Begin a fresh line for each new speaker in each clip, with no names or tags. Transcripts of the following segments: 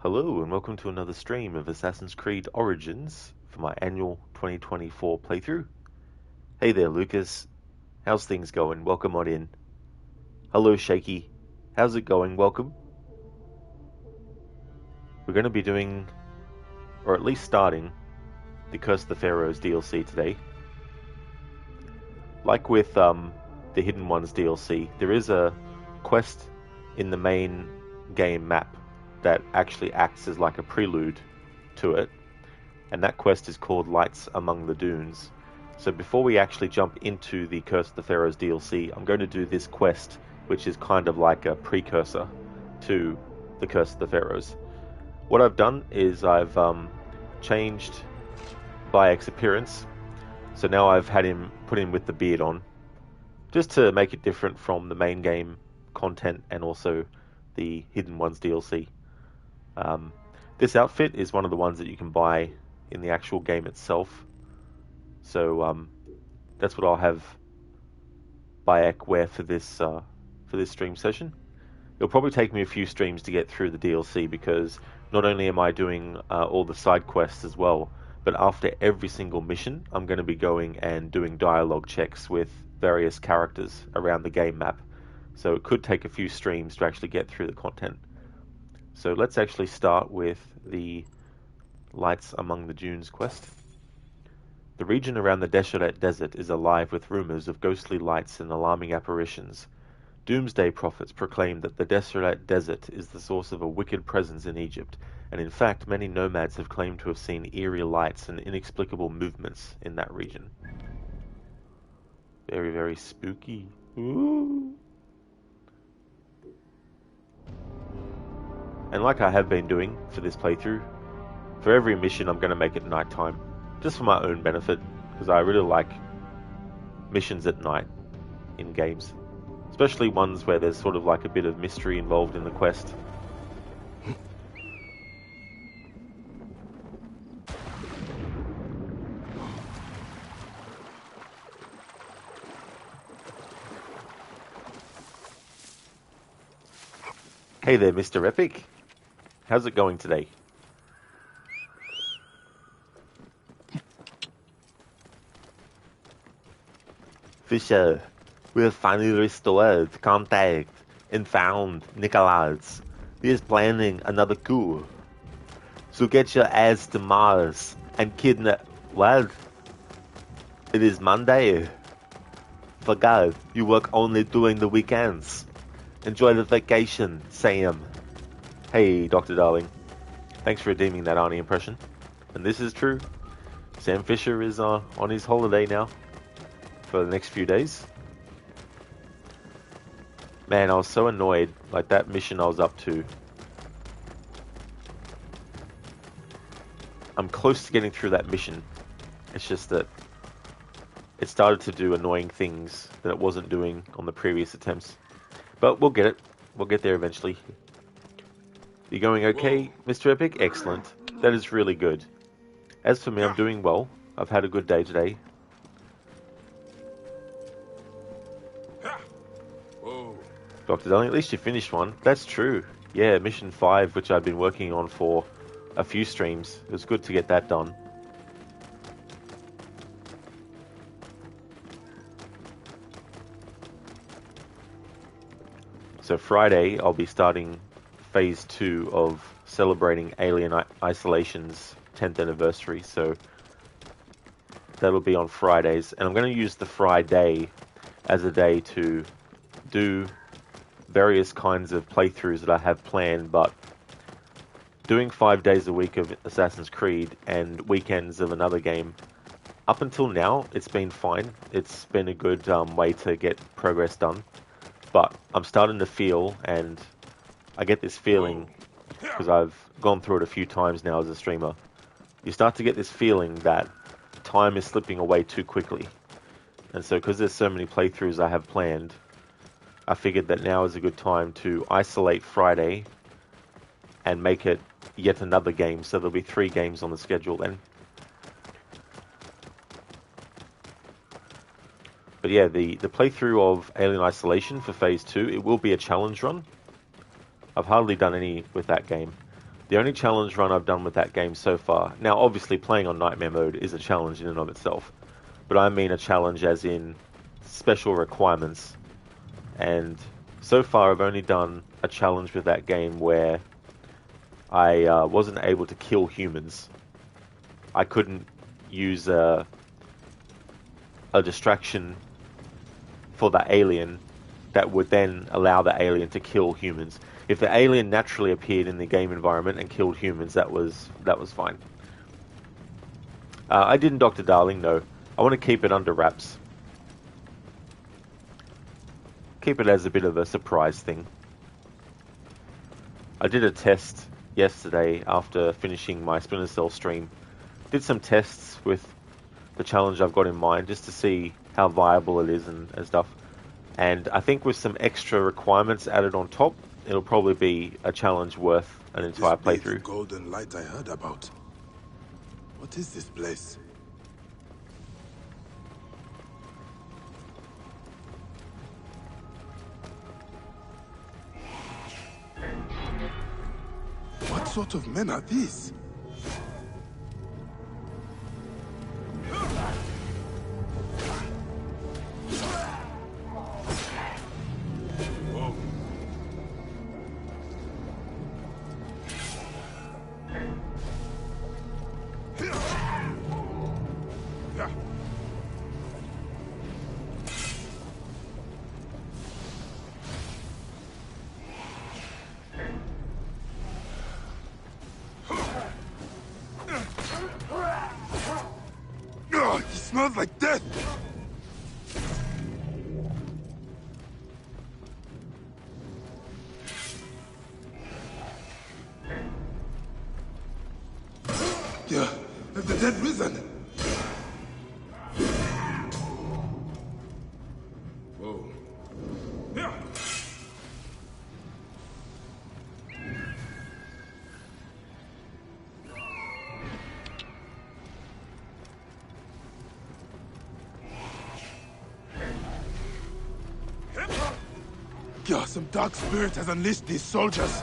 Hello and welcome to another stream of Assassin's Creed Origins for my annual 2024 playthrough. Hey there Lucas, how's things going? Welcome on in. Hello Shaky, how's it going? Welcome. We're going to be doing, or at least starting, the Curse of the Pharaohs DLC today. Like with the Hidden Ones DLC, there is a quest in the main game map that actually acts as like a prelude to it, and that quest is called Lights Among the Dunes. So before we actually jump into the Curse of the Pharaohs DLC, I'm going to do this quest, which is kind of like a precursor to the Curse of the Pharaohs. What I've done is I've changed Bayek's appearance. So now I've had him put him with the beard on, just to make it different from the main game content and also the Hidden Ones DLC. This outfit is one of the ones that you can buy in the actual game itself. So that's what I'll have Bayek wear for this stream session. It'll probably take me a few streams to get through the DLC because not only am I doing all the side quests as well, but after every single mission, I'm going to be going and doing dialogue checks with various characters around the game map. So it could take a few streams to actually get through the content. So let's actually start with the Lights Among the Dunes quest. The region around the Desolate Desert is alive with rumors of ghostly lights and alarming apparitions. Doomsday prophets proclaim that the Desolate Desert is the source of a wicked presence in Egypt, and in fact many nomads have claimed to have seen eerie lights and inexplicable movements in that region. Very, very spooky. Ooh. And like I have been doing for this playthrough, for every mission I'm going to make it nighttime, just for my own benefit, because I really like missions at night in games. Especially ones where there's sort of like a bit of mystery involved in the quest. Hey there, Mr. Epic. How's it going today? Fisher, we have finally restored contact and found Nicholas. He is planning another coup. So get your ass to Mars and kidnap... What? It is Monday. Forgot, you work only during the weekends. Enjoy the vacation, Sam. Hey, Dr. Darling. Thanks for redeeming that Arnie impression. And this is true. Sam Fisher is on his holiday now for the next few days. Man, I was so annoyed. Like that mission I was up to. I'm close to getting through that mission. It's just that it started to do annoying things that it wasn't doing on the previous attempts. But we'll get it. We'll get there eventually. You going okay, Mr. Epic? Excellent. That is really good. As for me, I'm doing well. I've had a good day today. Dr. Darling, at least you finished one. That's true. Yeah, Mission 5, which I've been working on for a few streams. It was good to get that done. So Friday, I'll be starting Phase 2 of celebrating Alien Isolation's 10th anniversary. So that'll be on Fridays. And I'm going to use the Friday as a day to do various kinds of playthroughs that I have planned, but doing 5 days a week of Assassin's Creed and weekends of another game, up until now, it's been fine. It's been a good way to get progress done. But I'm starting to feel, and I get this feeling, because I've gone through it a few times now as a streamer, you start to get this feeling that time is slipping away too quickly. And so, because there's so many playthroughs I have planned, I figured that now is a good time to isolate Friday and make it yet another game. So there'll be 3 games on the schedule then. But yeah, the playthrough of Alien Isolation for Phase 2, it will be a challenge run. I've hardly done any with that game. The only challenge run I've done with that game so far... Now, obviously, playing on Nightmare Mode is a challenge in and of itself. But I mean a challenge as in special requirements. And so far, I've only done a challenge with that game where I wasn't able to kill humans. I couldn't use a distraction for the alien that would then allow the alien to kill humans. If the alien naturally appeared in the game environment and killed humans, that was fine. I didn't, Dr. Darling, no. I want to keep it under wraps. Keep it as a bit of a surprise thing. I did a test yesterday after finishing my Splinter Cell stream. Did some tests with the challenge I've got in mind, just to see how viable it is and stuff. And I think with some extra requirements added on top, it'll probably be a challenge worth an entire playthrough.
This golden light I heard about. What is this place? What sort of men are these? He smells like death! Yeah, the dead risen! Whoa. Yeah. Yeah, some dark spirit has unleashed these soldiers.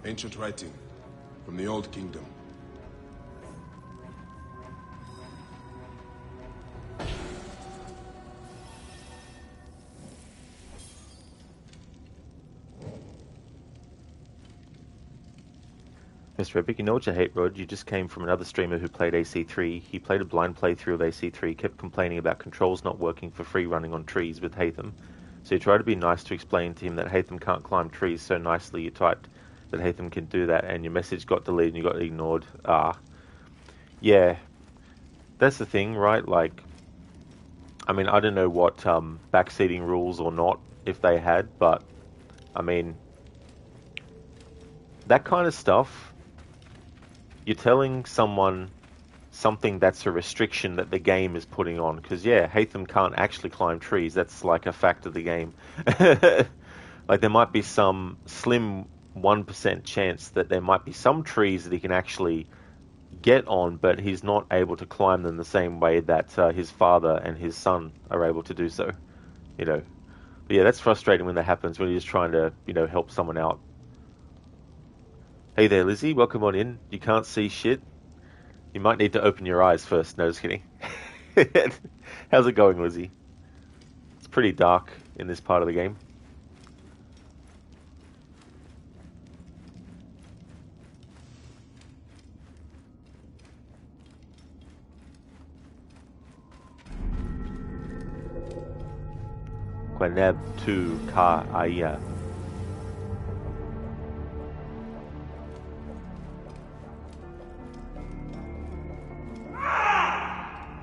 Ancient writing from the Old Kingdom.
Mr. Epic, you know what you hate, Rod? You just came from another streamer who played AC3. He played a blind playthrough of AC3, kept complaining about controls not working for free running on trees with Hatham. So you tried to be nice to explain to him that Hatham can't climb trees so nicely. You typed that Hatham can do that, and your message got deleted and you got ignored. Yeah. That's the thing, right? Like, I mean, I don't know what backseating rules or not, if they had, but, I mean, that kind of stuff, you're telling someone something that's a restriction that the game is putting on. Because, yeah, Hatham can't actually climb trees. That's like a fact of the game. Like, there might be some slim 1% chance that there might be some trees that he can actually get on, but he's not able to climb them the same way that his father and his son are able to do so. You know. But yeah, that's frustrating when that happens, when you're just trying to, you know, help someone out. Hey there, Lizzie. Welcome on in. You can't see shit. You might need to open your eyes first. No, just kidding. How's it going, Lizzie? It's pretty dark in this part of the game. Quaneb tu ka aya.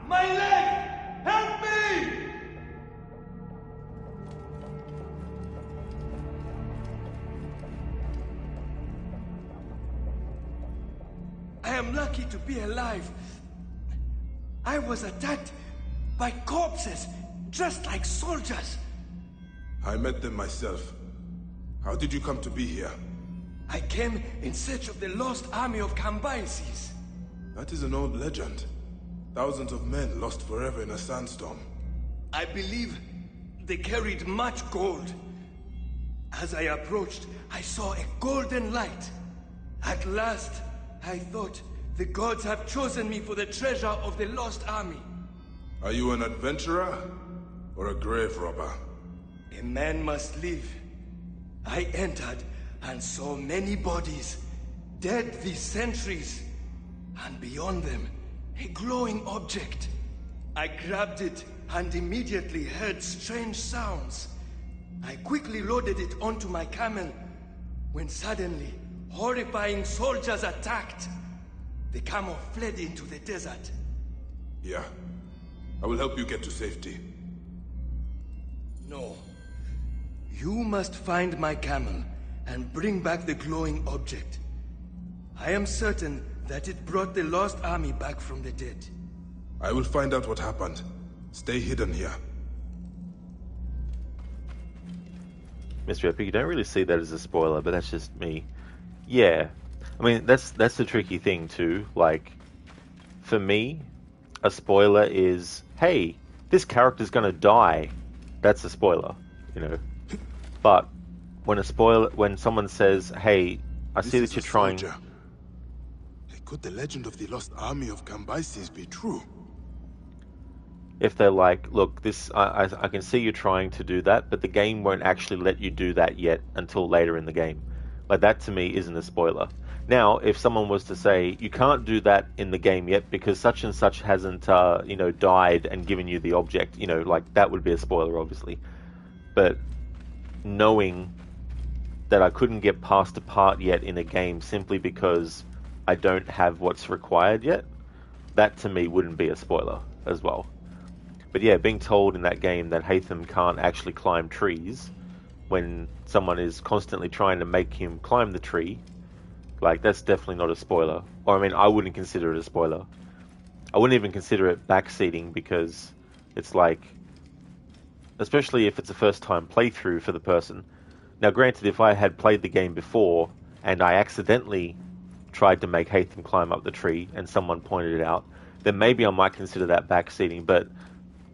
My leg! Help me! I am lucky to be alive. I was attacked by corpses dressed like soldiers.
I met them myself. How did you come to be here?
I came in search of the lost army of Cambyses.
That is an old legend. Thousands of men lost forever in a sandstorm.
I believe they carried much gold. As I approached, I saw a golden light. At last, I thought the gods have chosen me for the treasure of the lost army.
Are you an adventurer or a grave robber?
A man must live. I entered and saw many bodies, dead these centuries, and beyond them, a glowing object. I grabbed it and immediately heard strange sounds. I quickly loaded it onto my camel, when suddenly, horrifying soldiers attacked. The camel fled into the desert.
Yeah. I will help you get to safety.
No. You must find my camel and bring back the glowing object. I am certain that it brought the lost army back from the dead.
I will find out what happened. Stay hidden here.
Mr. Epic, you don't really see that as a spoiler, but that's just me. Yeah. I mean, that's the tricky thing too. Like, for me, a spoiler is, hey, this character's gonna die. That's a spoiler, you know. But when someone says, hey, I see that you're trying...
Soldier. Could the legend of the lost army of Cambyses be true?
If they're like, look, this, I can see you trying to do that, but the game won't actually let you do that yet until later in the game. Like, that to me isn't a spoiler. Now, if someone was to say, you can't do that in the game yet because such and such hasn't, died and given you the object, like, that would be a spoiler, obviously. But knowing that I couldn't get past a part yet in a game simply because I don't have what's required yet, that to me wouldn't be a spoiler as well. But yeah, being told in that game that Hatham can't actually climb trees when someone is constantly trying to make him climb the tree, like, that's definitely not a spoiler. Or, I mean, I wouldn't consider it a spoiler. I wouldn't even consider it backseating because it's like, especially if it's a first time playthrough for the person. Now, granted, if I had played the game before and I accidentally tried to make Hatham climb up the tree and someone pointed it out, then maybe I might consider that backseating, but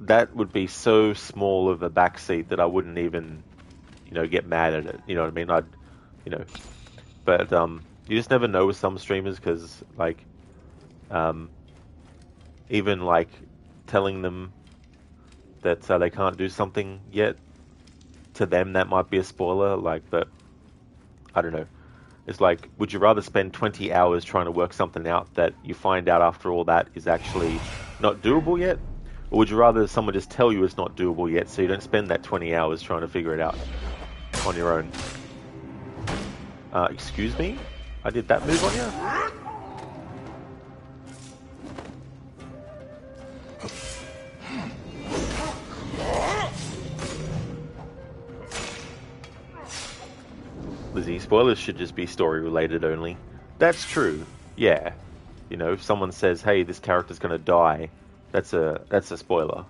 that would be so small of a backseat that I wouldn't even, get mad at it. You know what I mean? But you just never know with some streamers because, like, even, like, telling them that they can't do something yet, to them that might be a spoiler, like, but I don't know. It's like, would you rather spend 20 hours trying to work something out that you find out after all that is actually not doable yet? Or would you rather someone just tell you it's not doable yet so you don't spend that 20 hours trying to figure it out on your own? Excuse me? I did that move on you? Lizzie, spoilers should just be story related only. That's true. Yeah. If someone says, hey, this character's gonna die, that's a spoiler.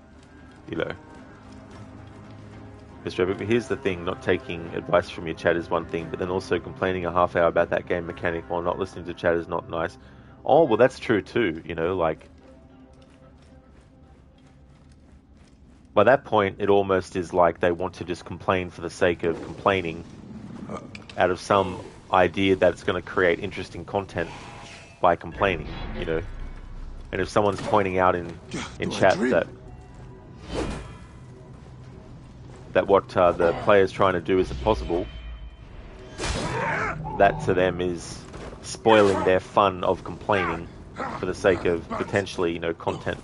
Mr. Epic, here's the thing, not taking advice from your chat is one thing, but then also complaining a half hour about that game mechanic while not listening to chat is not nice. Oh, well, that's true too, like... By that point, it almost is like they want to just complain for the sake of complaining, out of some idea that it's going to create interesting content by complaining, And if someone's pointing out in chat that what the player's trying to do is impossible, that to them is spoiling their fun of complaining for the sake of potentially, content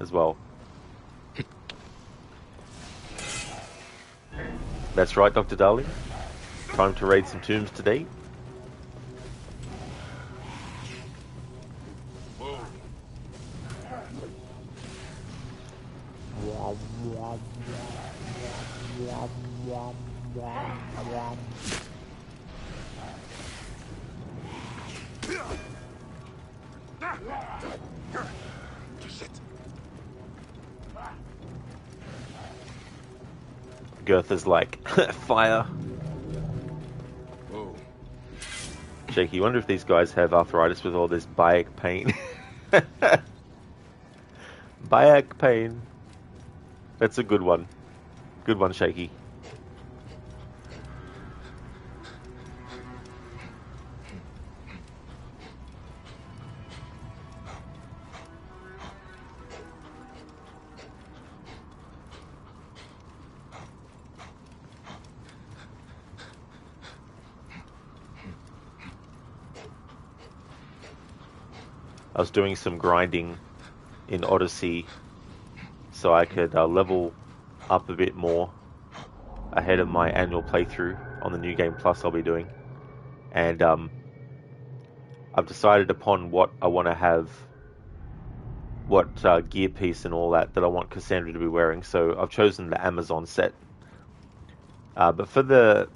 as well. That's right, Dr. Darling. Time to raid some tombs today. Girtha's like, fire. Shaky, you wonder if these guys have arthritis with all this back pain. Back pain. That's a good one. Good one, Shaky. I was doing some grinding in Odyssey so I could level up a bit more ahead of my annual playthrough on the New Game Plus I'll be doing. And I've decided upon what I want to have, what gear piece and all that I want Cassandra to be wearing. So I've chosen the Amazon set. But for the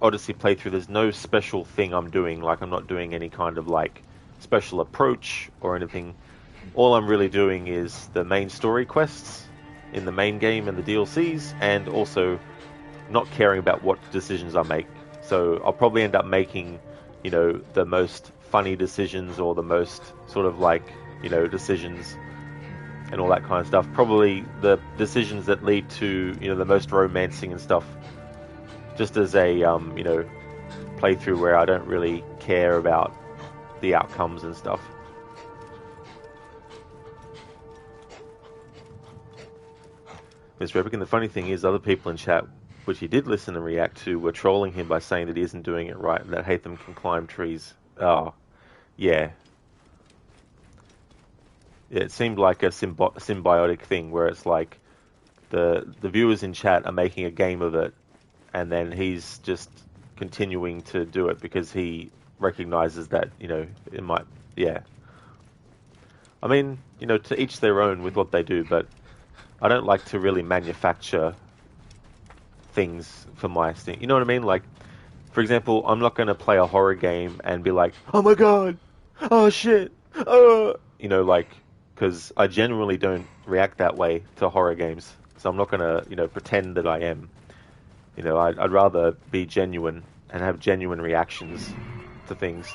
Odyssey playthrough, there's no special thing I'm doing. Like, I'm not doing any kind of like special approach or anything. All I'm really doing is the main story quests in the main game and the DLCs, and also not caring about what decisions I make. So I'll probably end up making, you know, the most funny decisions or the most sort of like, you know, decisions and all that kind of stuff. Probably the decisions that lead to, you know, the most romancing and stuff. Just as a, you know, playthrough where I don't really care about the outcomes and stuff. Mr. Epic, and the funny thing is, other people in chat, which he did listen and react to, were trolling him by saying that he isn't doing it right and that Hatham can climb trees. Oh, yeah. It seemed like a symbiotic thing where it's like the viewers in chat are making a game of it, and then he's just continuing to do it because he recognizes that, you know, it might, yeah. I mean, you know, to each their own with what they do, but I don't like to really manufacture things for my thing. You know what I mean? Like, for example, I'm not going to play a horror game and be like, oh my god, oh shit, you know, like, because I generally don't react that way to horror games. So I'm not going to, you know, pretend that I am. You know, I'd rather be genuine and have genuine reactions to things.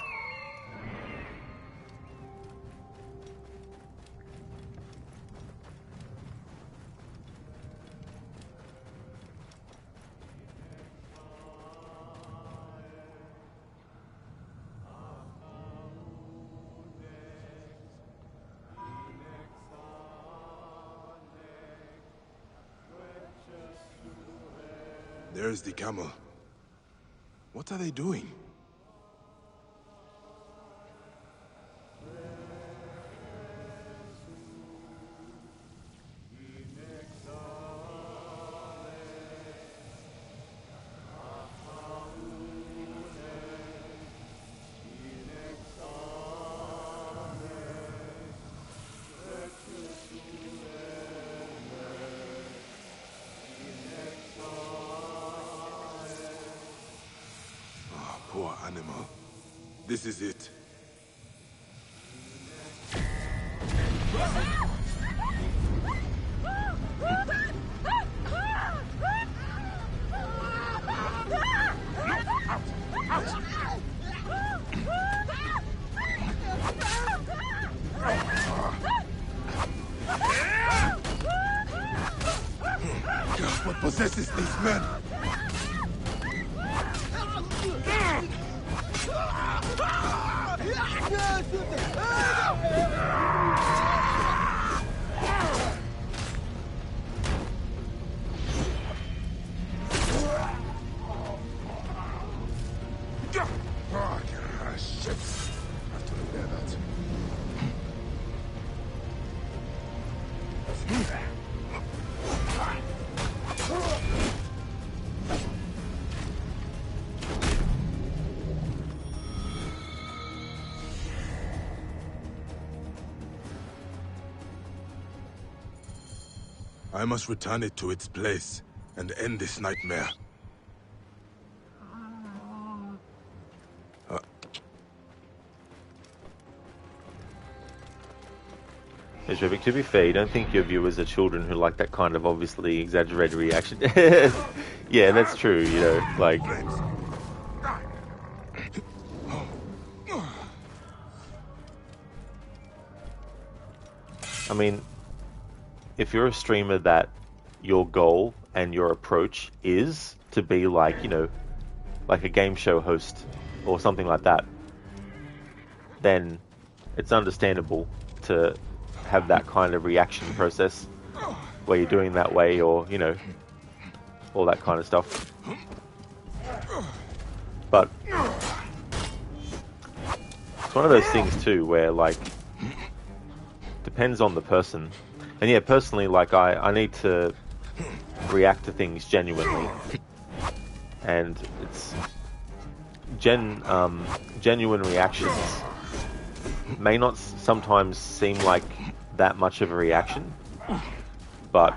There's the camel. What are they doing? Poor animal. This is it. What possesses these men? Shit. Have to repair that. I must return it to its place and end this nightmare.
Mr. To be fair, you don't think your viewers are children who like that kind of obviously exaggerated reaction? Yeah, that's true, you know, like... I mean, if you're a streamer that your goal and your approach is to be like, you know, like a game show host or something like that, then it's understandable to have that kind of reaction process where you're doing that way, or, you know, all that kind of stuff. But it's one of those things too where, like, depends on the person. And yeah, personally, like, I need to react to things genuinely. And it's genuine reactions may not sometimes seem like that much of a reaction, but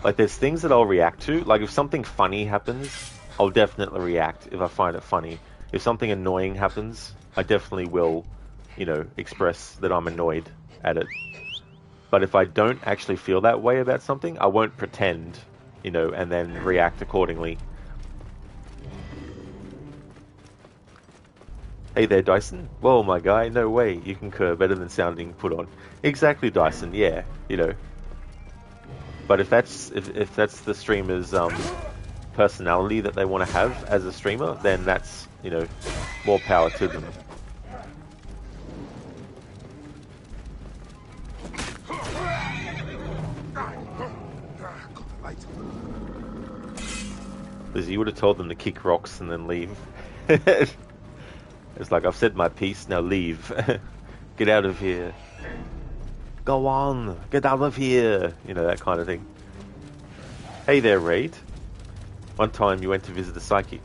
like, there's things that I'll react to. Like, if something funny happens, I'll definitely react if I find it funny. If something annoying happens, I definitely will, you know, express that I'm annoyed at it. But if I don't actually feel that way about something, I won't pretend, you know, and then react accordingly. Hey there, Dyson. Whoa, my guy, no way. You concur, better than sounding put on. Exactly, Dyson, yeah, you know. But if that's the streamer's personality that they want to have as a streamer, then that's, you know, more power to them. Lizzie, you would have told them to kick rocks and then leave. It's like, I've said my piece, now leave. Get out of here. Go on, get out of here. You know, that kind of thing. Hey there, Raid. One time you went to visit a psychic.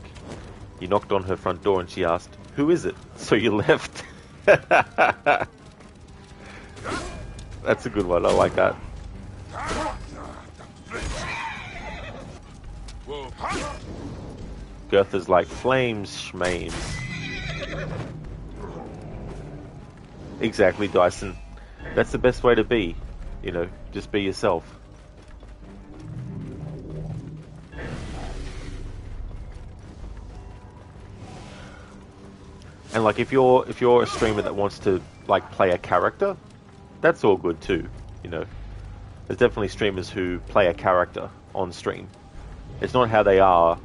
You knocked on her front door and she asked, "Who is it?" So you left. That's a good one, I like that. Goethe's like, flames, schmames. Exactly, Dyson. That's the best way to be. You know, just be yourself. And like, if you're a streamer that wants to like play a character, that's all good too. You know, there's definitely streamers who play a character on stream. It's not how they are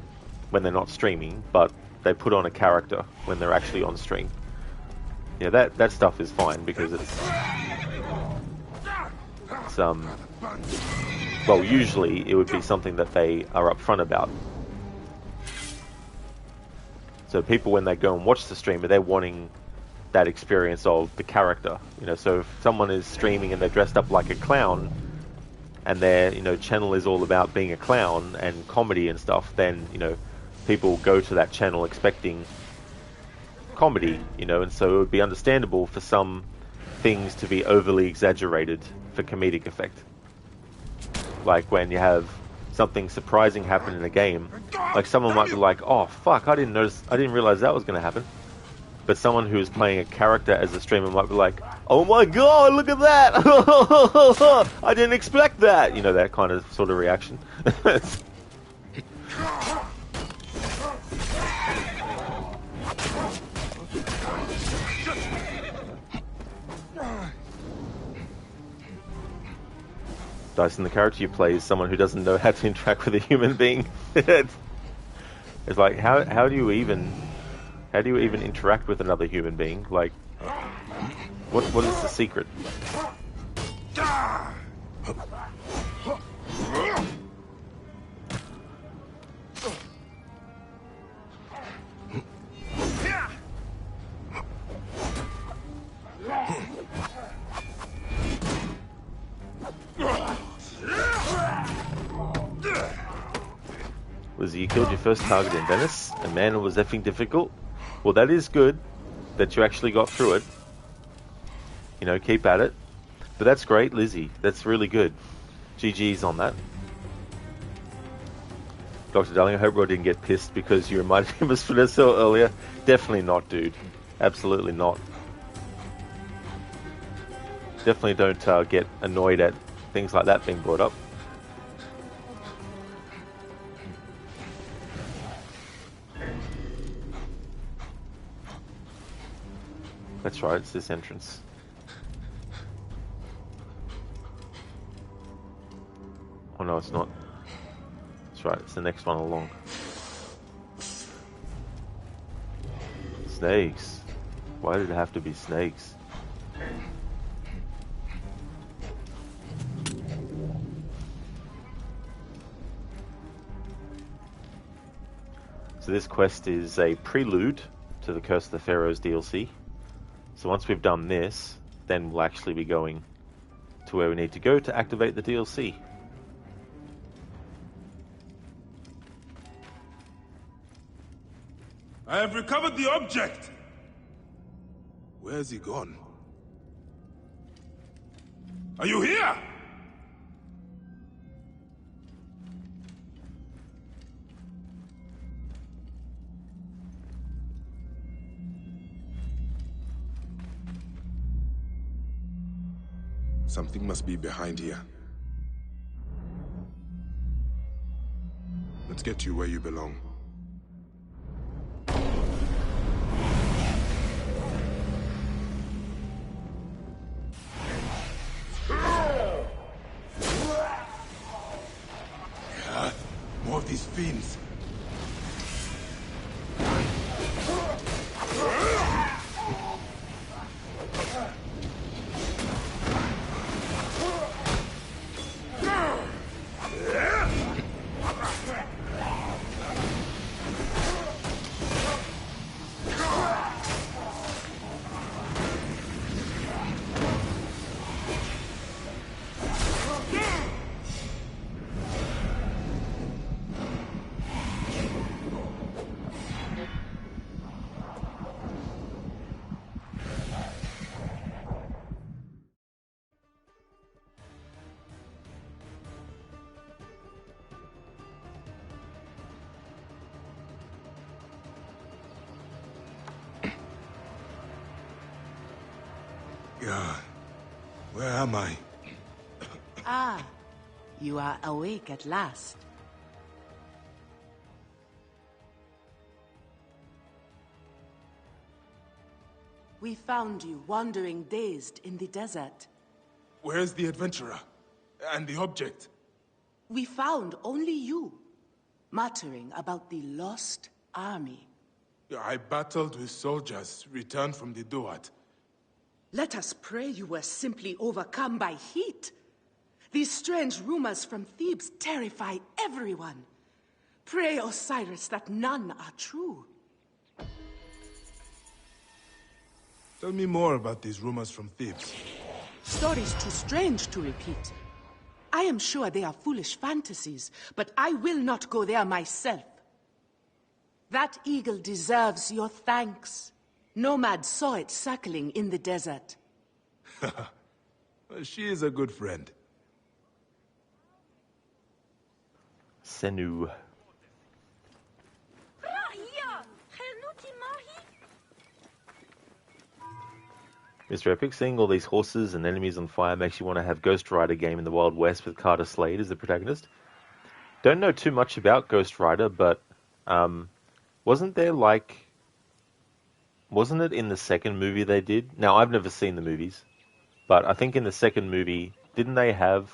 when they're not streaming, but they put on a character when they're actually on stream. Yeah, that stuff is fine because it's well, usually it would be something that they are upfront about. So people, when they go and watch the streamer, they're wanting that experience of the character. You know, so if someone is streaming and they're dressed up like a clown, and their, you know, channel is all about being a clown and comedy and stuff, then, you know, people go to that channel expecting comedy, you know, and so it would be understandable for some things to be overly exaggerated for comedic effect. Like when you have something surprising happen in a game, like someone might be like, "Oh fuck, I didn't realize that was going to happen." But someone who's playing a character as a streamer might be like, "Oh my god, look at that! I didn't expect that!" You know, that kind of sort of reaction. Dyson, the character you play is someone who doesn't know how to interact with a human being. It's like, how do you even interact with another human being? Like, what is the secret? Lizzie, you killed your first target in Venice, and man, it was effing difficult. Well, that is good that you actually got through it. You know, keep at it. But that's great, Lizzie. That's really good. GG's on that. Dr. Darling, I hope Rod didn't get pissed because you reminded him of Spinozzo earlier. Definitely not, dude. Absolutely not. Definitely don't get annoyed at things like that being brought up. That's right, it's this entrance. Oh no, it's not. That's right, it's the next one along. Snakes. Why did it have to be snakes? So this quest is a prelude to the Curse of the Pharaohs DLC. So once we've done this, then we'll actually be going to where we need to go to activate the DLC.
I have recovered the object! Where's he gone? Are you here? Something must be behind here. Let's get you where you belong. More of these fiends. Yeah. Where am I?
Ah, you are awake at last. We found you wandering dazed in the desert.
Where's the adventurer? And the object?
We found only you, muttering about the lost army.
I battled with soldiers returned from the Duat.
Let us pray you were simply overcome by heat. These strange rumors from Thebes terrify everyone. Pray, Osiris, that none are true.
Tell me more about these rumors from Thebes.
Stories too strange to repeat. I am sure they are foolish fantasies, but I will not go there myself. That eagle deserves your thanks. Nomads saw it circling in the desert.
She is a good friend.
Senu. Mr. Epic, seeing all these horses and enemies on fire makes you want to have Ghost Rider game in the Wild West with Carter Slade as the protagonist. Don't know too much about Ghost Rider, but wasn't it in the second movie they did? Now, I've never seen the movies, but I think in the second movie, didn't they have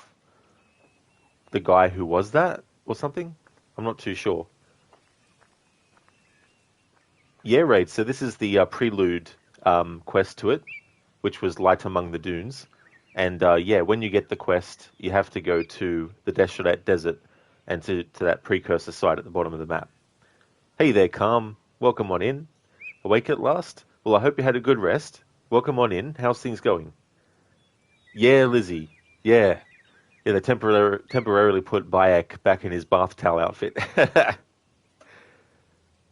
the guy who was that or something? I'm not too sure. Yeah, right. So this is the prelude quest to it, which was Light Among the Dunes. And yeah, when you get the quest, you have to go to the Desolate Desert and to that precursor site at the bottom of the map. Hey there, Calm. Welcome on in. Awake at last? Well, I hope you had a good rest. Welcome on in. How's things going? Yeah, Lizzie. Yeah. Yeah, they temporarily put Bayek back in his bath towel outfit.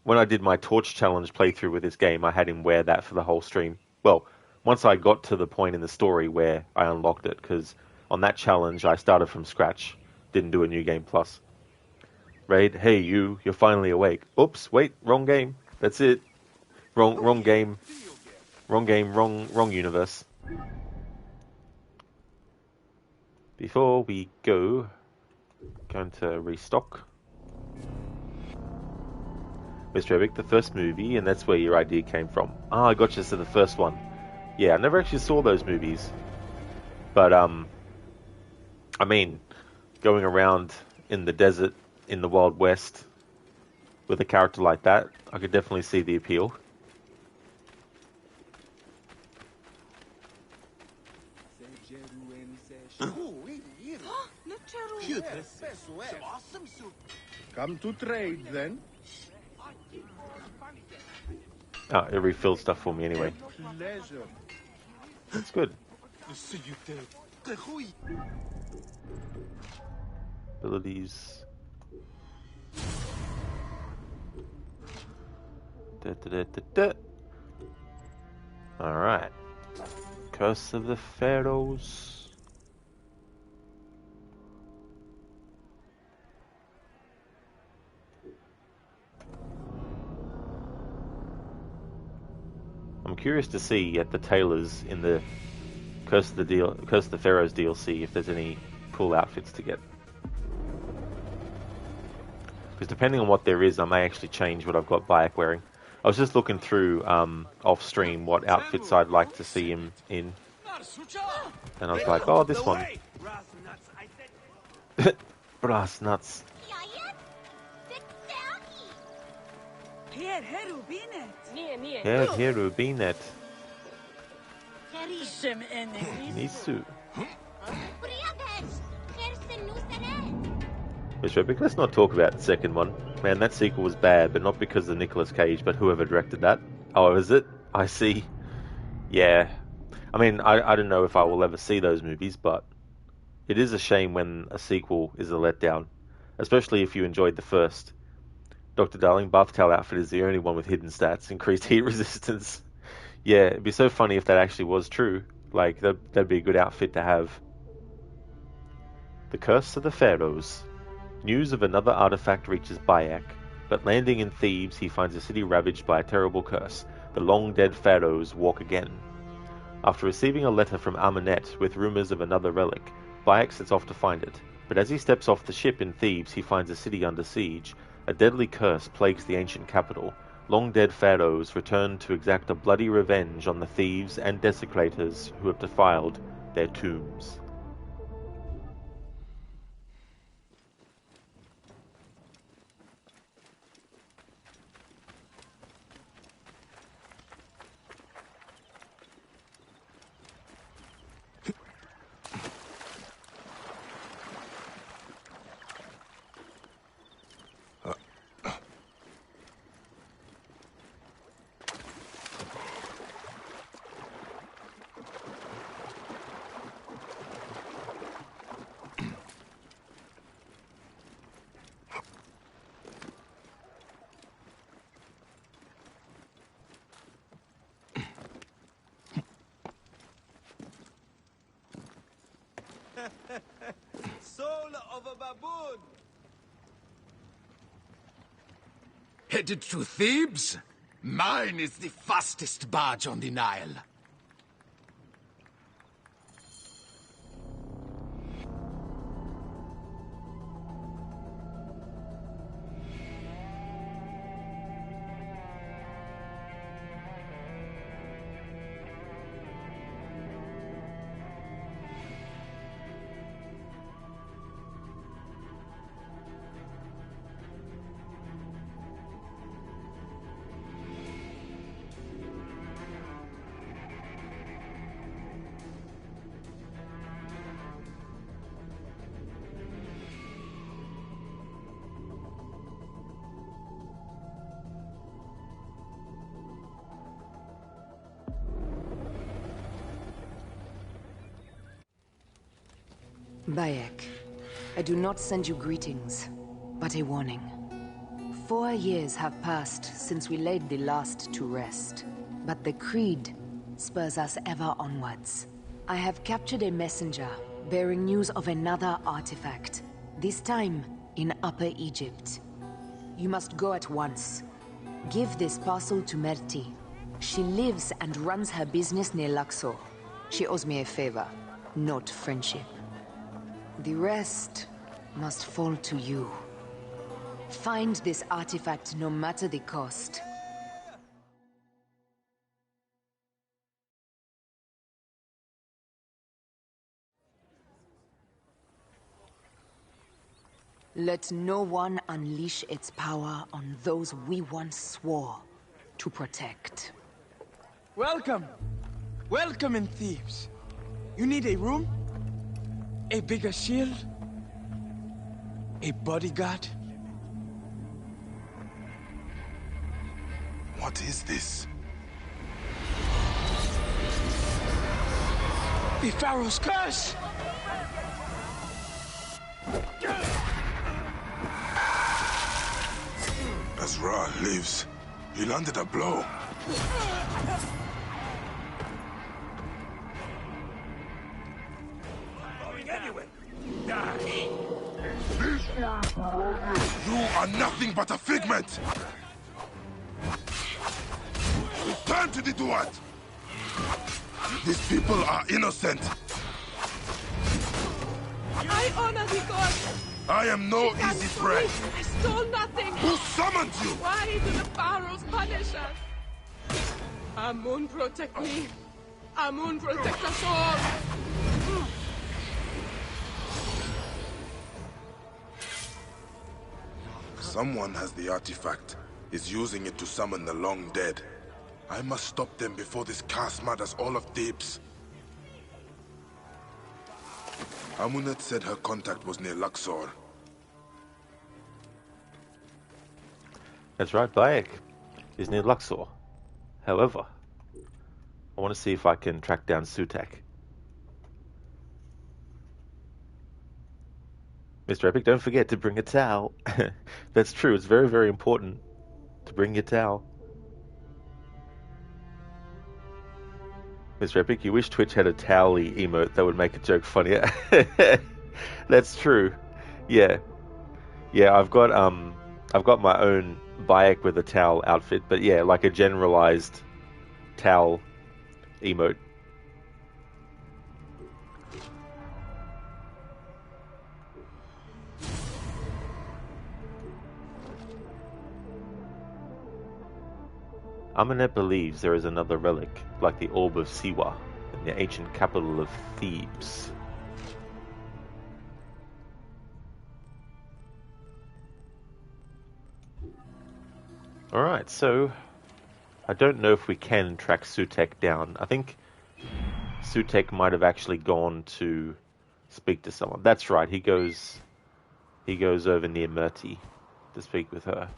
When I did my Torch Challenge playthrough with this game, I had him wear that for the whole stream. Well, once I got to the point in the story where I unlocked it, because on that challenge I started from scratch, didn't do a New Game Plus. Raid, hey you're finally awake. Oops, wait, wrong game. That's it. Wrong game. Wrong game, wrong universe. Before we go, going to restock. Mr. Epic, the first movie, and that's where your idea came from. Ah, I got you to the first one. Yeah, I never actually saw those movies, but I mean, going around in the desert in the Wild West with a character like that, I could definitely see the appeal.
Come to trade then.
Oh, it refills stuff for me anyway.
Pleasure.
That's good. Abilities. Alright. Curse of the Pharaohs. I'm curious to see at the tailors in the Curse of the Pharaohs DLC if there's any cool outfits to get. Because depending on what there is, I may actually change what I've got Bayek wearing. I was just looking through off stream what outfits I'd like to see him in, and I was like, oh, this one. Brass nuts. Yeah, here Rubinet. Nisu. Let's not talk about the second one. Man, that sequel was bad, but not because of Nicolas Cage, but whoever directed that. Oh, is it? I see. Yeah. I mean, I don't know if I will ever see those movies, but it is a shame when a sequel is a letdown, especially if you enjoyed the first. Dr. Darling, Bath Towel outfit is the only one with hidden stats, increased heat resistance. Yeah, it'd be so funny if that actually was true. Like, that'd be a good outfit to have. The Curse of the Pharaohs. News of another artifact reaches Bayek, but landing in Thebes, he finds a city ravaged by a terrible curse. The long-dead pharaohs walk again. After receiving a letter from Amenet with rumors of another relic, Bayek sets off to find it. But as he steps off the ship in Thebes, he finds a city under siege. A deadly curse plagues the ancient capital. Long-dead pharaohs return to exact a bloody revenge on the thieves and desecrators who have defiled their tombs.
Soul of a baboon! Headed to Thebes? Mine is the fastest barge on the Nile.
Bayek, I do not send you greetings, but a warning. 4 years have passed since we laid the last to rest, but the Creed spurs us ever onwards. I have captured a messenger bearing news of another artifact, this time in Upper Egypt. You must go at once. Give this parcel to Merti. She lives and runs her business near Luxor. She owes me a favor, not friendship. The rest must fall to you. Find this artifact no matter the cost. Let no one unleash its power on those we once swore to protect.
Welcome! Welcome in Thebes. You need a room? A bigger shield? A bodyguard?
What is this?
The Pharaoh's curse!
As Ra lives, he landed a blow. You are nothing but a figment! Return to the Duat! These people are innocent!
I honor the gods!
I am no
And
easy
for
prey!
me, I stole nothing!
Who summoned you?
Why do the pharaohs punish us? Amun protect me! Amun protect us all!
Someone has the artifact, is using it to summon the long dead. I must stop them before this curse murders all of Thebes. Amunet said her contact was near Luxor.
That's right, Bayek is near Luxor. However, I want to see if I can track down Sutek. Mr. Epic, don't forget to bring a towel. That's true, it's very, very important to bring your towel. Mr. Epic, you wish Twitch had a towel-y emote that would make a joke funnier. That's true. Yeah. Yeah, I've got my own Bayek with a towel outfit, but yeah, like a generalized towel emote. Amenet believes there is another relic, like the Orb of Siwa, in the ancient capital of Thebes. Alright, so I don't know if we can track Sutek down. I think Sutek might have actually gone to speak to someone. That's right, he goes over near Murti to speak with her.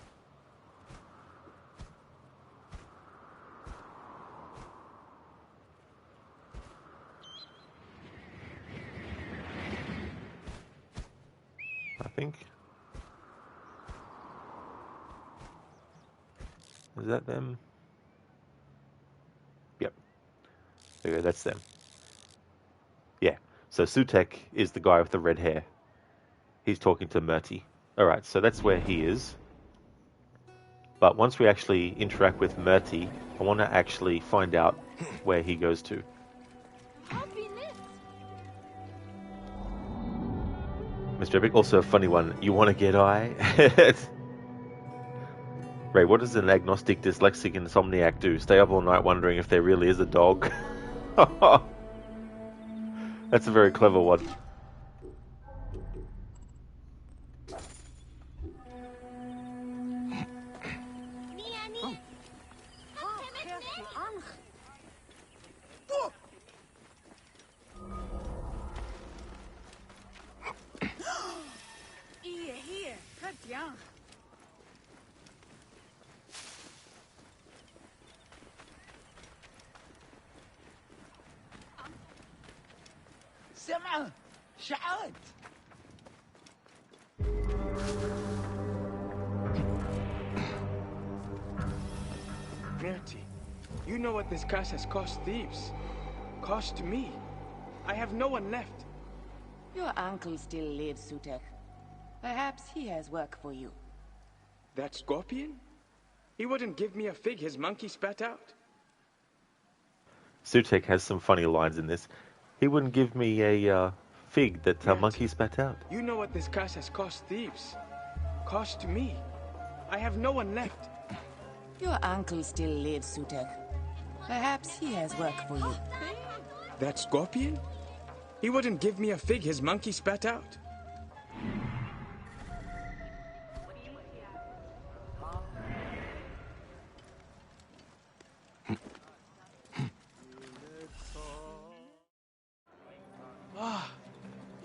I think. Is that them? Yep. There you go, that's them. Yeah. So Sutek is the guy with the red hair. He's talking to Murti. Alright, so that's where he is. But once we actually interact with Murti, I want to actually find out where he goes to. Mr. Epic, also a funny one. You want to get high? Ray, what does an agnostic, dyslexic insomniac do? Stay up all night wondering if there really is a dog? That's a very clever one.
سمعة شعات Murti, you know what this curse has cost Thebes. Cost me. I have no one left.
Your uncle still lives, Sutek. Perhaps he has work for you.
That scorpion? He wouldn't give me a fig his monkey spat out.
Sutek has some funny lines in this. He wouldn't give me a fig that monkey spat out.
You know what this curse has cost Thebes. Cost me. I have no one left.
Your uncle still lives, Sutek. Perhaps he has work for you.
That scorpion? He wouldn't give me a fig his monkey spat out.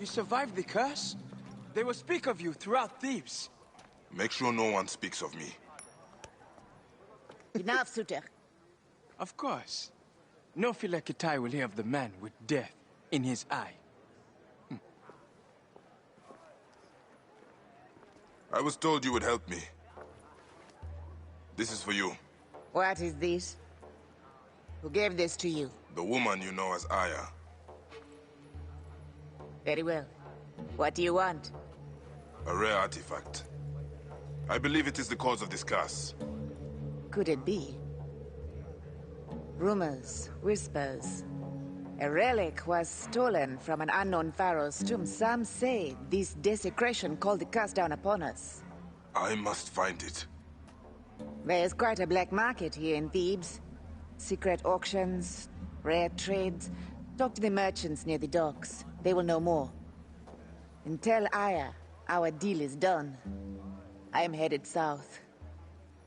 You survived the curse? They will speak of you throughout Thebes.
Make sure no one speaks of me.
Enough, Suter.
Of course. No Philakitai will hear of the man with death in his eye.
I was told you would help me. This is for you.
What is this? Who gave this to you?
The woman you know as Aya.
Very well. What do you want?
A rare artifact. I believe it is the cause of this curse.
Could it be? Rumors, whispers. A relic was stolen from an unknown pharaoh's tomb. Some say this desecration called the curse down upon us.
I must find it.
There's quite a black market here in Thebes. Secret auctions, rare trades. Talk to the merchants near the docks. They will know more. And tell Aya our deal is done. I am headed south.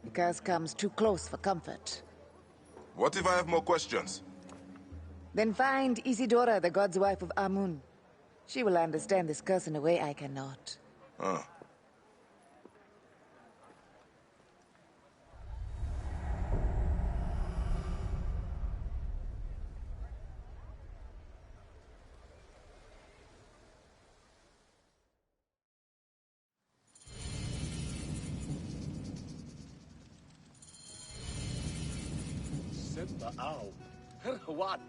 The curse comes too close for comfort.
What if I have more questions?
Then find Isidora, the god's wife of Amun. She will understand this curse in a way I cannot.
Huh.
What?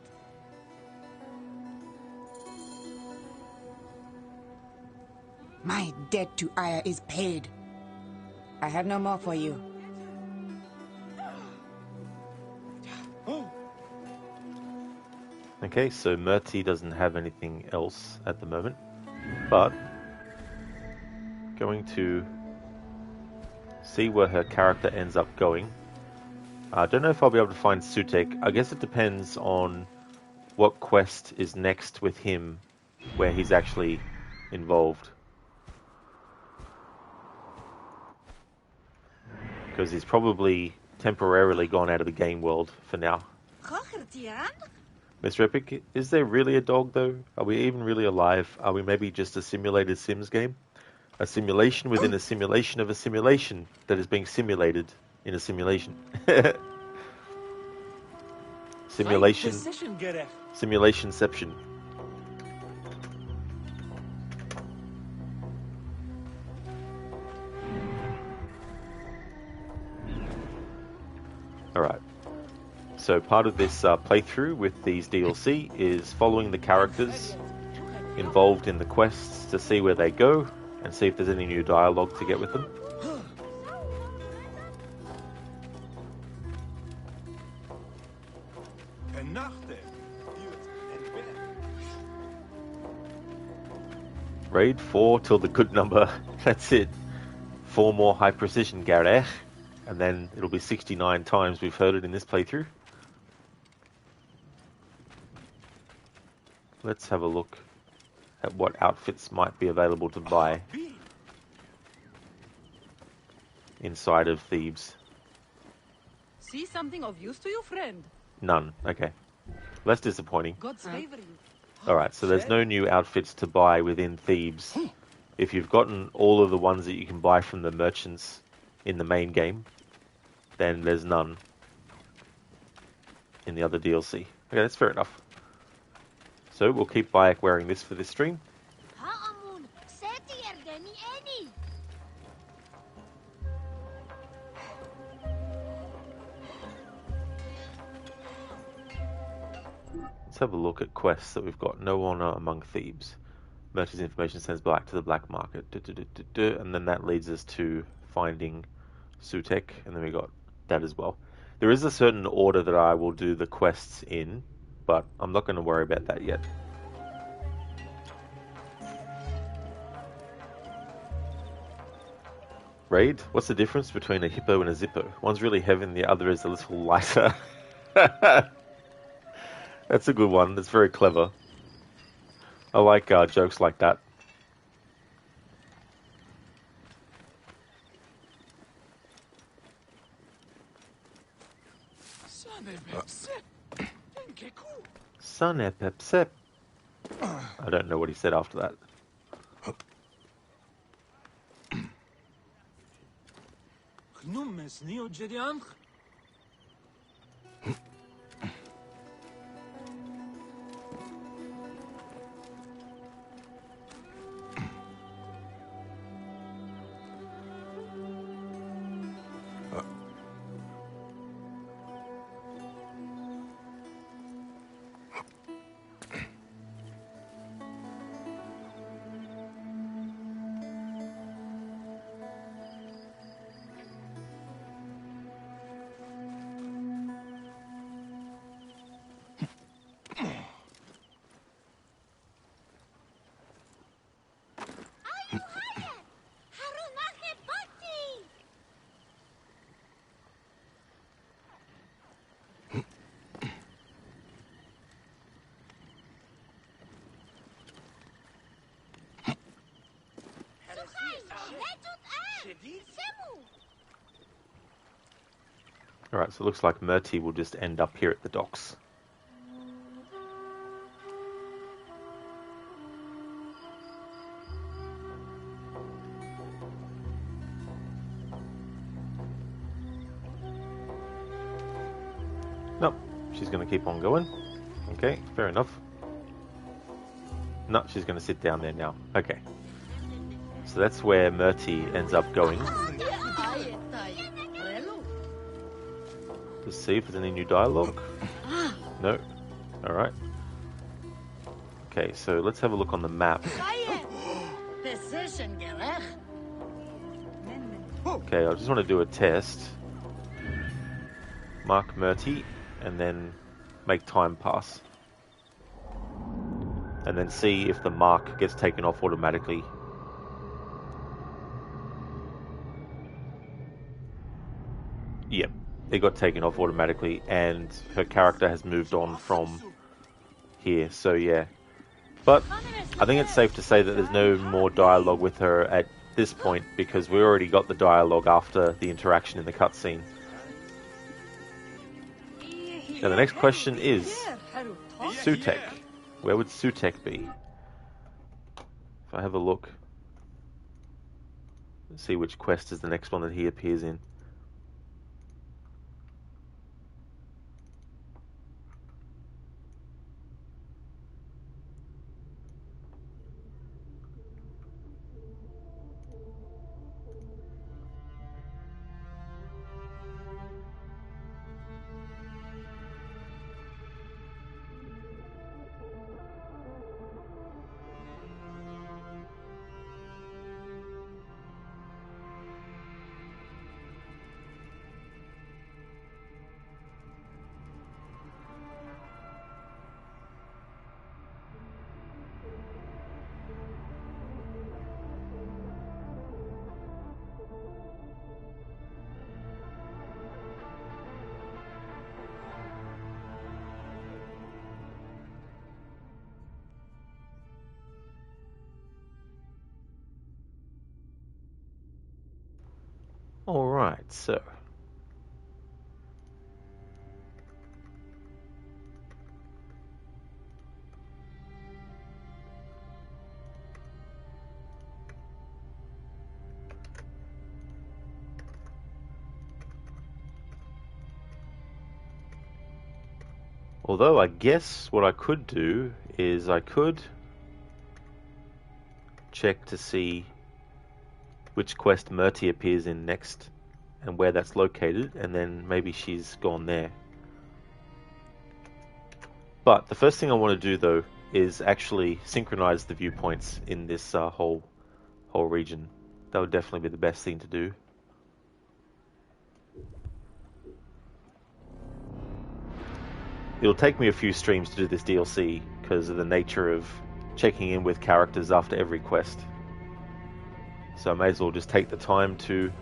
My debt to Aya is paid. I have no more for you.
Okay, so Murti doesn't have anything else at the moment, but going to see where her character ends up going. I don't know if I'll be able to find Sutek. I guess it depends on what quest is next with him, where he's actually involved. Because he's probably temporarily gone out of the game world for now. Mr. Epic, is there really a dog though? Are we even really alive? Are we maybe just a simulated Sims game? A simulation within a simulation of a simulation that is being simulated in a simulation. Simulationception. Alright. So part of this playthrough with these DLC is following the characters involved in the quests to see where they go and see if there's any new dialogue to get with them. Raid 4 till the good number. That's it. 4 more high precision Gareth. And then it'll be 69 times we've heard it in this playthrough. Let's have a look at what outfits might be available to buy inside of Thebes.
See something of use to you, friend?
None. Okay. Less disappointing.
God's favor you.
Alright, so there's no new outfits to buy within Thebes. If you've gotten all of the ones that you can buy from the merchants in the main game, then there's none in the other DLC. Okay, that's fair enough. So we'll keep Bayek wearing this for this stream. Let's have a look at quests that we've got. No honor among thieves. Merchant's information sends back to the black market. And then that leads us to finding Sutek, and then we got that as well. There is a certain order that I will do the quests in, but I'm not going to worry about that yet. Raid? What's the difference between a hippo and a zippo? One's really heavy and the other is a little lighter. That's a good one. That's very clever. I like jokes like that. Son Pepsep. I don't know what he said after that. Alright, so it looks like Murti will just end up here at the docks. Nope, she's going to keep on going. Okay, fair enough. No, she's going to sit down there now. Okay. So that's where Murti ends up going. Let's see if there's any new dialogue. No. Alright. Okay, so let's have a look on the map. Okay, I just want to do a test. Mark Murti, and then make time pass. And then see if the mark gets taken off automatically. Yep, it got taken off automatically, and her character has moved on from here, so yeah. But I think it's safe to say that there's no more dialogue with her at this point, because we already got the dialogue after the interaction in the cutscene. Now the next question is Sutek. Where would Sutek be? If I have a look, let's see which quest is the next one that he appears in. Alright, so although I guess what I could do is I could check to see which quest Murti appears in next and where that's located, and then maybe she's gone there. But the first thing I want to do though is actually synchronize the viewpoints in this whole region. That would definitely be the best thing to do. It'll take me a few streams to do this DLC because of the nature of checking in with characters after every quest. So I may as well just take the time to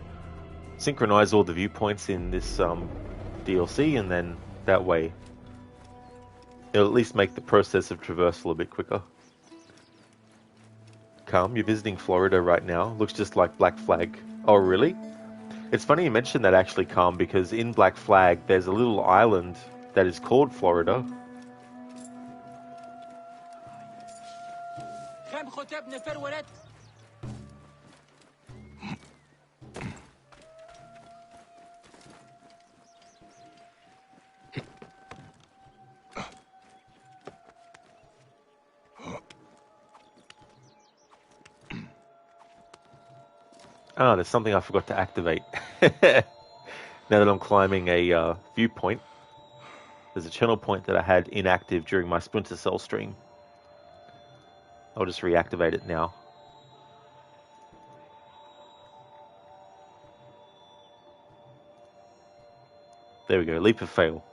synchronize all the viewpoints in this DLC, and then that way it'll at least make the process of traversal a bit quicker. Calm, you're visiting Florida right now. Looks just like Black Flag. Oh, really? It's funny you mentioned that actually, Calm, because in Black Flag there's a little island that is called Florida. Ah, there's something I forgot to activate. Now that I'm climbing a viewpoint, there's a channel point that I had inactive during my Splinter Cell stream. I'll just reactivate it now. There we go, leap of fail.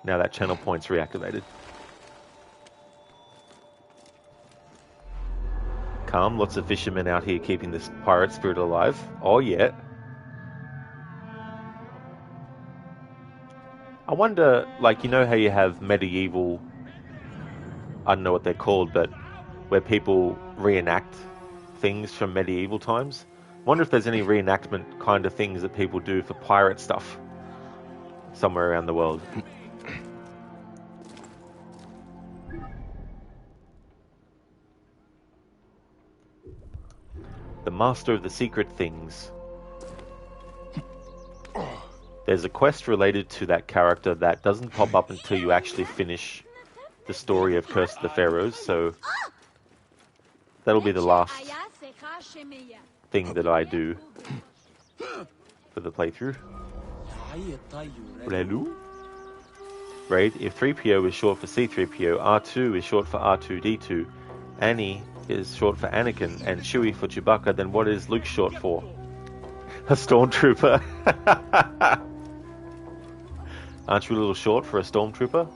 Now that channel point's reactivated. Calm, lots of fishermen out here keeping this pirate spirit alive. Oh yeah. I wonder, like, you know how you have medieval, I don't know what they're called, but where people reenact things from medieval times? I wonder if there's any reenactment kind of things that people do for pirate stuff somewhere around the world. The Master of the Secret Things. There's a quest related to that character that doesn't pop up until you actually finish the story of Curse of the Pharaohs, so that'll be the last thing that I do for the playthrough. Raid, if 3PO is short for C-3PO, R2 is short for R2-D2, Annie is short for Anakin, and Chewie for Chewbacca, then what is Luke short for? A stormtrooper. Aren't you a little short for a stormtrooper?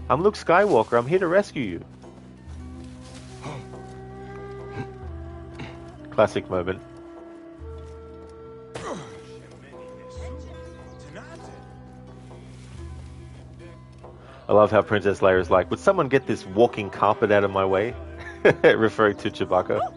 I'm Luke Skywalker, I'm here to rescue you. Classic moment. I love how Princess Leia is like, would someone get this walking carpet out of my way? Referring to Chewbacca.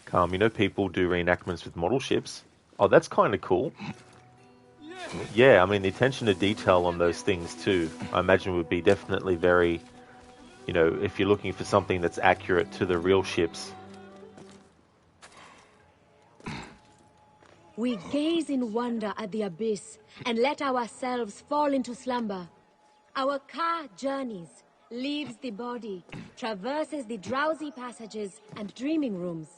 Calm, you know people do reenactments with model ships. Oh, that's kind of cool. Yeah, I mean, the attention to detail on those things too, I imagine would be definitely very, you know, if you're looking for something that's accurate to the real ships.
We gaze in wonder at the abyss and let ourselves fall into slumber. Our car journeys, leaves the body, traverses the drowsy passages and dreaming rooms,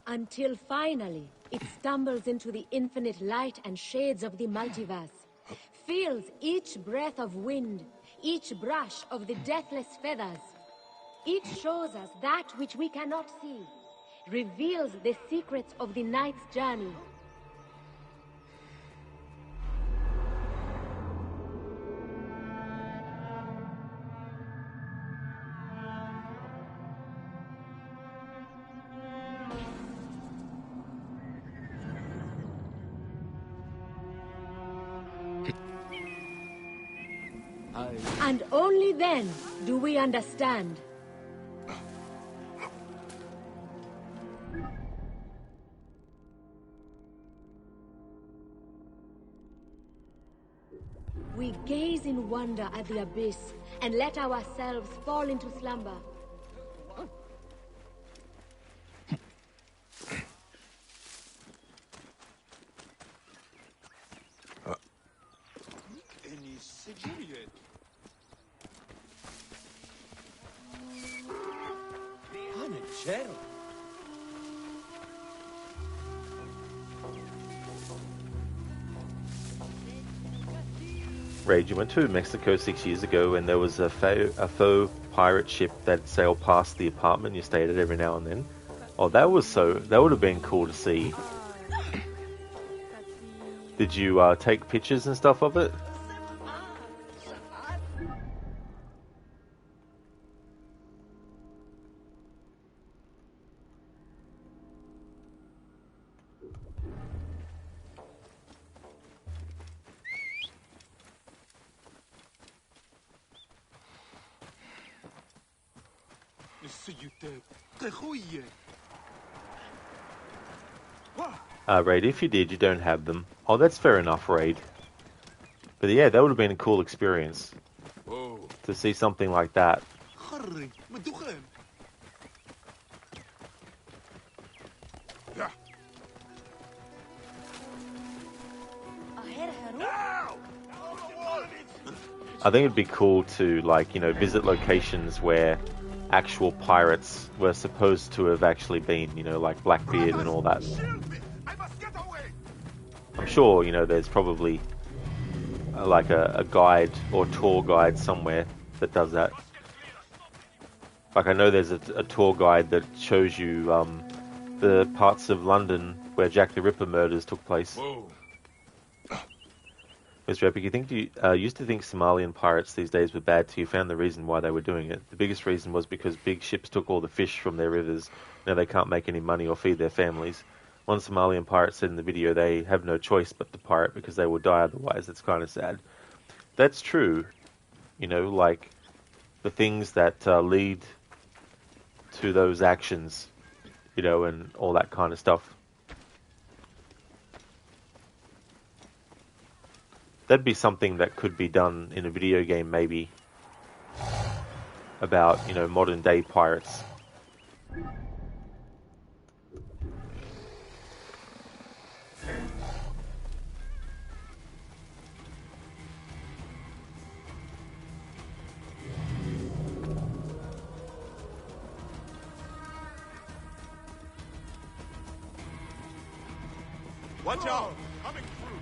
until finally it stumbles into the infinite light and shades of the multiverse, feels each breath of wind, each brush of the deathless feathers. It shows us that which we cannot see, reveals the secrets of the night's journey. And only then do we understand. We gaze in wonder at the abyss and let ourselves fall into slumber.
Rage, you went to Mexico 6 years ago and there was a faux pirate ship that sailed past the apartment you stayed at every now and then. Oh, that would have been cool to see. Did you take pictures and stuff of it? Raid, if you did, you don't have them. Oh, that's fair enough, Raid. But yeah, that would have been a cool experience. To see something like that. I think it'd be cool to, like, you know, visit locations where actual pirates were supposed to have actually been, you know, like Blackbeard and all that. I'm sure, you know, there's probably like a guide or tour guide somewhere that does that. Like, I know there's a tour guide that shows you the parts of London where Jack the Ripper murders took place.
Whoa.
Mr. Epic, you used to think Somalian pirates these days were bad till you found the reason why they were doing it. The biggest reason was because big ships took all the fish from their rivers. Now they can't make any money or feed their families. One Somalian pirate said in the video they have no choice but to pirate because they will die otherwise. It's kind of sad. That's true. You know, like, the things that lead to those actions, you know, and all that kind of stuff. That'd be something that could be done in a video game, maybe, about, you know, modern day pirates.
Watch out! Coming through.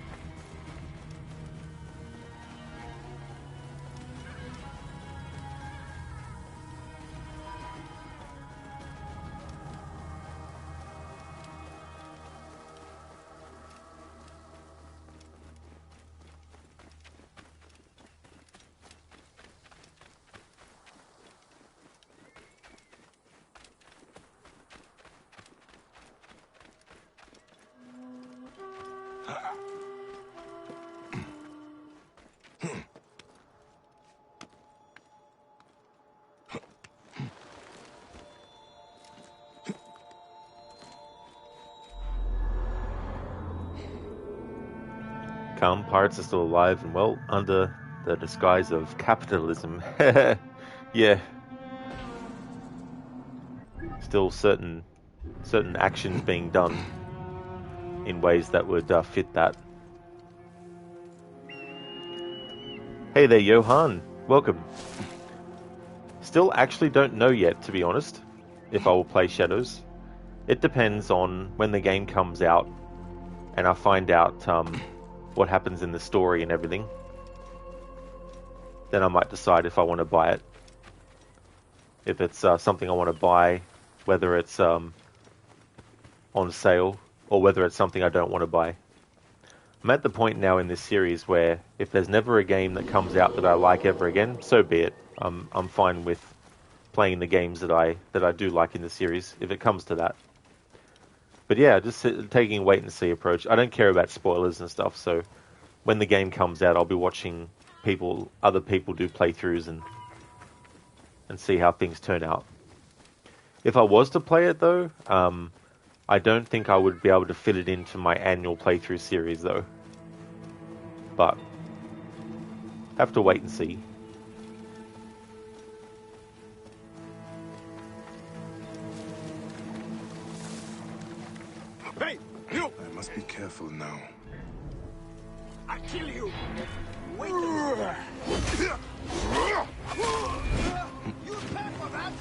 Come, pirates are still alive and well under the disguise of capitalism. Yeah. Still certain actions being done in ways that would fit that. Hey there, Johan. Welcome. Still actually don't know yet, to be honest, if I will play Shadows. It depends on when the game comes out and I find out what happens in the story and everything. Then I might decide if I want to buy it. If it's something I want to buy, whether it's on sale or whether it's something I don't want to buy. I'm at the point now in this series where if there's never a game that comes out that I like ever again, so be it. I'm fine with playing the games that I do like in the series if it comes to that. But yeah, just taking a wait and see approach. I don't care about spoilers and stuff, so when the game comes out, I'll be watching other people do playthroughs and see how things turn out. If I was to play it though, I don't think I would be able to fit it into my annual playthrough series though. But have to wait and see.
Hey, you! I must be careful now.
I kill you! Wait! You pay for that!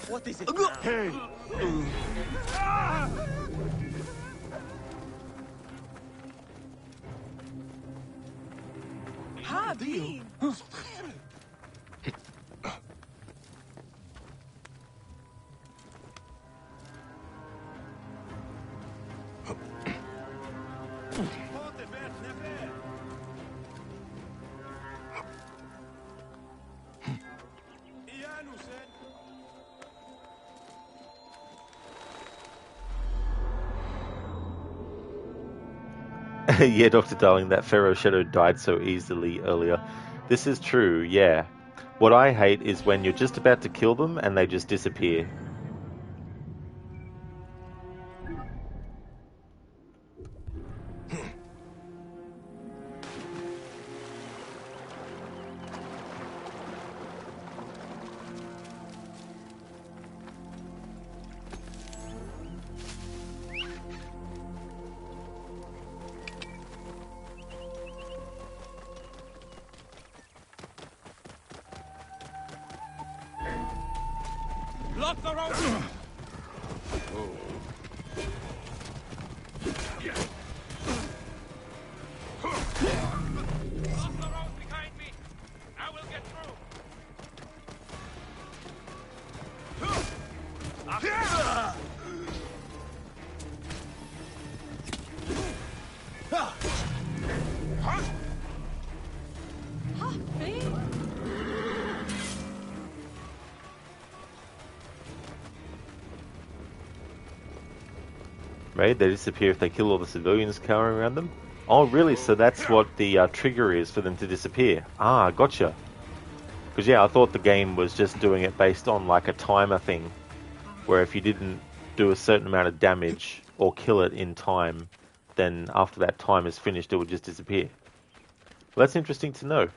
What is it now?
Hey!
Habib!
Yeah, Dr. Darling, that Pharaoh Shadow died so easily earlier. This is true, yeah. What I hate is when you're just about to kill them and they just disappear.
Lock the road! Lock the road behind me! I will get through!
Right? They disappear if they kill all the civilians cowering around them. Oh, really? So that's what the trigger is for them to disappear. Ah, gotcha. Because, yeah, I thought the game was just doing it based on, like, a timer thing. Where if you didn't do a certain amount of damage or kill it in time, then after that time is finished, it would just disappear. Well, that's interesting to know.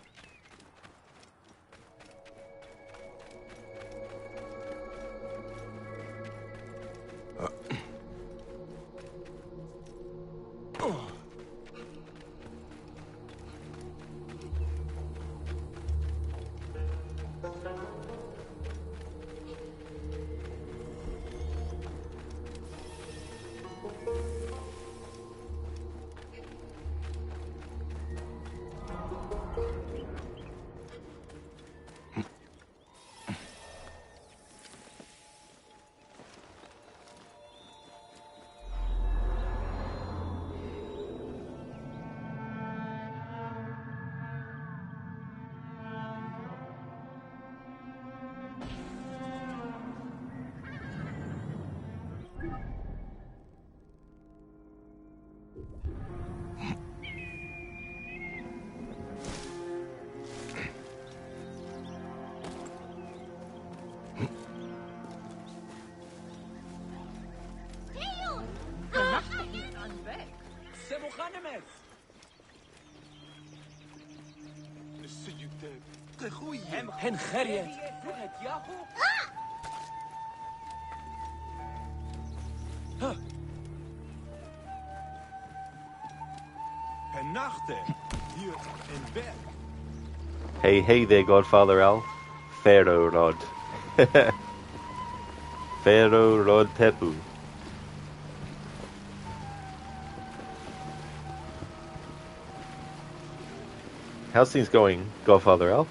Hey there, Godfather Al. Pharaoh Rod. Pharaoh Rod Tepu. How's things going, Godfather Al?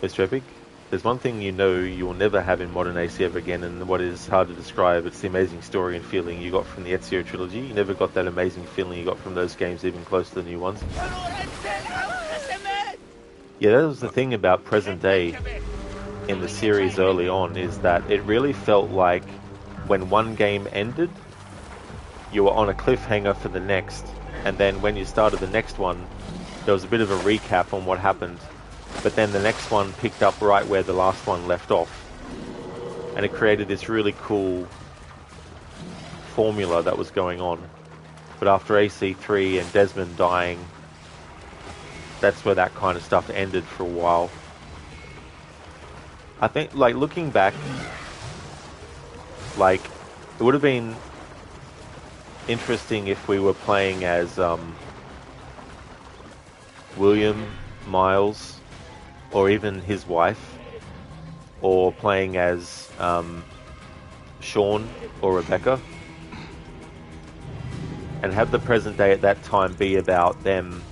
Mr. Epic? There's one thing you know you will never have in modern AC ever again, and what is hard to describe, it's the amazing story and feeling you got from the Ezio trilogy. You never got that amazing feeling you got from those games, even close to the new ones. Yeah, that was the thing about present day in the series early on, is that it really felt like when one game ended, you were on a cliffhanger for the next, and then when you started the next one, there was a bit of a recap on what happened, but then the next one picked up right where the last one left off, and it created this really cool formula that was going on. But after AC3 and Desmond dying, that's where that kind of stuff ended for a while. I think, like, looking back, like, it would have been interesting if we were playing as William, Miles, or even his wife, or playing as Sean or Rebecca, and have the present day at that time be about them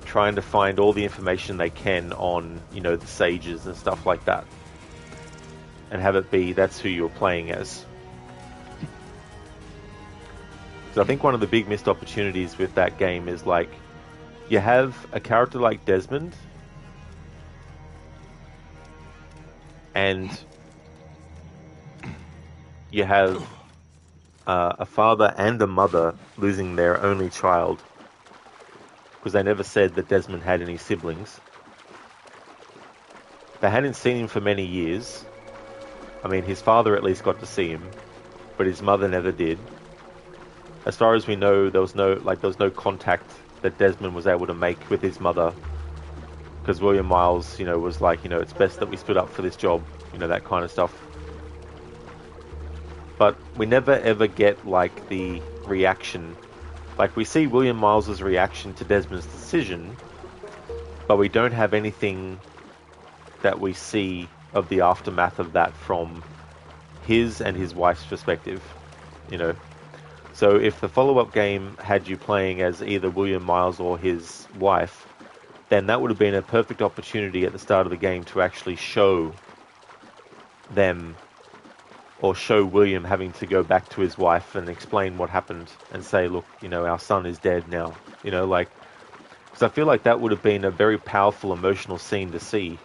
trying to find all the information they can on, you know, the sages and stuff like that, and have it be that's who you're playing as. So I think one of the big missed opportunities with that game is like, you have a character like Desmond, and you have a father and a mother losing their only child, because they never said that Desmond had any siblings. They hadn't seen him for many years. I mean, his father at least got to see him, but his mother never did. As far as we know, there was no contact that Desmond was able to make with his mother, because William Miles, was like, it's best that we stood up for this job, that kind of stuff. But we never ever get like the reaction. Like, we see William Miles's reaction to Desmond's decision, but we don't have anything that we see of the aftermath of that from his and his wife's perspective, So if the follow-up game had you playing as either William Miles or his wife, then that would have been a perfect opportunity at the start of the game to actually show them, or show William having to go back to his wife and explain what happened and say, look, our son is dead now. Because I feel like that would have been a very powerful emotional scene to see.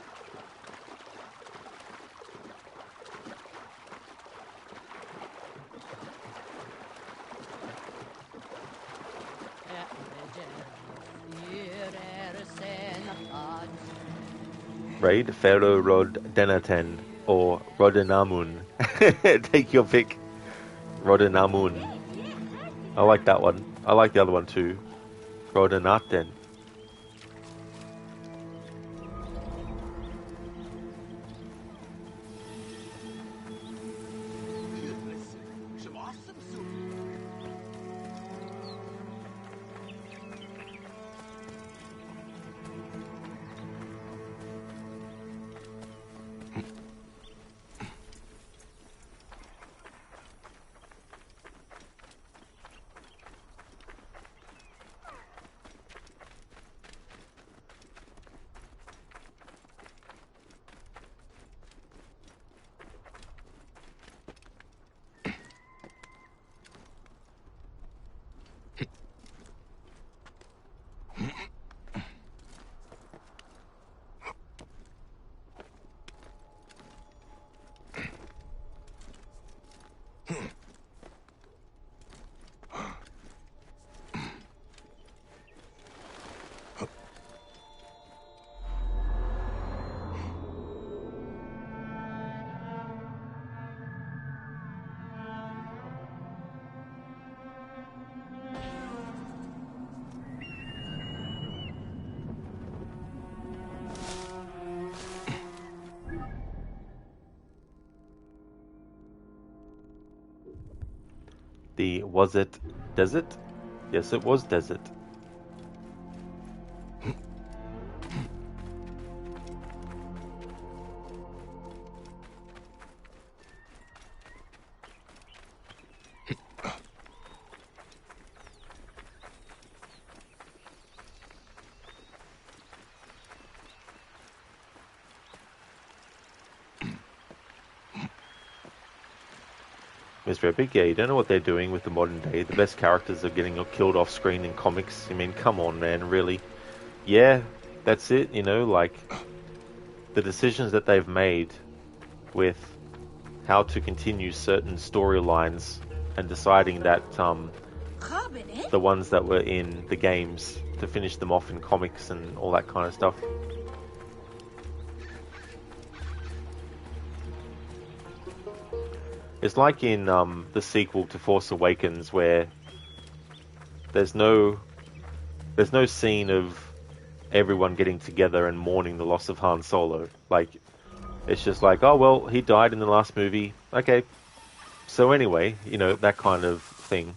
Raid Pharaoh Rod Denaten or Rodenamun. Take your pick. Rodenamun. I like that one. I like the other one too. Rodenaten. Was it desert? Yes, it was desert. Mr. Epic, yeah, you don't know what they're doing with the modern day. The best characters are getting killed off screen in comics. I mean, come on, man, really? Yeah, that's it, like, the decisions that they've made with how to continue certain storylines and deciding that the ones that were in the games, to finish them off in comics and all that kind of stuff. It's like in the sequel to Force Awakens, where there's no scene of everyone getting together and mourning the loss of Han Solo. Like, it's just like, oh well, he died in the last movie. Okay, so anyway, that kind of thing.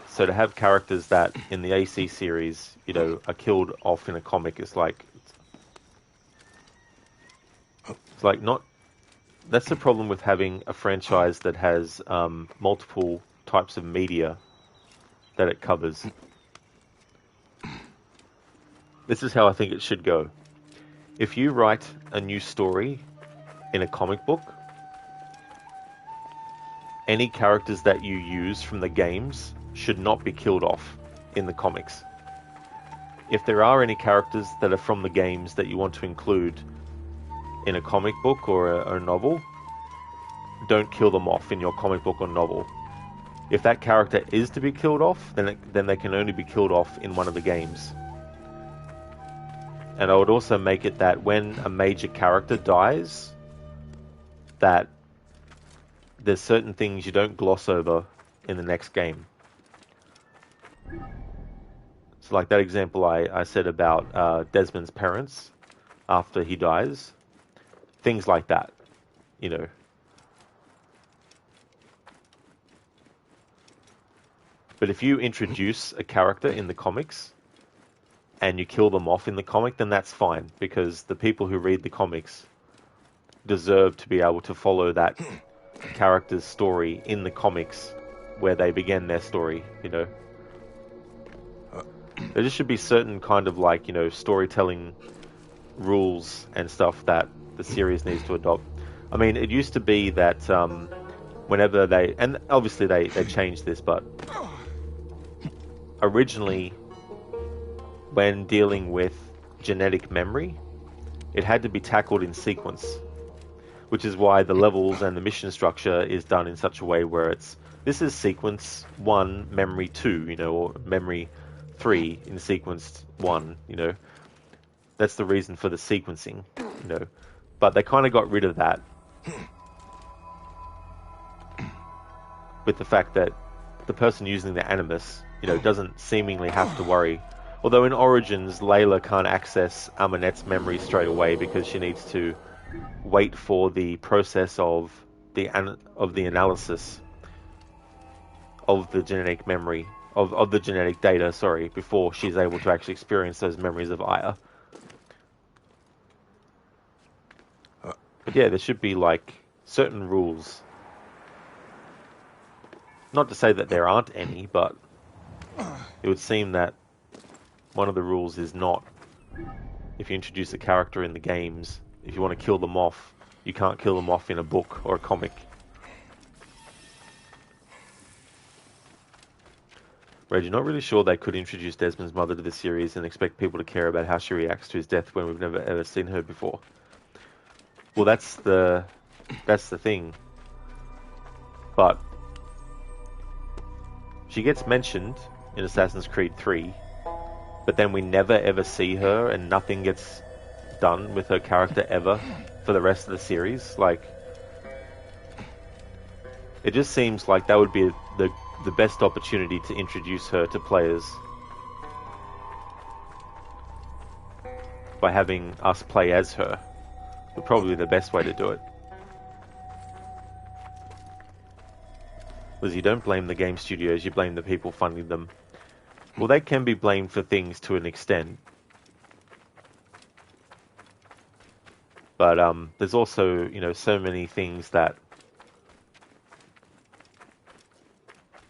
So to have characters that in the AC series, are killed off in a comic, it's like not. That's the problem with having a franchise that has multiple types of media that it covers. This is how I think it should go. If you write a new story in a comic book, any characters that you use from the games should not be killed off in the comics. If there are any characters that are from the games that you want to include in a comic book or a novel, don't kill them off in your comic book or novel. If that character is to be killed off, then they can only be killed off in one of the games. And I would also make it that when a major character dies, that there's certain things you don't gloss over in the next game. So like that example I said about Desmond's parents after he dies. Things like that, you know. But if you introduce a character in the comics and you kill them off in the comic, then that's fine, because the people who read the comics deserve to be able to follow that character's story in the comics where they began their story, you know. There just should be certain kind of like, you know, storytelling rules and stuff that the series needs to adopt. I mean, it used to be that whenever they, and obviously they changed this, but originally when dealing with genetic memory, it had to be tackled in sequence, which is why the levels and the mission structure is done in such a way where this is sequence 1, memory 2, you know, or memory 3 in sequence 1, you know. That's the reason for the sequencing, you know. But they kind of got rid of that with the fact that the person using the Animus, you know, doesn't seemingly have to worry. Although in Origins, Layla can't access Amonette's memory straight away because she needs to wait for the process of the analysis of the genetic memory, of the genetic data, sorry, before she's able to actually experience those memories of Aya. But yeah, there should be like certain rules. Not to say that there aren't any, but it would seem that one of the rules is not, if you introduce a character in the games, if you want to kill them off, you can't kill them off in a book or a comic. Reg, you're not really sure they could introduce Desmond's mother to the series and expect people to care about how she reacts to his death when we've never ever seen her before. Well, that's the thing. But she gets mentioned in Assassin's Creed 3, but then we never ever see her and nothing gets done with her character ever for the rest of the series. Like, it just seems like that would be the best opportunity to introduce her to players by having us play as her. Would probably be the best way to do it. Because you don't blame the game studios, you blame the people funding them. Well, they can be blamed for things to an extent. But there's also, you know, so many things that...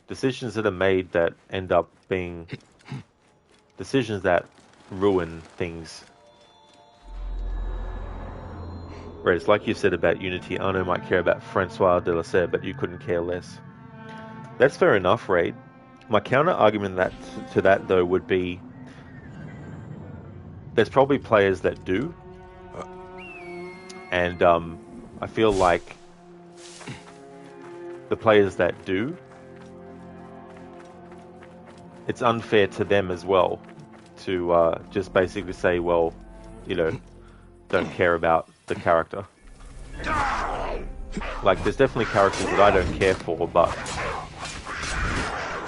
decisions that are made that end up being... decisions that ruin things. Whereas, like you said about Unity, Arno might care about Francois de la Serre, but you couldn't care less. That's fair enough, Raid. My counter-argument to that, though, would be... there's probably players that do. And I feel like the players that do, it's unfair to them as well to just basically say, well, you know, don't care about the character. Like, there's definitely characters that I don't care for, but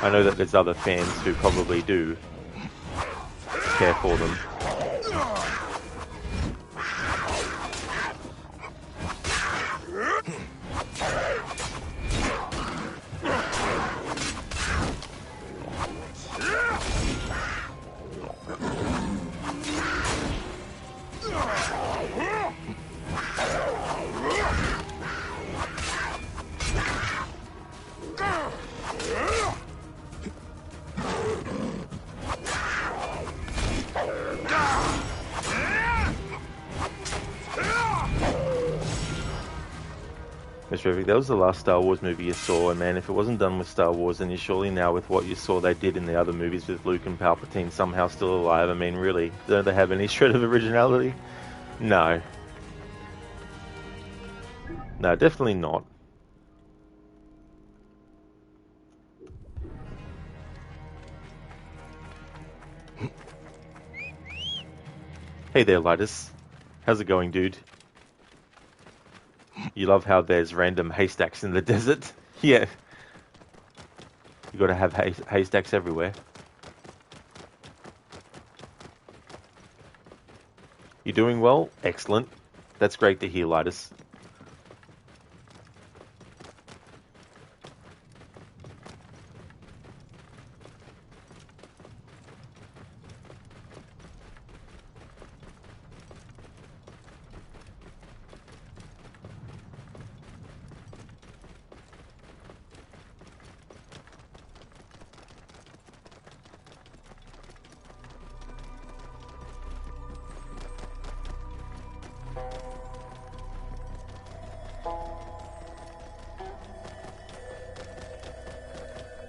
I know that there's other fans who probably do care for them. Mr. Epic, that was the last Star Wars movie you saw, and man, if it wasn't done with Star Wars, then you surely now with what you saw they did in the other movies with Luke and Palpatine somehow still alive. I mean, really, don't they have any shred of originality? No. No, definitely not. Hey there, Lidus. How's it going, dude? You love how there's random haystacks in the desert? Yeah. You gotta have haystacks everywhere. You doing well? Excellent. That's great to hear, Lidus.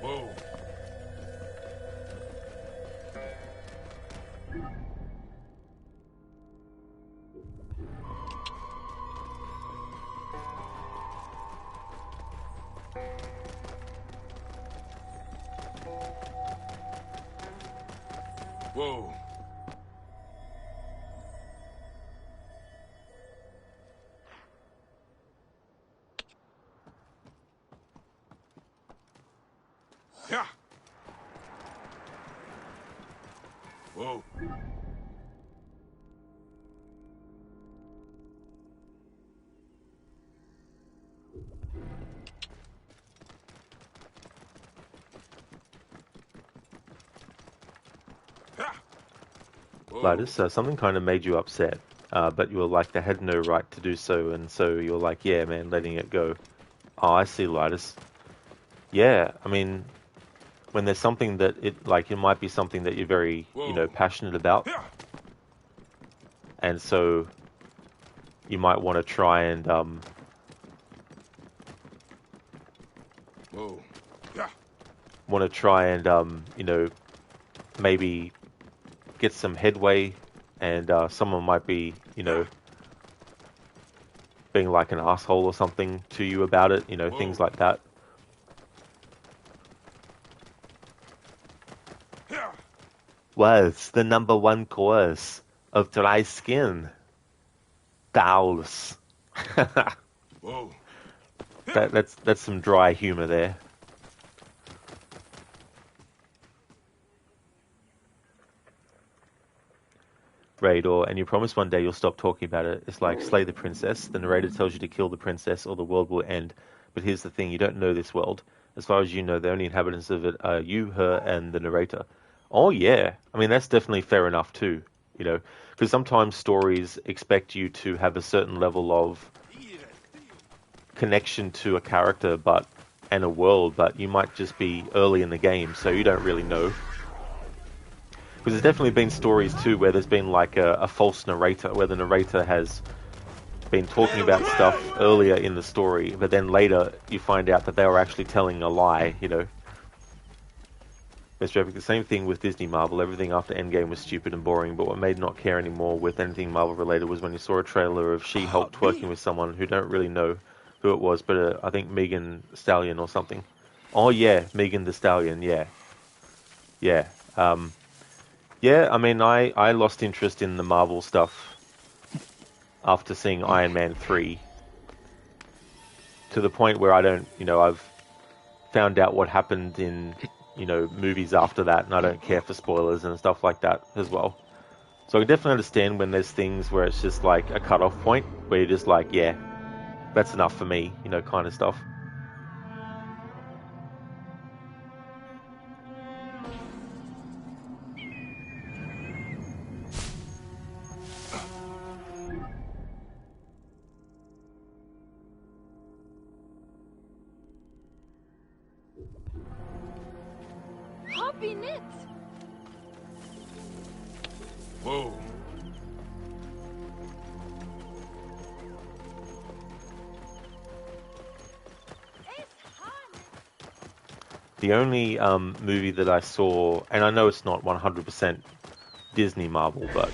Whoa. Whoa. Yeah. Whoa.
Lidus, something kind of made you upset, but you were like, they had no right to do so, and so you're like, yeah, man, letting it go. Oh, I see, Lidus. Yeah, I mean, when there's something that it might be something that you're very, passionate about, and so you might want to try and, maybe get some headway, and someone might be, being like an asshole or something to you about it, things like that. What's the number one cause of dry skin? Towels.
Whoa.
That's some dry humor there. Raidor, and you promise one day you'll stop talking about it. It's like slay the princess. The narrator tells you to kill the princess or the world will end. But here's the thing, you don't know this world. As far as you know, the only inhabitants of it are you, her, and the narrator. Oh yeah, I mean that's definitely fair enough too, because sometimes stories expect you to have a certain level of connection to a character and a world, but you might just be early in the game, so you don't really know. Because there's definitely been stories too where there's been like a false narrator, where the narrator has been talking about stuff earlier in the story, but then later you find out that they were actually telling a lie, Mr. Epic, the same thing with Disney Marvel. Everything after Endgame was stupid and boring, but what made not care anymore with anything Marvel related was when you saw a trailer of She-Hulk twerking with someone who don't really know who it was, but I think Megan Stallion or something. Oh yeah, Megan the Stallion, yeah. Yeah. Yeah, I mean, I lost interest in the Marvel stuff after seeing Iron Man 3. To the point where I don't, I've found out what happened in, movies after that, and I don't care for spoilers and stuff like that as well. So I can definitely understand when there's things where it's just like a cut-off point, where you're just like, yeah, that's enough for me, kind of stuff.
Hobby knit.
Whoa.
The only movie that I saw, and I know it's not 100% Disney Marvel, but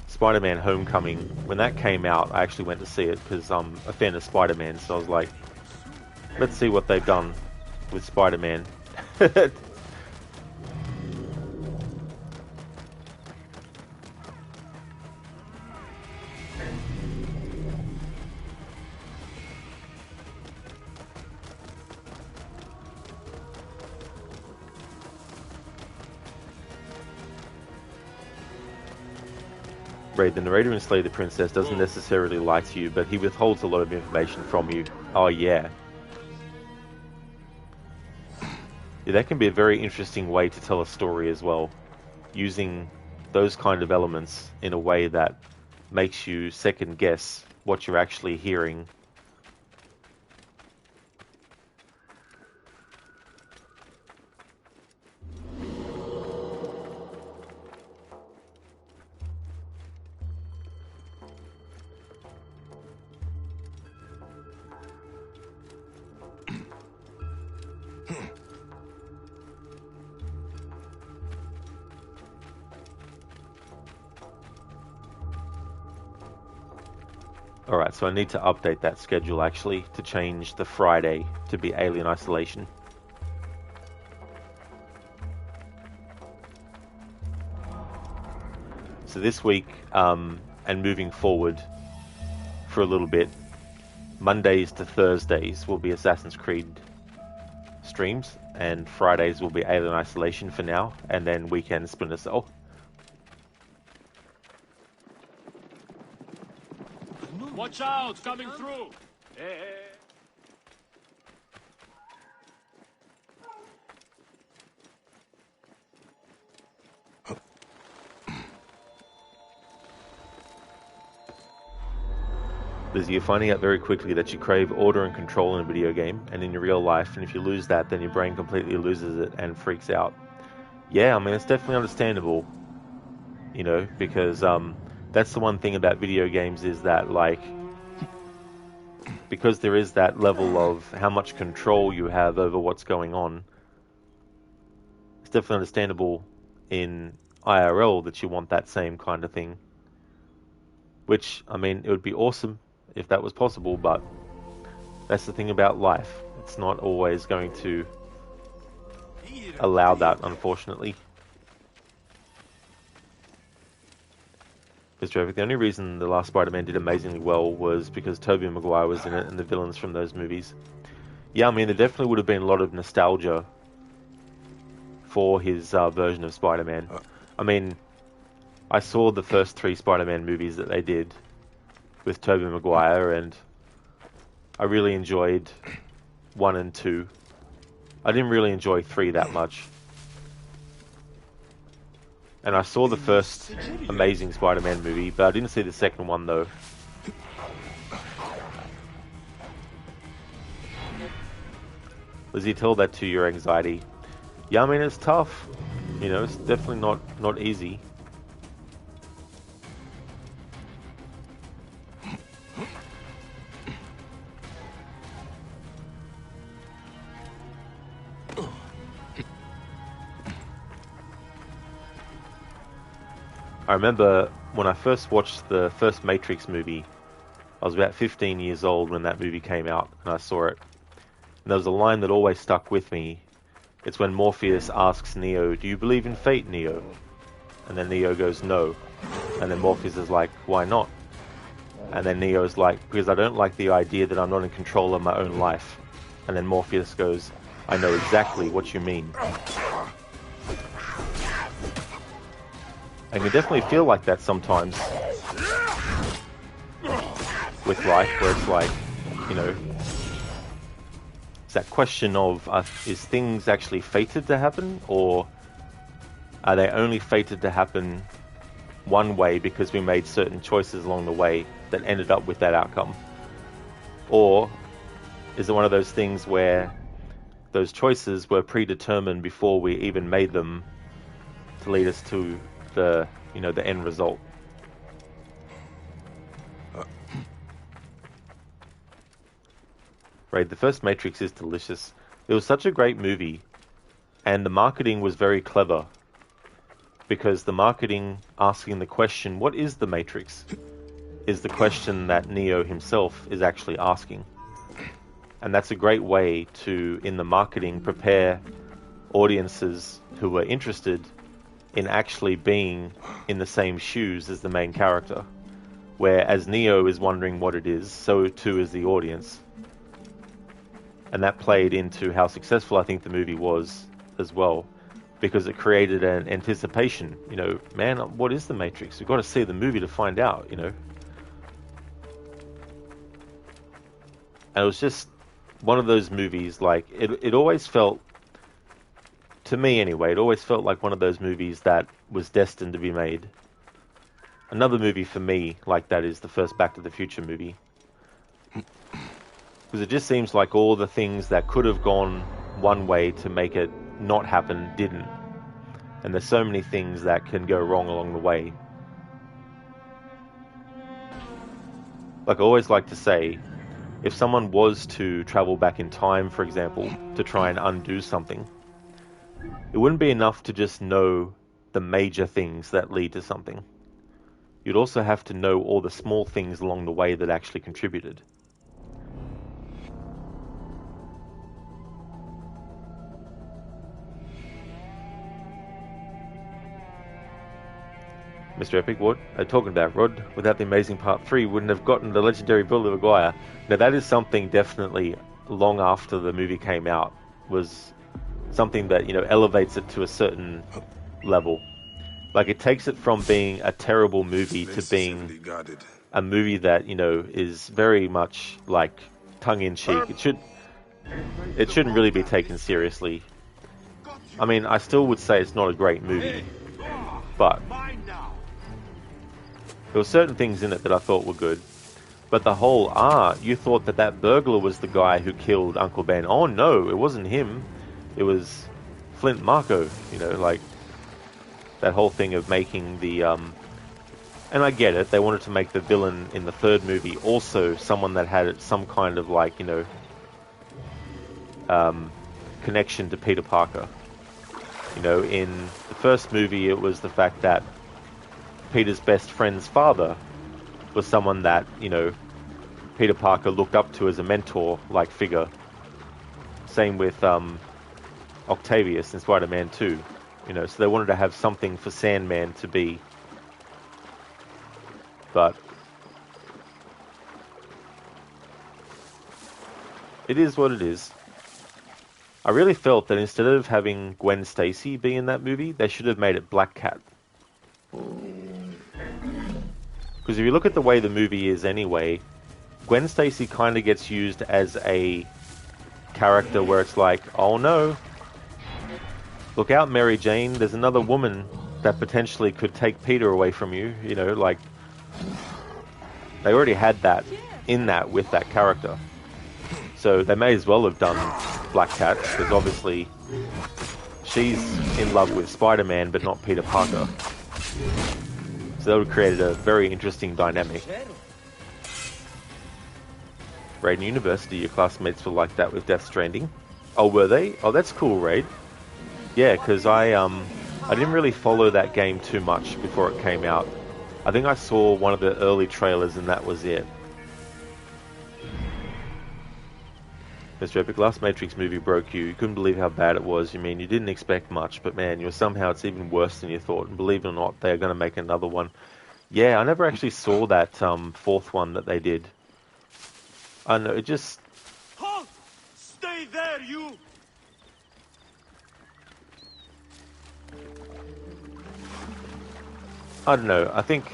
Spider-Man Homecoming, when that came out, I actually went to see it because I'm a fan of Spider-Man, so I was like, let's see what they've done with Spider-Man. Right, the narrator in Slay the Princess doesn't necessarily lie to you, but he withholds a lot of information from you. Oh yeah. Yeah, that can be a very interesting way to tell a story as well, using those kind of elements in a way that makes you second guess what you're actually hearing. Alright, so I need to update that schedule actually to change the Friday to be Alien Isolation. So this week, and moving forward for a little bit, Mondays to Thursdays will be Assassin's Creed streams, and Fridays will be Alien Isolation for now, and then weekends Splinter Cell.
Watch out, coming through! Hey.
Lizzie, you're finding out very quickly that you crave order and control in a video game and in your real life, and if you lose that, then your brain completely loses it and freaks out. Yeah, I mean, it's definitely understandable, you know, because that's the one thing about video games is that, like, because there is that level of how much control you have over what's going on, it's definitely understandable in IRL that you want that same kind of thing. Which, I mean, it would be awesome if that was possible, but that's the thing about life. It's not always going to allow that, unfortunately. Because Traffic, the only reason the last Spider-Man did amazingly well was because Tobey Maguire was in it and the villains from those movies. Yeah, I mean, there definitely would have been a lot of nostalgia for his version of Spider-Man. I mean, I saw the first 3 Spider-Man movies that they did with Tobey Maguire, and I really enjoyed 1 and 2. I didn't really enjoy 3 that much. And I saw the first Amazing Spider-Man movie, but I didn't see the second one though. Lizzie, tell that to your anxiety. Yeah, I mean, it's tough. You know, it's definitely not easy. I remember when I first watched the first Matrix movie, I was about 15 years old when that movie came out, and I saw it. And there was a line that always stuck with me. It's when Morpheus asks Neo, "Do you believe in fate, Neo?" And then Neo goes, "No." And then Morpheus is like, "Why not?" And then Neo's like, "Because I don't like the idea that I'm not in control of my own life." And then Morpheus goes, "I know exactly what you mean." I can definitely feel like that sometimes with life, where it's like, you know, it's that question of, is things actually fated to happen, or are they only fated to happen one way because we made certain choices along the way that ended up with that outcome? Or is it one of those things where those choices were predetermined before we even made them to lead us to the, you know, the end result? Right, the first Matrix is delicious. It was such a great movie, and the marketing was very clever, because the marketing asking the question, what is the Matrix, is the question that Neo himself is actually asking. And that's a great way to, in the marketing, prepare audiences who are interested in actually being in the same shoes as the main character. Where as Neo is wondering what it is, so too is the audience. And that played into how successful I think the movie was as well, because it created an anticipation. You know, man, what is the Matrix? We've got to see the movie to find out, you know. And it was just one of those movies, like, it always felt, to me anyway, it always felt like one of those movies that was destined to be made. Another movie for me like that is the first Back to the Future movie. Because it just seems like all the things that could have gone one way to make it not happen didn't. And there's so many things that can go wrong along the way. Like I always like to say, if someone was to travel back in time, for example, to try and undo something, it wouldn't be enough to just know the major things that lead to something. You'd also have to know all the small things along the way that actually contributed. Mr. Epic, what are you talking about, Rod? Without the Amazing Part 3, wouldn't have gotten the legendary Billy Maguire. Now that is something definitely long after the movie came out, was something that, you know, elevates it to a certain level. Like, it takes it from being a terrible movie to being a movie that, you know, is very much like tongue-in-cheek. It shouldn't really be taken seriously. I mean, I still would say it's not a great movie, but there were certain things in it that I thought were good. But the whole, you thought that burglar was the guy who killed Uncle Ben. Oh no, it wasn't him. It was Flint Marko, you know, like that whole thing of making the, and I get it, they wanted to make the villain in the third movie also someone that had some kind of, like, you know, connection to Peter Parker. You know, in the first movie it was the fact that Peter's best friend's father was someone that, you know, Peter Parker looked up to as a mentor-like figure. Same with Octavius in Spider-Man 2. You know, so they wanted to have something for Sandman to be. But it is what it is. I really felt that instead of having Gwen Stacy be in that movie, they should have made it Black Cat. Because if you look at the way the movie is anyway, Gwen Stacy kind of gets used as a character where it's like, oh no, look out Mary Jane, there's another woman that potentially could take Peter away from you, you know, like, they already had that in that with that character. So they may as well have done Black Cat, because obviously she's in love with Spider-Man but not Peter Parker. So that would have created a very interesting dynamic. Raid University, your classmates were like that with Death Stranding. Oh, were they? Oh, that's cool, Raid. Yeah, because I didn't really follow that game too much before it came out. I think I saw one of the early trailers and that was it. Mr. Epic, last Matrix movie broke you. You couldn't believe how bad it was. You mean, you didn't expect much, but man, somehow it's even worse than you thought. And believe it or not, they're going to make another one. Yeah, I never actually saw that fourth one that they did. I know, it just...
Halt! Stay there, you!
I don't know, I think...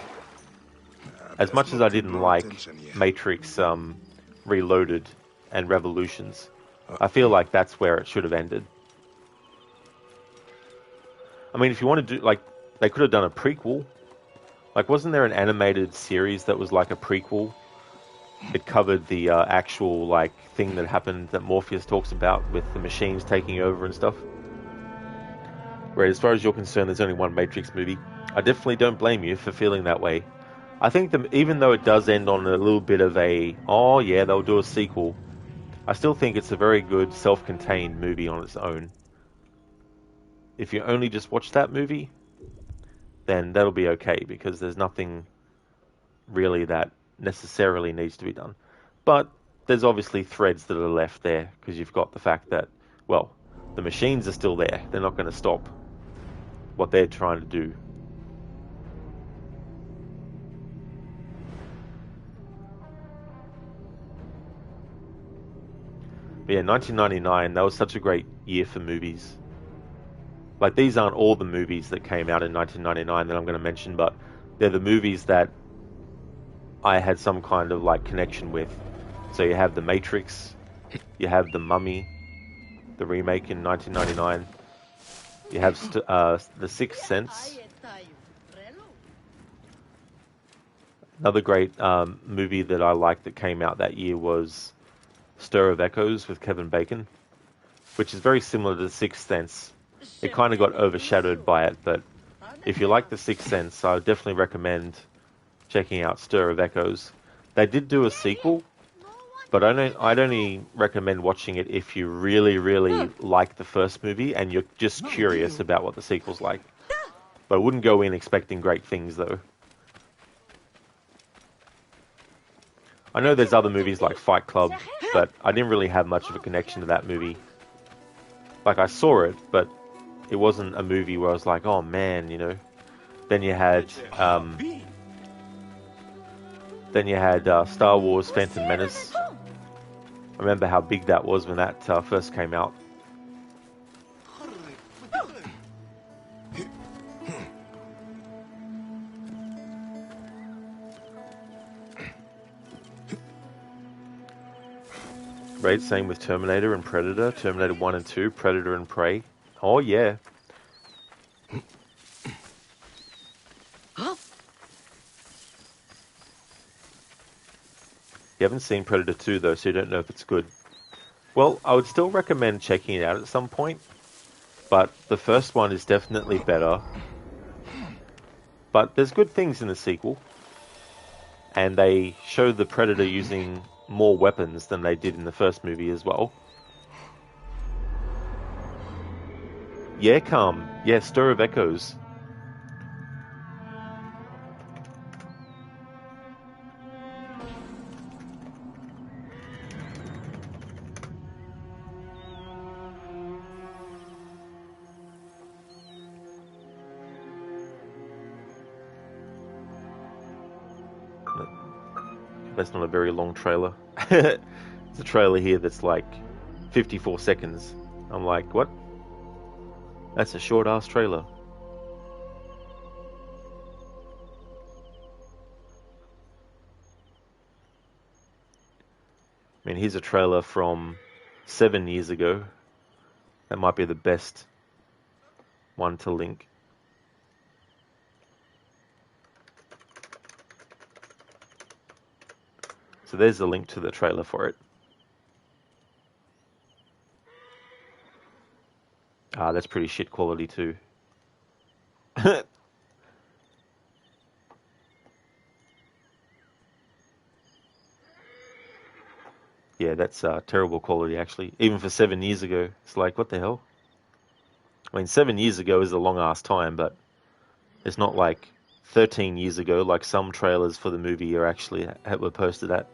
As much as I didn't like Matrix Reloaded and Revolutions, I feel like that's where it should have ended. I mean, if you want to do, like, they could have done a prequel. Like, wasn't there an animated series that was like a prequel? It covered the actual, like, thing that happened that Morpheus talks about with the machines taking over and stuff. Right, as far as you're concerned, there's only one Matrix movie. I definitely don't blame you for feeling that way. I think that even though it does end on a little bit of a, oh yeah, they'll do a sequel, I still think it's a very good self-contained movie on its own. If you only just watch that movie, then that'll be okay, because there's nothing really that necessarily needs to be done. But there's obviously threads that are left there, because you've got the fact that, well, the machines are still there. They're not going to stop what they're trying to do. But yeah, 1999, that was such a great year for movies. Like, these aren't all the movies that came out in 1999 that I'm going to mention, but they're the movies that I had some kind of, like, connection with. So you have The Matrix, you have The Mummy, the remake in 1999, you have The Sixth Sense. Another great movie that I liked that came out that year was Stir of Echoes with Kevin Bacon, which is very similar to The Sixth Sense. It kind of got overshadowed by it, but if you like The Sixth Sense, I would definitely recommend checking out Stir of Echoes. They did do a sequel, but I'd only recommend watching it if you really, really like the first movie and you're just curious about what the sequel's like. But I wouldn't go in expecting great things, though. I know there's other movies like Fight Club, but I didn't really have much of a connection to that movie. Like, I saw it, but it wasn't a movie where I was like, oh man, you know. Then you had Star Wars Phantom Menace. I remember how big that was when that first came out. Right, same with Terminator and Predator, Terminator 1 and 2, Predator and Prey. Oh yeah. You haven't seen Predator 2 though, so you don't know if it's good. Well, I would still recommend checking it out at some point, but the first one is definitely better. But there's good things in the sequel, and they show the Predator using more weapons than they did in the first movie as well. Yeah, Calm. Yeah, Stir of Echoes. That's not a very long trailer. It's a trailer here that's like 54 seconds. I'm like, what? That's a short-ass trailer. I mean, here's a trailer from 7 years ago. That might be the best one to link. So there's a link to the trailer for it. Ah, that's pretty shit quality too. Yeah, that's terrible quality actually. Even for 7 years ago, it's like, what the hell? I mean, 7 years ago is a long ass time, but it's not like 13 years ago, like some trailers for the movie are actually were posted at.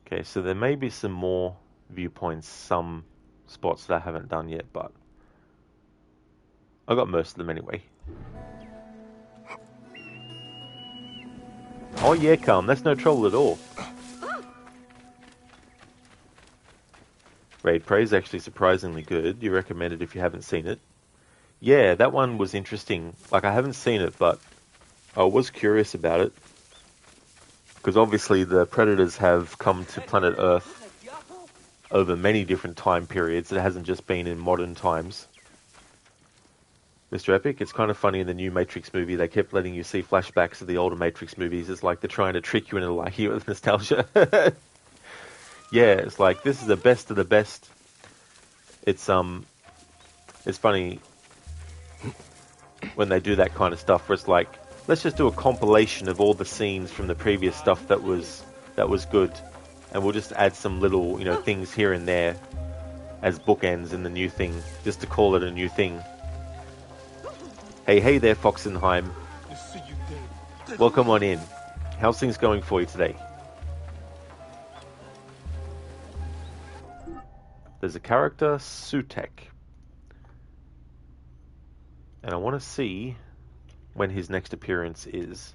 Okay, so there may be some more viewpoints, some spots that I haven't done yet, but I got most of them anyway. Oh yeah, Calm, that's no trouble at all. Raid Prey is actually surprisingly good. You recommend it if you haven't seen it. Yeah, that one was interesting. Like, I haven't seen it, but I was curious about it. Because obviously the Predators have come to planet Earth over many different time periods. It hasn't just been in modern times. Mr. Epic, it's kind of funny in the new Matrix movie, they kept letting you see flashbacks of the older Matrix movies. It's like they're trying to trick you into liking it with nostalgia. Yeah, it's like, this is the best of the best. It's funny when they do that kind of stuff where it's like, let's just do a compilation of all the scenes from the previous stuff that was good, and we'll just add some little, things here and there as bookends in the new thing, just to call it a new thing. Hey there, Foxenheim. Welcome on in. How's things going for you today? There's a character, Sutek. And I want to see when his next appearance is.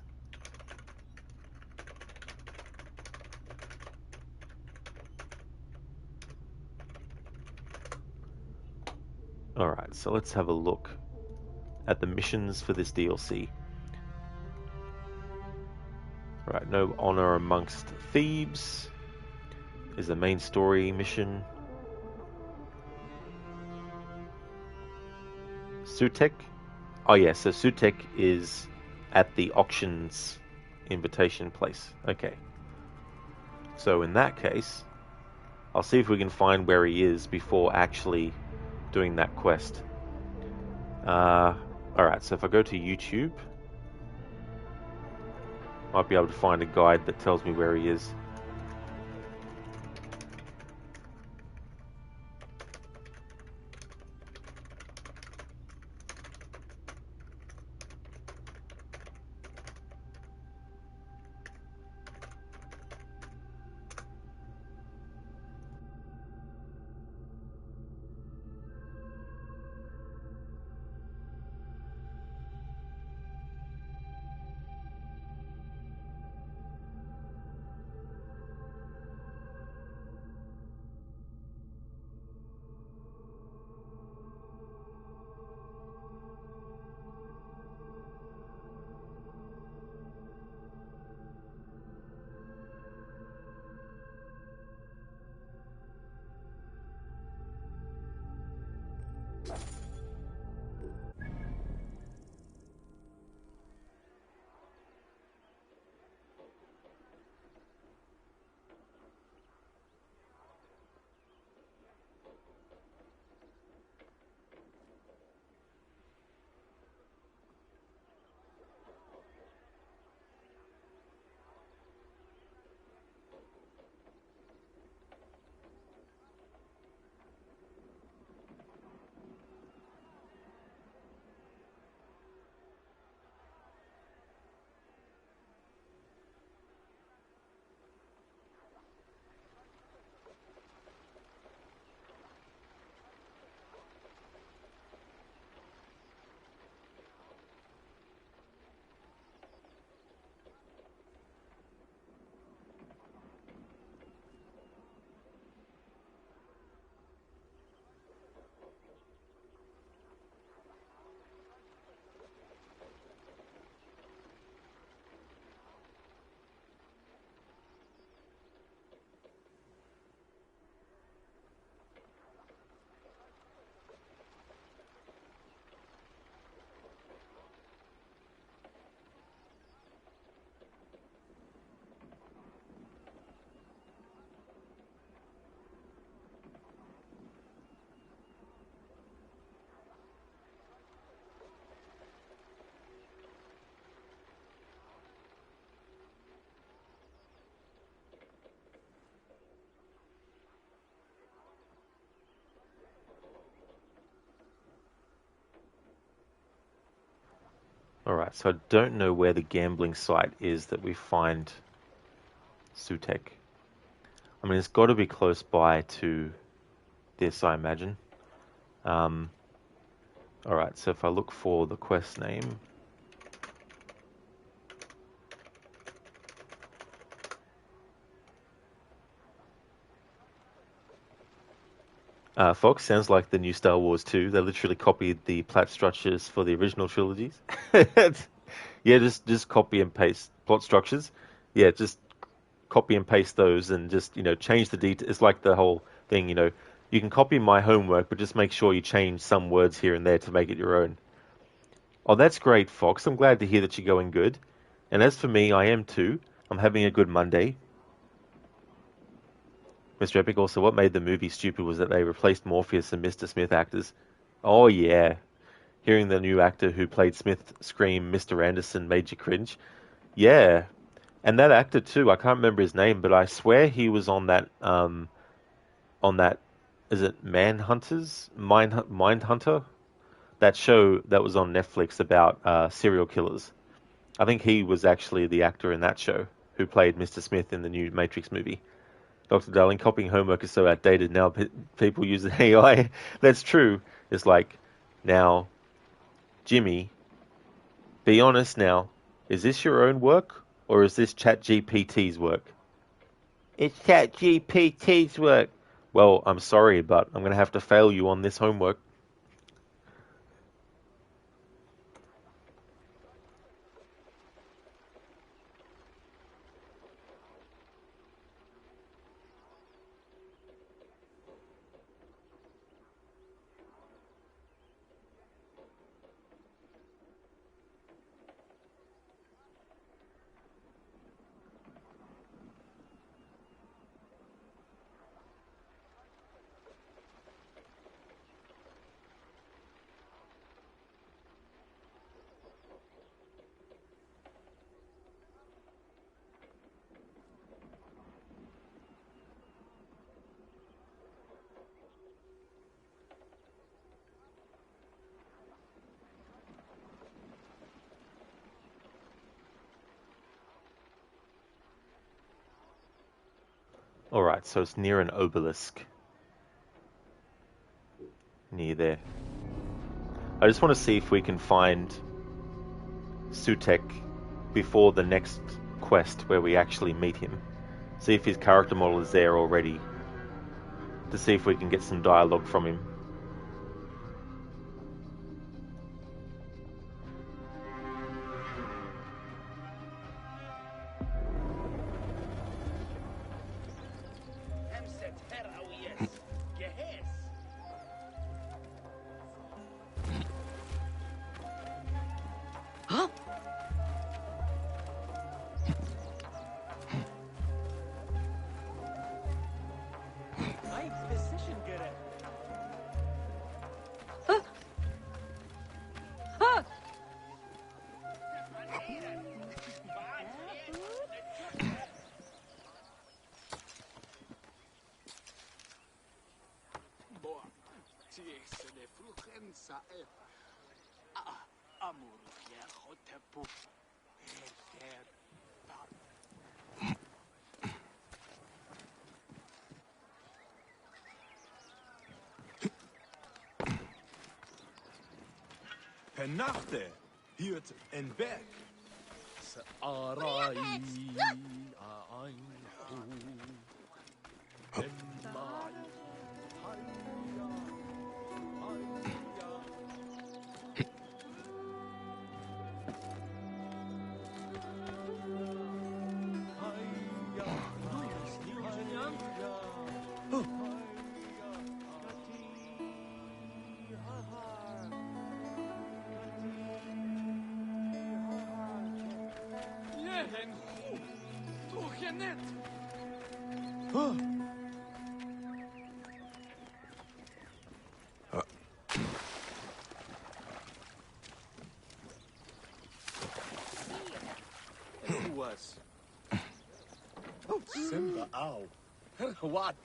Alright, so let's have a look at the missions for this DLC. Right, no honor amongst thieves is the main story mission. Sutek. Oh yeah, so Sutek is at the auctions invitation place. Okay. So in that case, I'll see if we can find where he is before actually doing that quest. Alright, so if I go to YouTube, might be able to find a guide that tells me where he is. Alright, so I don't know where the gambling site is that we find Sutek. I mean, it's got to be close by to this, I imagine. Alright, so if I look for the quest name... Fox, sounds like the new Star Wars 2. They literally copied the plot structures for the original trilogies. Yeah, just copy and paste plot structures. Yeah, just copy and paste those and just, change the details. It's like the whole thing, you can copy my homework, but just make sure you change some words here and there to make it your own. Oh, that's great, Fox. I'm glad to hear that you're going good. And as for me, I am too. I'm having a good Monday. Mr. Epic also, what made the movie stupid was that they replaced Morpheus and Mr. Smith actors. Oh yeah. Hearing the new actor who played Smith scream Mr. Anderson made you cringe. Yeah. And that actor too, I can't remember his name, but I swear he was on that, is it Manhunters? Mindhunter? That show that was on Netflix about serial killers. I think he was actually the actor in that show who played Mr. Smith in the new Matrix movie. Dr. Darling, copying homework is so outdated now. People use AI. That's true. It's like, now, Jimmy, be honest now. Is this your own work or is this ChatGPT's work? It's ChatGPT's work. Well, I'm sorry, but I'm going to have to fail you on this homework. Alright, so it's near an obelisk. Near there. I just want to see if we can find Sutek before the next quest where we actually meet him. See if his character model is there already. To see if we can get some dialogue from him.
Nachte hiert en Berg. Simba, ow. What?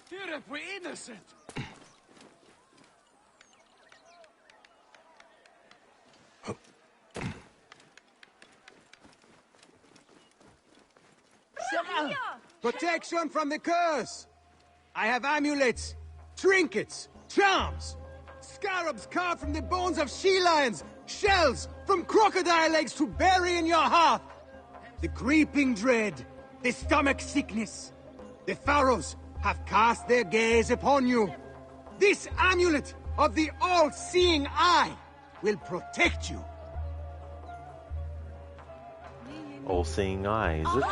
Here we're innocent.
Protection from the curse! I have amulets, trinkets, charms, scarabs carved from the bones of she-lions, shells from crocodile legs to bury in your heart. The creeping dread, the stomach sickness. The Pharaohs have cast their gaze upon you. This amulet of the all-seeing eye will protect you.
All-seeing eye, is it?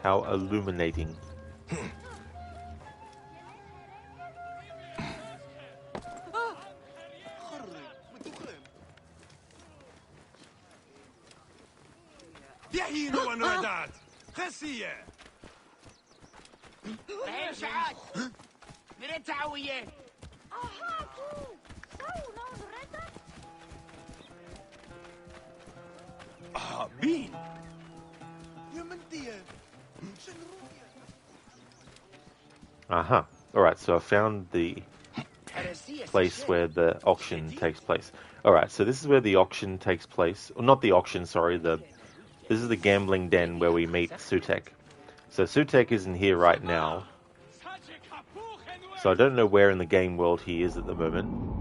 How illuminating.
Bean.
Uh-huh. Alright, so I found the place where the auction takes place. Alright, so this is where the auction takes place. Well, not the auction, sorry. This is the gambling den where we meet Sutek. So Sutek isn't here right now. So I don't know where in the game world he is at the moment.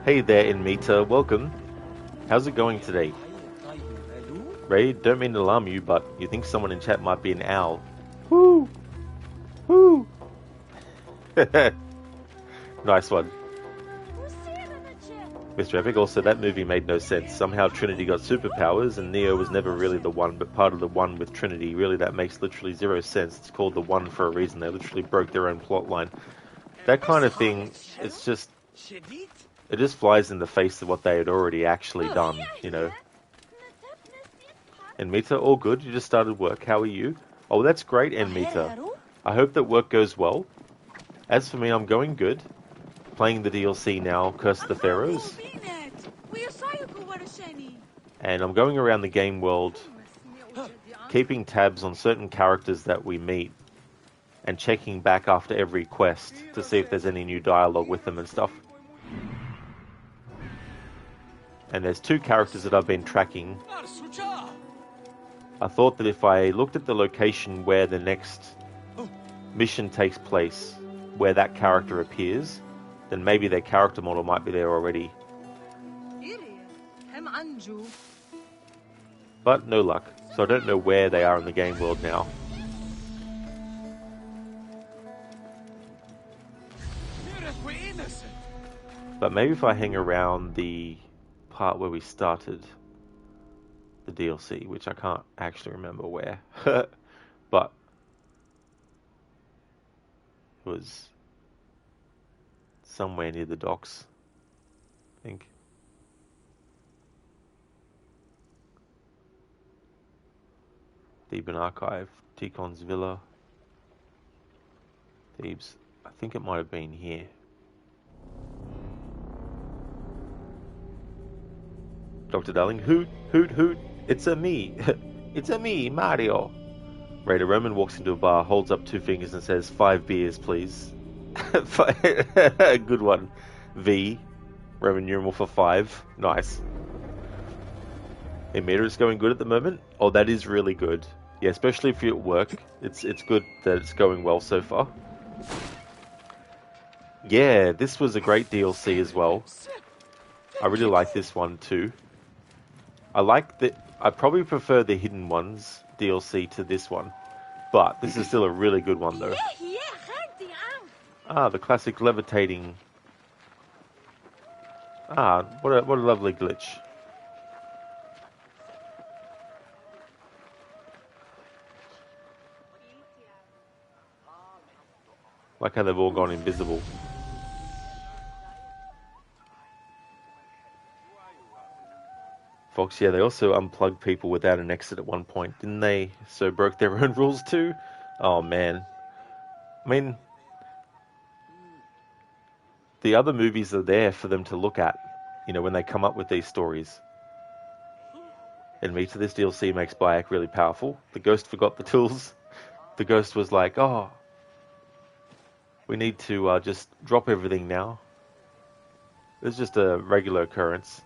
Hey there, Inmita. Welcome. How's it going today? Ray, don't mean to alarm you, but you think someone in chat might be an owl. Woo! Woo! Nice one. Mr. Epic, also that movie made no sense. Somehow Trinity got superpowers and Neo was never really the one, but part of the one with Trinity. Really, that makes literally zero sense. It's called the one for a reason. They literally broke their own plot line. That kind of thing, it's just... It just flies in the face of what they had already actually done, you know. Enmita, all good. You just started work. How are you? Oh, that's great, Enmita. I hope that work goes well. As for me, I'm going good. Playing the DLC now, Curse of the Pharaohs. And I'm going around the game world, keeping tabs on certain characters that we meet, and checking back after every quest to see if there's any new dialogue with them and stuff. And there's two characters that I've been tracking. I thought that if I looked at the location where the next mission takes place, where that character appears, then maybe their character model might be there already. But no luck, so I don't know where they are in the game world now. But maybe if I hang around the part where we started the DLC, which I can't actually remember where, but it was somewhere near the docks, I think. Theban Archive, Ticon's Villa, Thebes. I think it might have been here. Dr. Darling, hoot, hoot, hoot, it's a me. It's a me, Mario. Raider Roman walks into a bar, holds up two fingers and says, 5 beers, please. Good one. V, Roman numeral for 5. Nice. Emitter is going good at the moment. Oh, that is really good. Yeah, especially if you're at work. It's good that it's going well so far. Yeah, this was a great DLC as well. I really like this one too. I probably prefer the Hidden Ones DLC to this one, but this is still a really good one though. Ah, the classic levitating. Ah, what a lovely glitch. Like how they've all gone invisible. Fox, yeah, they also unplugged people without an exit at one point, didn't they? So broke their own rules too? Oh, man. I mean, the other movies are there for them to look at, you know, when they come up with these stories. And Mita, this DLC makes Bayek really powerful. The ghost forgot the tools. The ghost was like, oh, we need to just drop everything now. It's just a regular occurrence.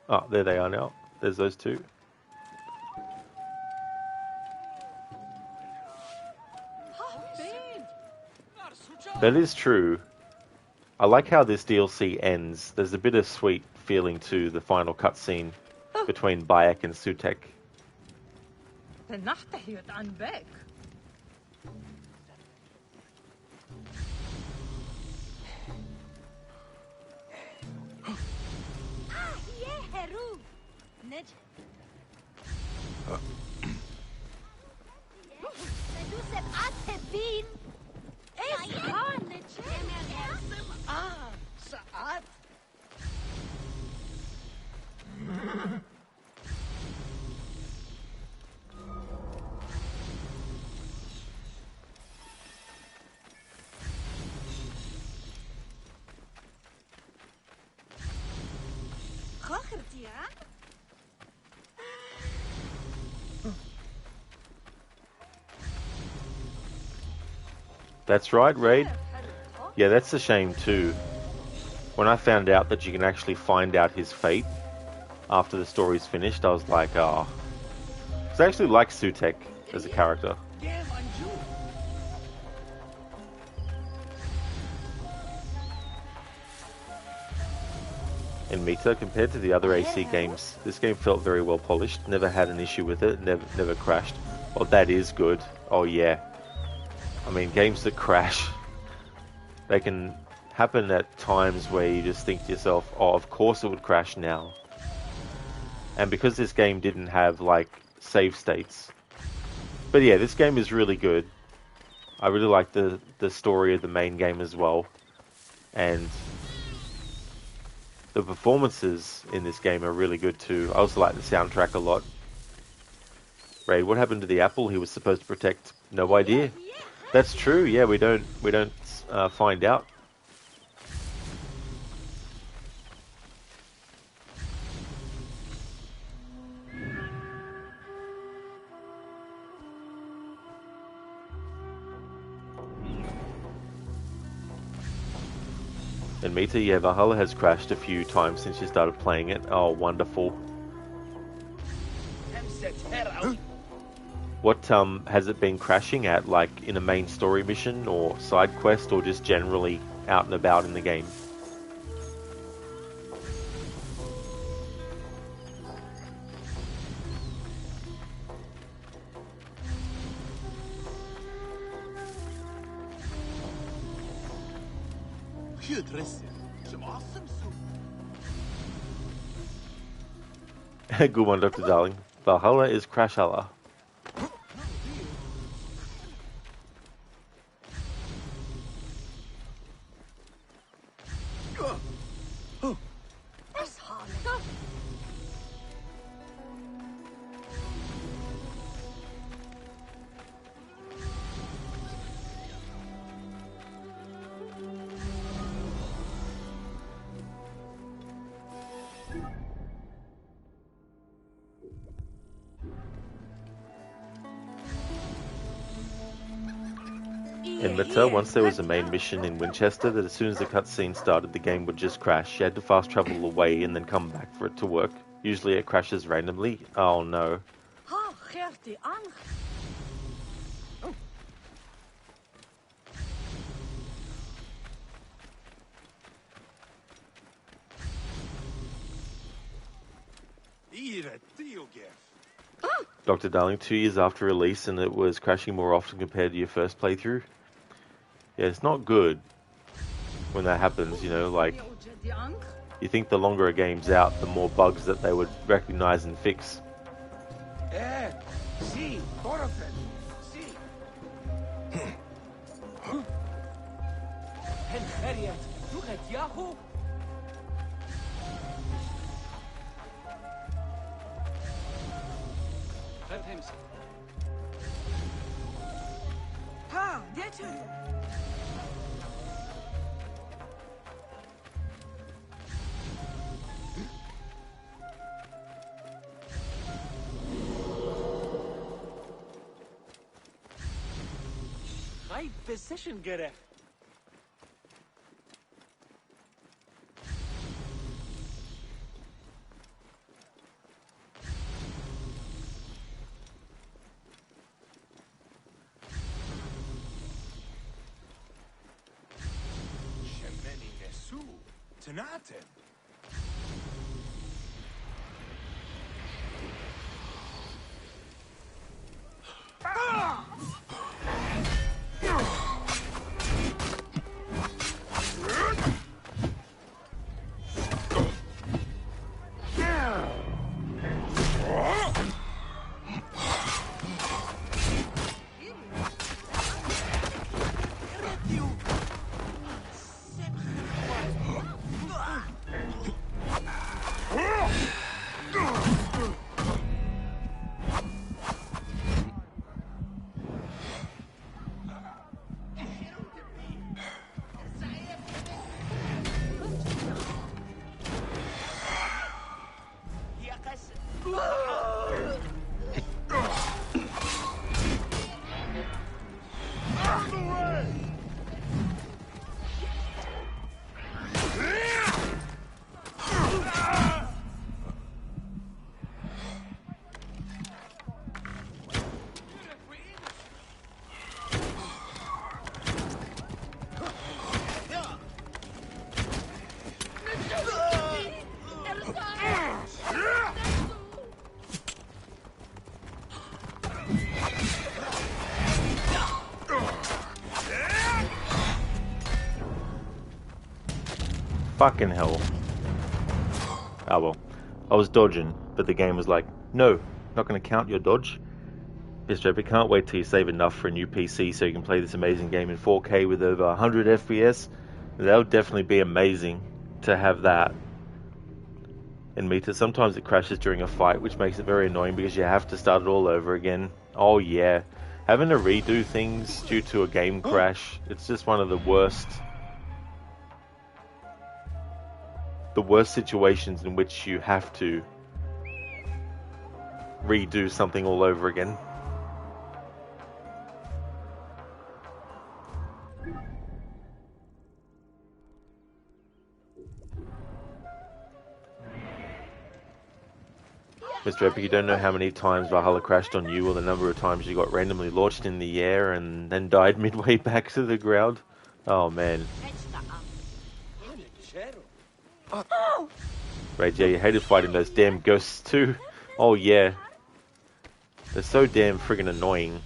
Oh, there they are now. There's those two. That is true. I like how this DLC ends. There's a bittersweet feeling to the final cutscene between Bayek and Sutek. That's right, Raid. Yeah, that's a shame too. When I found out that you can actually find out his fate after the story's finished, I was like, oh. Because I actually like Sutek as a character. In Mita, compared to the other AC games, this game felt very well polished. Never had an issue with it. Never crashed. Well, that is good. Oh yeah. I mean, games that crash, they can happen at times where you just think to yourself, oh, of course it would crash now. And because this game didn't have, like, save states. But yeah, this game is really good. I really like the story of the main game as well. And the performances in this game are really good too. I also like the soundtrack a lot. Ray, what happened to the apple he was supposed to protect? No idea. That's true. Yeah, we don't find out. And Mita, yeah, Valhalla has crashed a few times since you started playing it. Oh, wonderful. What has it been crashing at, like in a main story mission or side quest, or just generally out and about in the game? Good one, Dr. Darling. Valhalla is Crashalla. In Mita, once there was a main mission in Winchester that as soon as the cutscene started, the game would just crash. You had to fast travel away and then come back for it to work. Usually it crashes randomly. Oh no. Dr. Darling, 2 years after release and it was crashing more often compared to your first playthrough. Yeah, it's not good when that happens, you know, like, you think the longer a game's out, the more bugs that they would recognize and fix.
My position gerecht.
Shemeni Nesu. Tanatem.
Fucking hell. Oh well. I was dodging, but the game was like, no, not going to count your dodge. Yes, Jeff, I can't wait till you save enough for a new PC so you can play this amazing game in 4K with over 100 FPS. That would definitely be amazing to have that. And Mita, sometimes it crashes during a fight, which makes it very annoying because you have to start it all over again. Oh yeah. Having to redo things due to a game crash, it's just one of the worst situations in which you have to redo something all over again. Mr. Epic, you don't know how many times Valhalla crashed on you or the number of times you got randomly launched in the air and then died midway back to the ground. Oh man. Right, yeah, you hated fighting those damn ghosts too. Oh yeah. They're so damn friggin' annoying.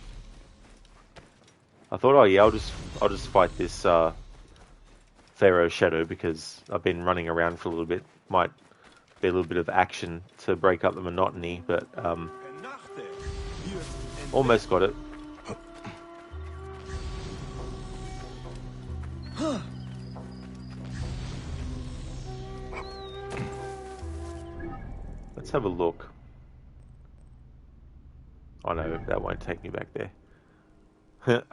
I thought, oh yeah, I'll just fight this Pharaoh Shadow because I've been running around for a little bit. Might be a little bit of action to break up the monotony, but almost got it. Let's have a look. Oh no, that won't take me back there.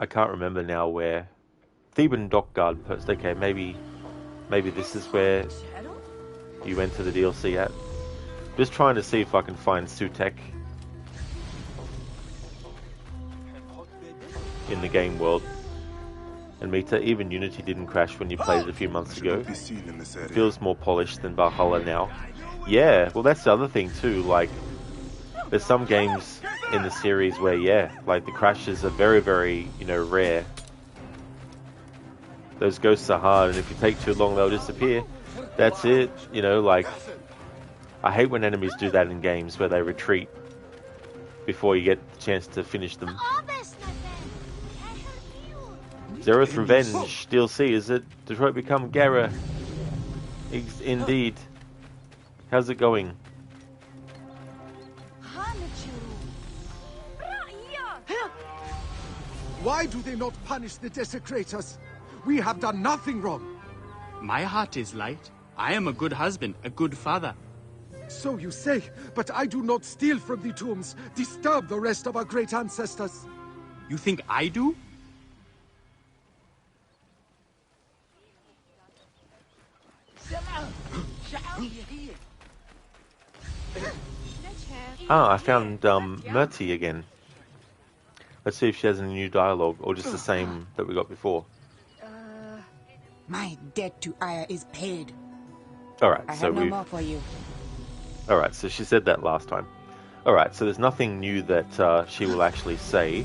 I can't remember now where. Theban Dockguard post. Okay, maybe this is where you went to the DLC at. Just trying to see if I can find Sutek in the game world. And Mita, even Unity didn't crash when you played it a few months ago. It feels more polished than Valhalla now. Yeah, well that's the other thing too, like there's some games in the series where like the crashes are very, very, rare. Those ghosts are hard, and if you take too long they'll disappear. That's it, like I hate when enemies do that in games where they retreat before you get the chance to finish them. Zereth Revenge DLC, is it? Detroit Become Gara? Indeed. How's it going?
Why do they not punish the desecrators? We have done nothing wrong.
My heart is light. I am a good husband, a good father.
So you say, but I do not steal from the tombs, disturb the rest of our great ancestors.
You think I do?
Ah, I found Murti again. Let's see if she has any new dialogue, or just the same that we got before.
My debt to Aya is paid.
Alright,
I
so
have no
we've...
more for you.
Alright, so she said that last time. Alright, so there's nothing new that she will actually say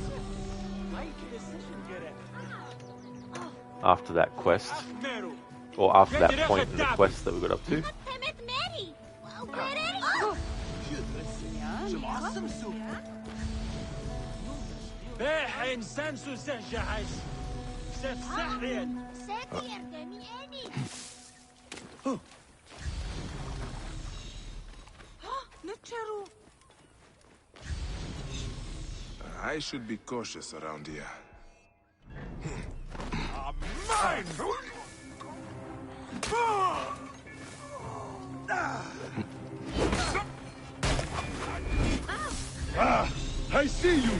after that quest, or after that point in the quest that we got up to.
I should be cautious around here.
Mine! I see you!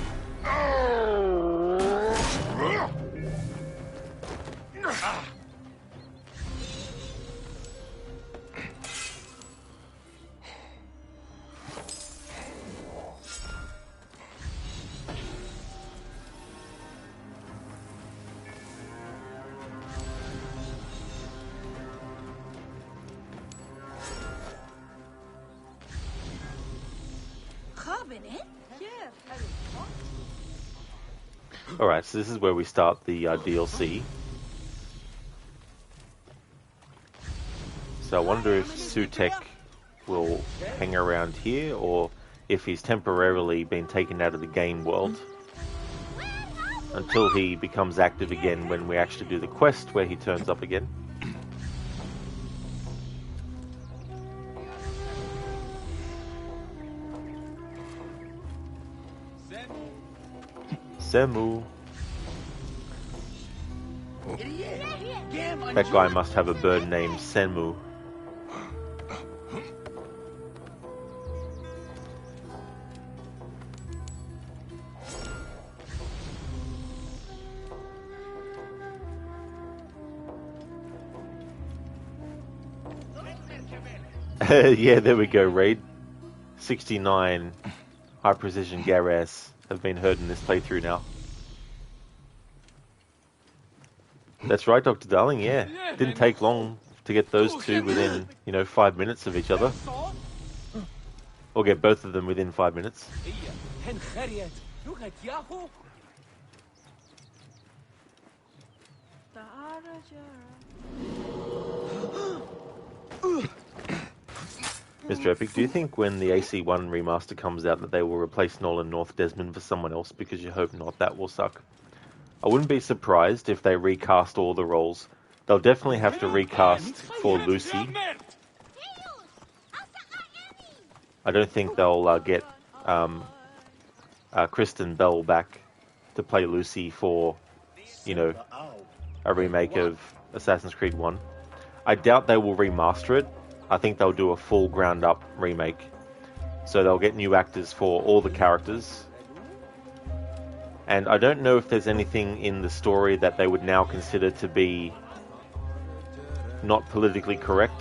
Alright, so this is where we start the DLC. So I wonder if Sutek will hang around here, or if he's temporarily been taken out of the game world until he becomes active again when we actually do the quest where he turns up again. Semu. That guy must have a bird named Senmu. Yeah, there we go, Raid. 69 high precision Garas have been heard in this playthrough now. That's right, Dr. Darling, yeah. Didn't take long to get those two within, 5 minutes of each other. Or get both of them within 5 minutes. Mr. Epic, do you think when the AC1 remaster comes out that they will replace Nolan North Desmond for someone else? Because you hope not. That will suck. I wouldn't be surprised if they recast all the roles. They'll definitely have to recast for Lucy. I don't think they'll get Kristen Bell back to play Lucy for, a remake of Assassin's Creed 1. I doubt they will remaster it. I think they'll do a full ground-up remake. So they'll get new actors for all the characters. And I don't know if there's anything in the story that they would now consider to be not politically correct.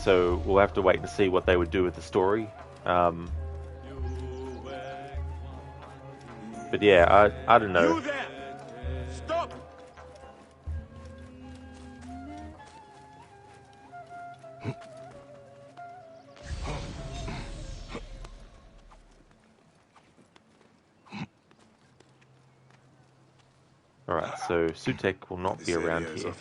So we'll have to wait and see what they would do with the story. But yeah, I don't know.
Stop!
Alright, so Sutek will not be around here.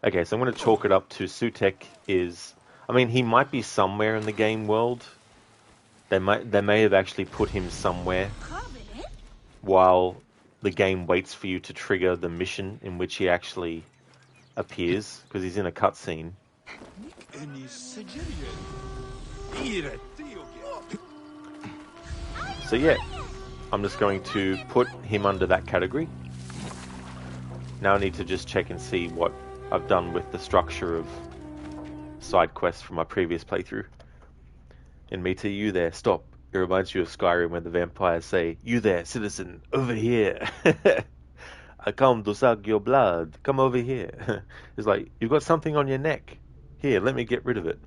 Okay, so I'm going to chalk it up to Sutek is... I mean, he might be somewhere in the game world. They may have actually put him somewhere while the game waits for you to trigger the mission in which he actually appears, because he's in a cutscene. So yeah, I'm just going to put him under that category. Now I need to just check and see what I've done with the structure of side quests from my previous playthrough. And Mita, you there, stop. It reminds you of Skyrim when the vampires say, "You there, citizen, over here. I come to suck your blood. Come over here." It's like, you've got something on your neck. Here, let me get rid of it.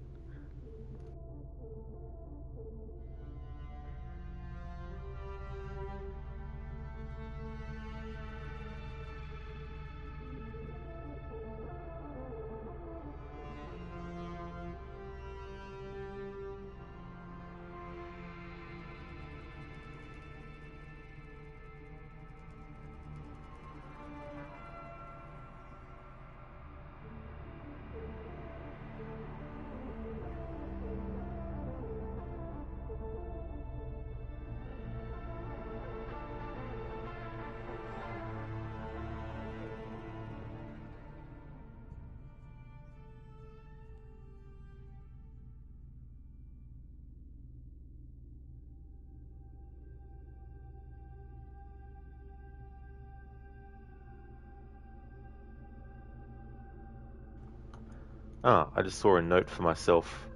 Ah, I just saw a note for myself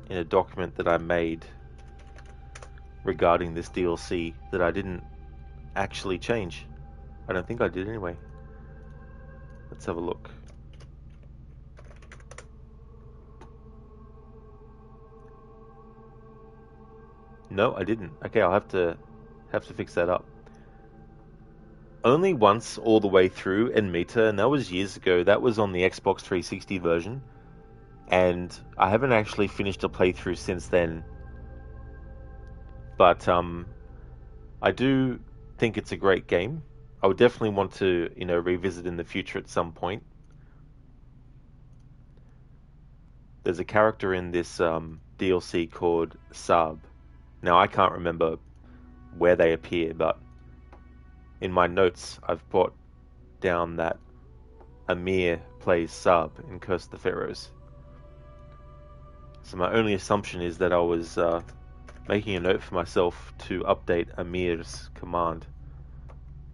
in a document that I made regarding this DLC that I didn't actually change. I don't think I did anyway. Let's have a look. No, I didn't. Okay, I'll have to fix that up. Only once all the way through in Meta, and that was years ago. That was on the Xbox 360 version, and I haven't actually finished a playthrough since then. But I do think it's a great game. I would definitely want to, revisit in the future at some point. There's a character in this DLC called Saab. Now, I can't remember where they appear, but in my notes, I've put down that Amir plays Saab in Curse of the Pharaohs. So my only assumption is that I was making a note for myself to update Amir's command.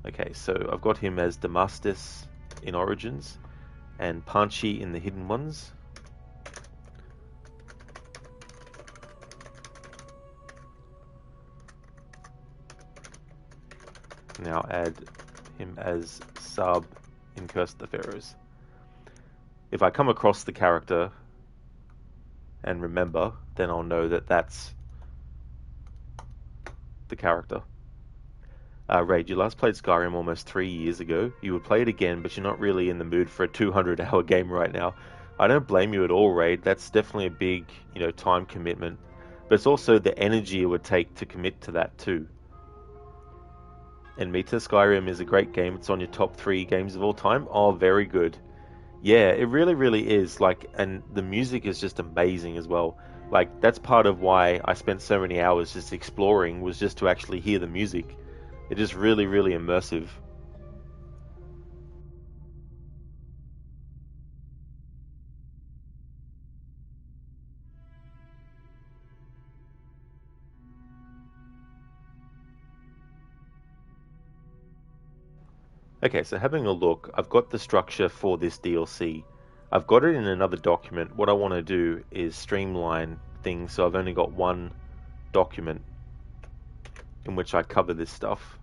Okay, so I've got him as Damastis in Origins and Panchi in the Hidden Ones. Now add him as Saab in Curse of the Pharaohs. If I come across the character and remember, then I'll know that that's the character. Raid, you last played Skyrim almost 3 years ago. You would play it again, but you're not really in the mood for a 200-hour game right now. I don't blame you at all, Raid. That's definitely a big, time commitment. But it's also the energy it would take to commit to that too. And Meta, Skyrim is a great game. It's on your top 3 games of all time. Oh, very good. Yeah, it really, really is. And the music is just amazing as well. That's part of why I spent so many hours just exploring, was just to actually hear the music. It is really, really immersive. Okay, so having a look, I've got the structure for this DLC. I've got it in another document. What I want to do is streamline things, so I've only got one document in which I cover this stuff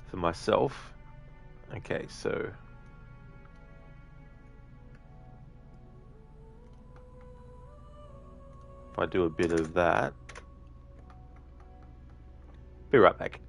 for myself. Okay, so if I do a bit of that, be right back.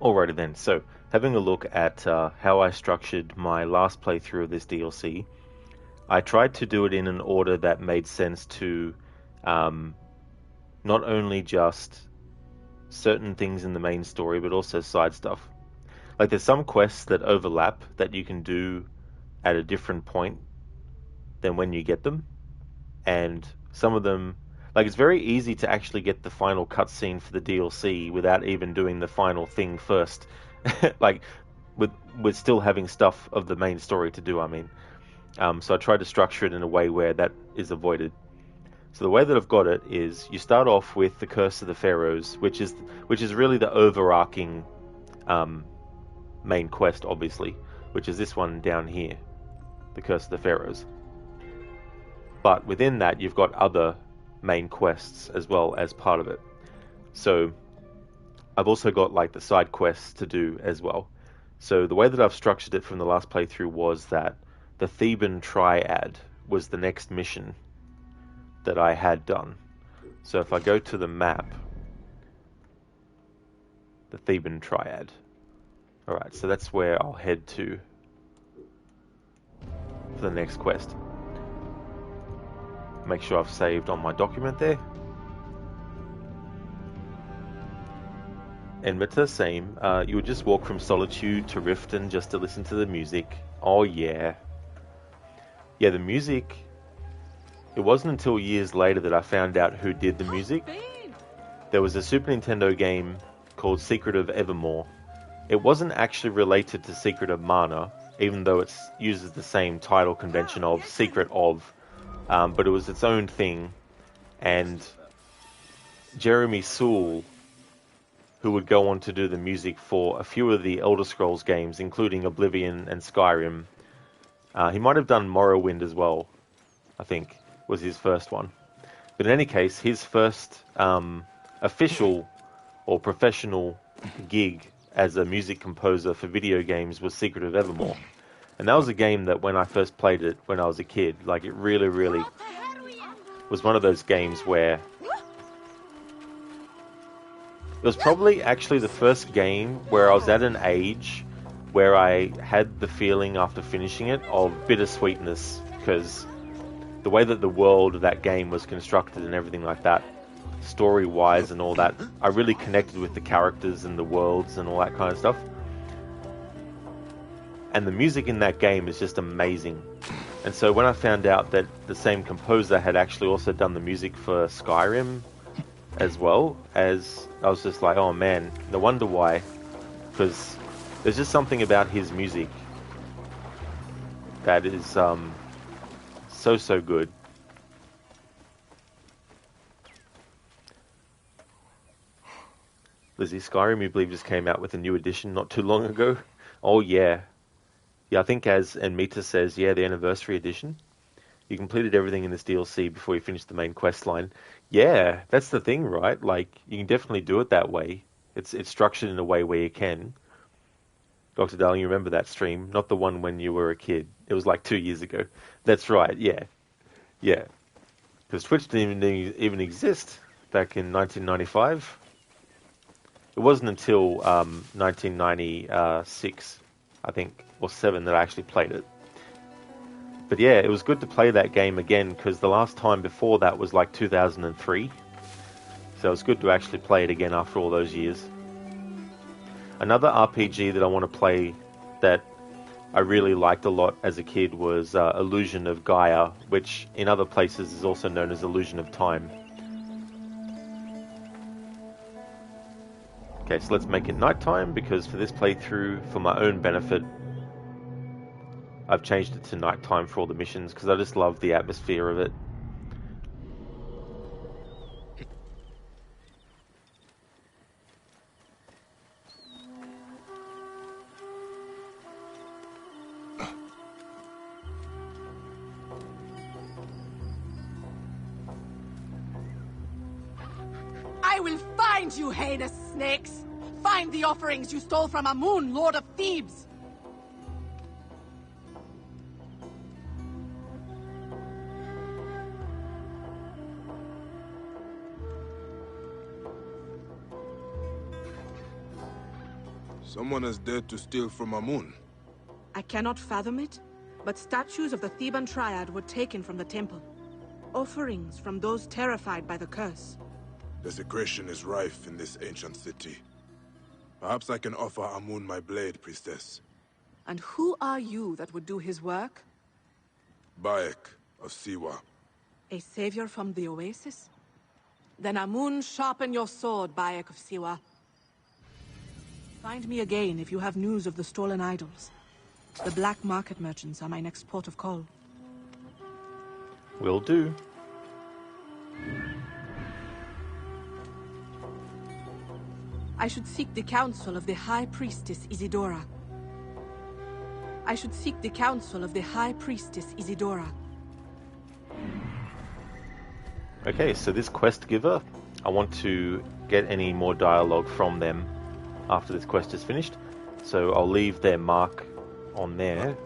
Alrighty then, so having a look at how I structured my last playthrough of this DLC, I tried to do it in an order that made sense to not only just certain things in the main story, but also side stuff. Like there's some quests that overlap that you can do at a different point than when you get them, and some of them, like it's very easy to actually get the final cutscene for the DLC without even doing the final thing first. Like with still having stuff of the main story to do, I mean. So I tried to structure it in a way where that is avoided. So the way that I've got it is you start off with the Curse of the Pharaohs, which is really the overarching main quest, obviously, which is this one down here, the Curse of the Pharaohs. But within that, you've got other main quests as well as part of it. So I've also got like the side quests to do as well. So the way that I've structured it from the last playthrough was that the Theban Triad was the next mission that I had done. So if I go to the map, the Theban Triad. Alright, so that's where I'll head to for the next quest. Make sure I've saved on my document there. Enmeta, same. You would just walk from Solitude to Riften just to listen to the music. Oh yeah. Yeah, the music... It wasn't until years later that I found out who did the music. There was a Super Nintendo game called Secret of Evermore. It wasn't actually related to Secret of Mana, even though it uses the same title convention of Secret of, but it was its own thing. And Jeremy Soule, who would go on to do the music for a few of the Elder Scrolls games, including Oblivion and Skyrim. He might have done Morrowind as well, I think, was his first one. But in any case, his first official or professional gig as a music composer for video games was Secret of Evermore. And that was a game that when I first played it when I was a kid, like it really, really was one of those games where it was probably actually the first game where I was at an age where I had the feeling after finishing it of bittersweetness, because the way that the world of that game was constructed and everything like that, story-wise and all that, I really connected with the characters and the worlds and all that kind of stuff. And the music in that game is just amazing. And so when I found out that the same composer had actually also done the music for Skyrim as well, as I was just like, oh man, no wonder why. Because there's just something about his music that is so good. Lizzie, Skyrim, you believe, just came out with a new edition not too long ago? Oh yeah. Yeah, I think as Enmeta says, yeah, the anniversary edition. You completed everything in this DLC before you finished the main quest line. Yeah, that's the thing, right? Like, you can definitely do it that way. It's structured in a way where you can. Dr. Darling, you remember that stream? Not the one when you were a kid. It was like 2 years ago. That's right, yeah. Yeah. Because Twitch didn't even exist back in 1995. It wasn't until 1996, I think, or 7 that I actually played it. But yeah, it was good to play that game again, because the last time before that was like 2003. So it was good to actually play it again after all those years. Another RPG that I want to play that I really liked a lot as a kid was Illusion of Gaia, which in other places is also known as Illusion of Time. Okay, so let's make it nighttime, because for this playthrough, for my own benefit, I've changed it to nighttime for all the missions, because I just love the atmosphere of it.
I will find you, heinous snakes! Find the offerings you stole from Amun, Lord of Thebes!
Someone has dared to steal from Amun.
I cannot fathom it, but statues of the Theban Triad were taken from the temple. Offerings from those terrified by the curse.
Desecration is rife in this ancient city. Perhaps I can offer Amun my blade, priestess.
And who are you that would do his work?
Bayek of Siwa.
A savior from the Oasis? Then Amun, sharpen your sword, Bayek of Siwa. Find me again if you have news of the stolen idols. The black market merchants are my next port of call.
Will do.
I should seek the counsel of the High Priestess Isidora.
Okay, so this quest giver, I want to get any more dialogue from them after this quest is finished. So I'll leave their mark on there.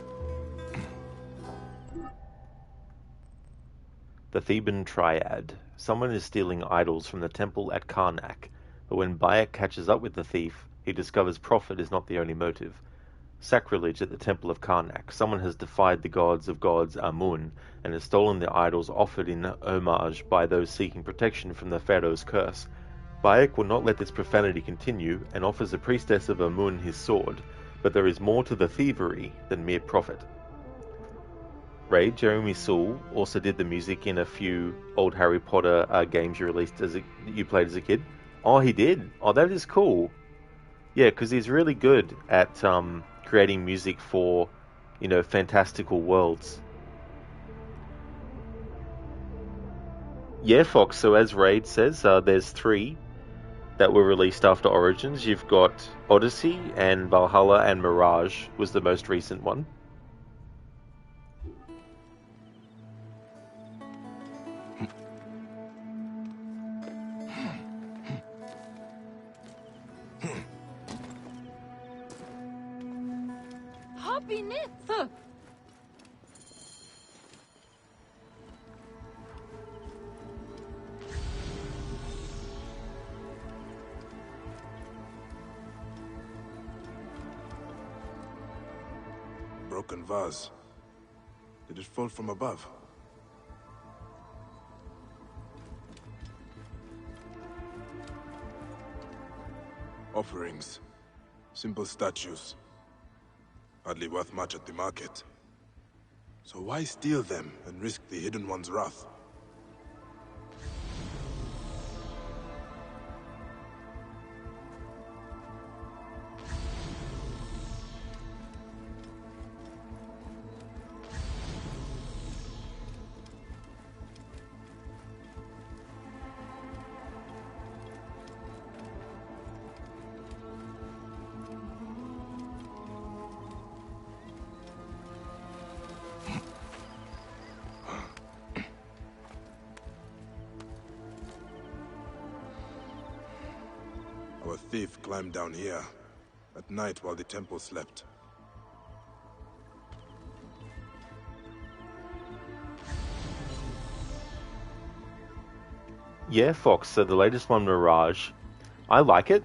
The Theban Triad. Someone is stealing idols from the temple at Karnak, but when Bayek catches up with the thief, he discovers profit is not the only motive. Sacrilege at the temple of Karnak. Someone has defied the gods of gods Amun and has stolen the idols offered in homage by those seeking protection from the Pharaoh's curse. Bayek will not let this profanity continue and offers the priestess of Amun his sword, but there is more to the thievery than mere profit. Ray, Jeremy Soule, also did the music in a few old Harry Potter games you played as a kid. Oh, he did? Oh, that is cool. Yeah, because he's really good at creating music for, fantastical worlds. Yeah, Fox, so as Raid says, there's 3 that were released after Origins. You've got Odyssey and Valhalla, and Mirage was the most recent one.
Broken vase. Did it fall from above? Offerings. Simple statues. Hardly worth much at the market. So why steal them and risk the Hidden One's wrath? Our thief climbed down here, at night while the temple slept.
Yeah, Fox, so the latest one, Mirage, I like it.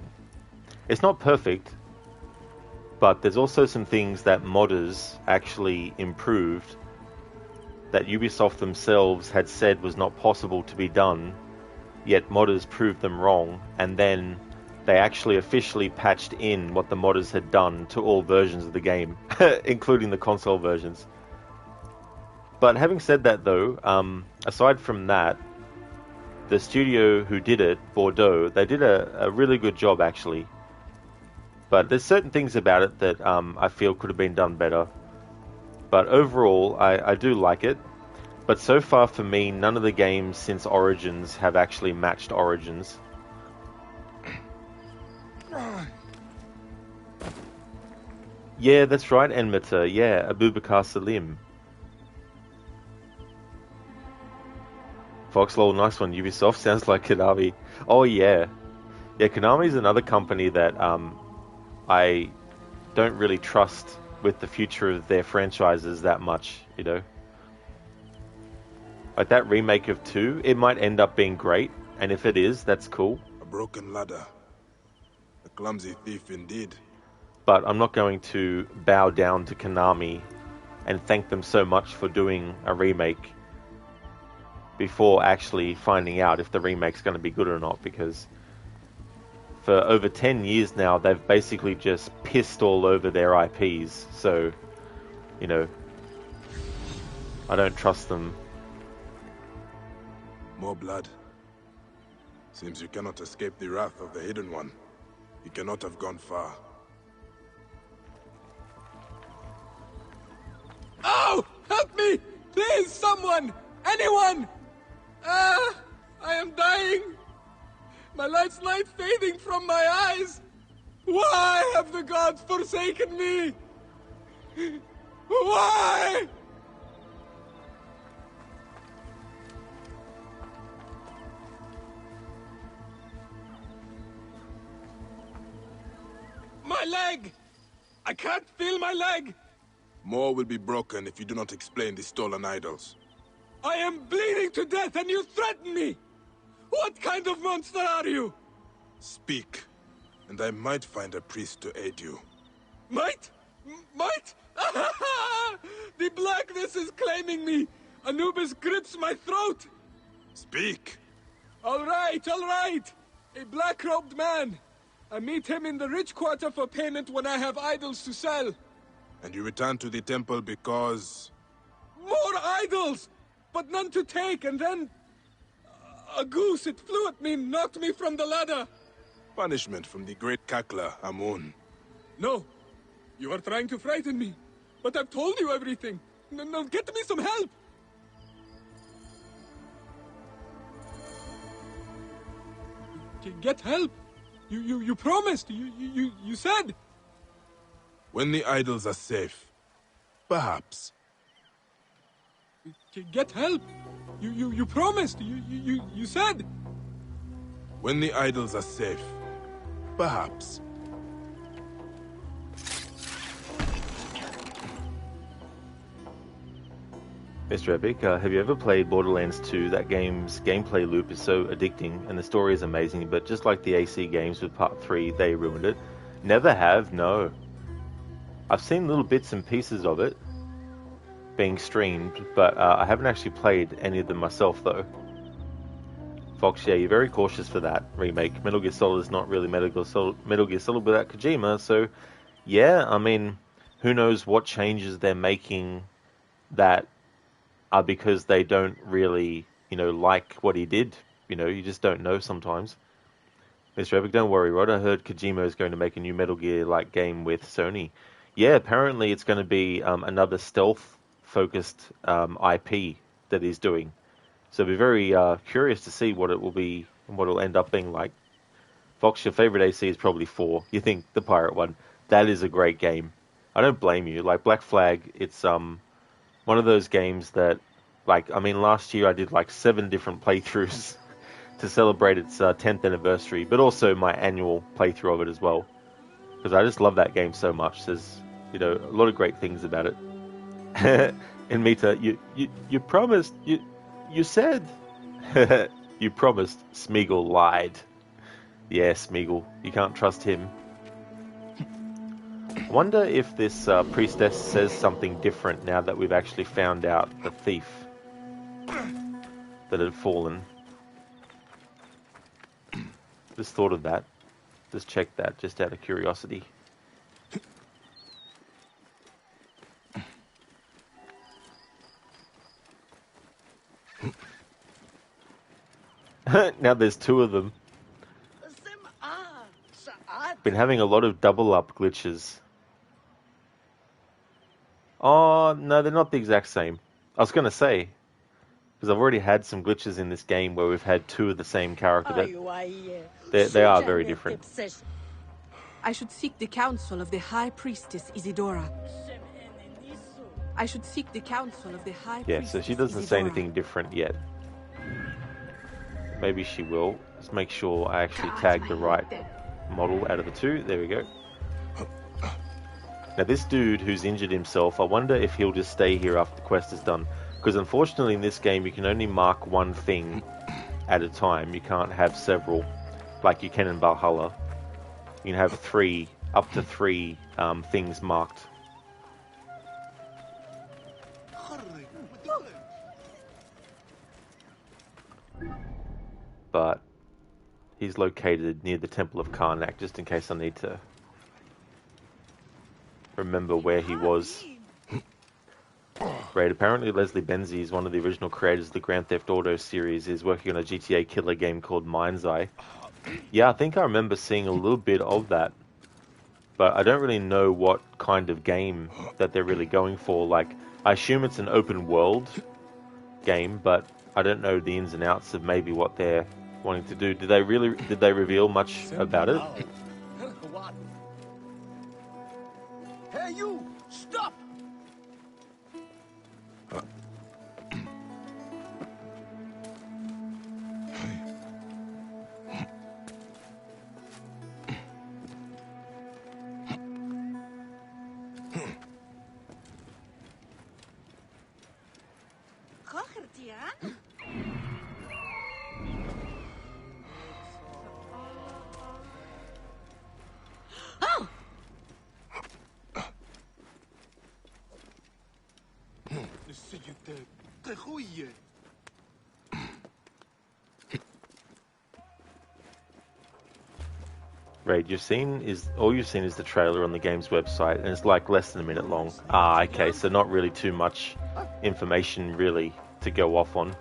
It's not perfect, but there's also some things that modders actually improved that Ubisoft themselves had said was not possible to be done, yet modders proved them wrong, and then they actually officially patched in what the modders had done to all versions of the game, including the console versions. But having said that though, aside from that, the studio who did it, Bordeaux, they did a really good job actually. But there's certain things about it that I feel could have been done better. But overall, I do like it. But so far for me, none of the games since Origins have actually matched Origins. Yeah, that's right, Enmeta. Yeah, Abubakar Salim. Foxlol, nice one. Ubisoft sounds like Konami. Oh yeah. Yeah, Konami's another company that I don't really trust with the future of their franchises that much, Like that remake of 2, it might end up being great, and if it is, that's cool.
A broken ladder. A clumsy thief indeed.
but I'm not going to bow down to Konami and thank them so much for doing a remake before actually finding out if the remake's going to be good or not, because for over 10 years now, they've basically just pissed all over their IPs, so, you know, I don't trust them.
More blood. Seems you cannot escape the wrath of the Hidden One. You cannot have gone far.
Oh! Help me! Please, someone! Anyone! I am dying! My light's light fading from my eyes! Why have the gods forsaken me? Why? My leg! I can't feel my leg!
More will be broken if you do not explain the stolen idols.
I am bleeding to death and you threaten me! What kind of monster are you?
Speak, and I might find a priest to aid you.
Might? Might? The blackness is claiming me! Anubis grips my throat!
Speak!
All right, all right! A black-robed man! I meet him in the rich quarter for payment when I have idols to sell.
And you return to the temple because...
More idols! But none to take, and then... a goose, it flew at me, knocked me from the ladder.
Punishment from the great Kakla, Amun.
No, you are trying to frighten me. But I've told you everything. Now get me some help. Get help? You promised. You said.
When the idols are safe, perhaps.
Get help. You promised. You said.
When the idols are safe, perhaps.
Mr. Epic, have you ever played Borderlands 2? That game's gameplay loop is so addicting and the story is amazing, but just like the AC games with Part 3, they ruined it. Never have, no. I've seen little bits and pieces of it being streamed, but I haven't actually played any of them myself, though. Fox, yeah, you're very cautious for that remake. Metal Gear Solid is not really Metal Gear Solid without Kojima, so yeah, I mean, who knows what changes they're making that are because they don't really, like what he did. You just don't know sometimes. Mr. Epic, don't worry, Rod. I heard Kojima is going to make a new Metal Gear-like game with Sony. Yeah, apparently it's going to be another stealth-focused IP that he's doing. So I'll be very curious to see what it will be and what it'll end up being like. Fox, your favorite AC is probably 4. You think the pirate one. That is a great game. I don't blame you. Like Black Flag, it's one of those games that, last year I did 7 different playthroughs to celebrate its 10th anniversary, but also my annual playthrough of it as well. Because I just love that game so much. There's, a lot of great things about it. And Mita, you promised, you said, you promised. Smeagol lied. Yeah, Smeagol, you can't trust him. I wonder if this priestess says something different now that we've actually found out the thief that had fallen. Just thought of that. Just check that, just out of curiosity. Now there's 2 of them. Been having a lot of double up glitches. Oh, no, they're not the exact same. I was going to say, because I've already had some glitches in this game where we've had 2 of the same character. They are very different.
I should seek the counsel of the High Priestess Isidora. I should seek the counsel of the High
Yeah,
Priestess
so she doesn't say anything different yet. Maybe she will. Let's make sure I actually tag the right model out of the 2. There we go. Now this dude who's injured himself, I wonder if he'll just stay here after the quest is done. Because unfortunately in this game you can only mark one thing at a time. You can't have several like you can in Valhalla. You can have 3 up to 3 things marked. But he's located near the Temple of Karnak, just in case I need to remember where he was. Right, apparently Leslie Benzie is one of the original creators of the Grand Theft Auto series, is working on a GTA killer game called Mind's Eye. Yeah, I think I remember seeing a little bit of that, but I don't really know what kind of game that they're really going for. Like, I assume it's an open world game, but I don't know the ins and outs of maybe what they're wanting to do. Did they reveal much about it?
What? Hey, you! Stop!
Right, all you've seen is the trailer on the game's website, and it's like less than a minute long. Ah, okay, so not really too much information really to go off on.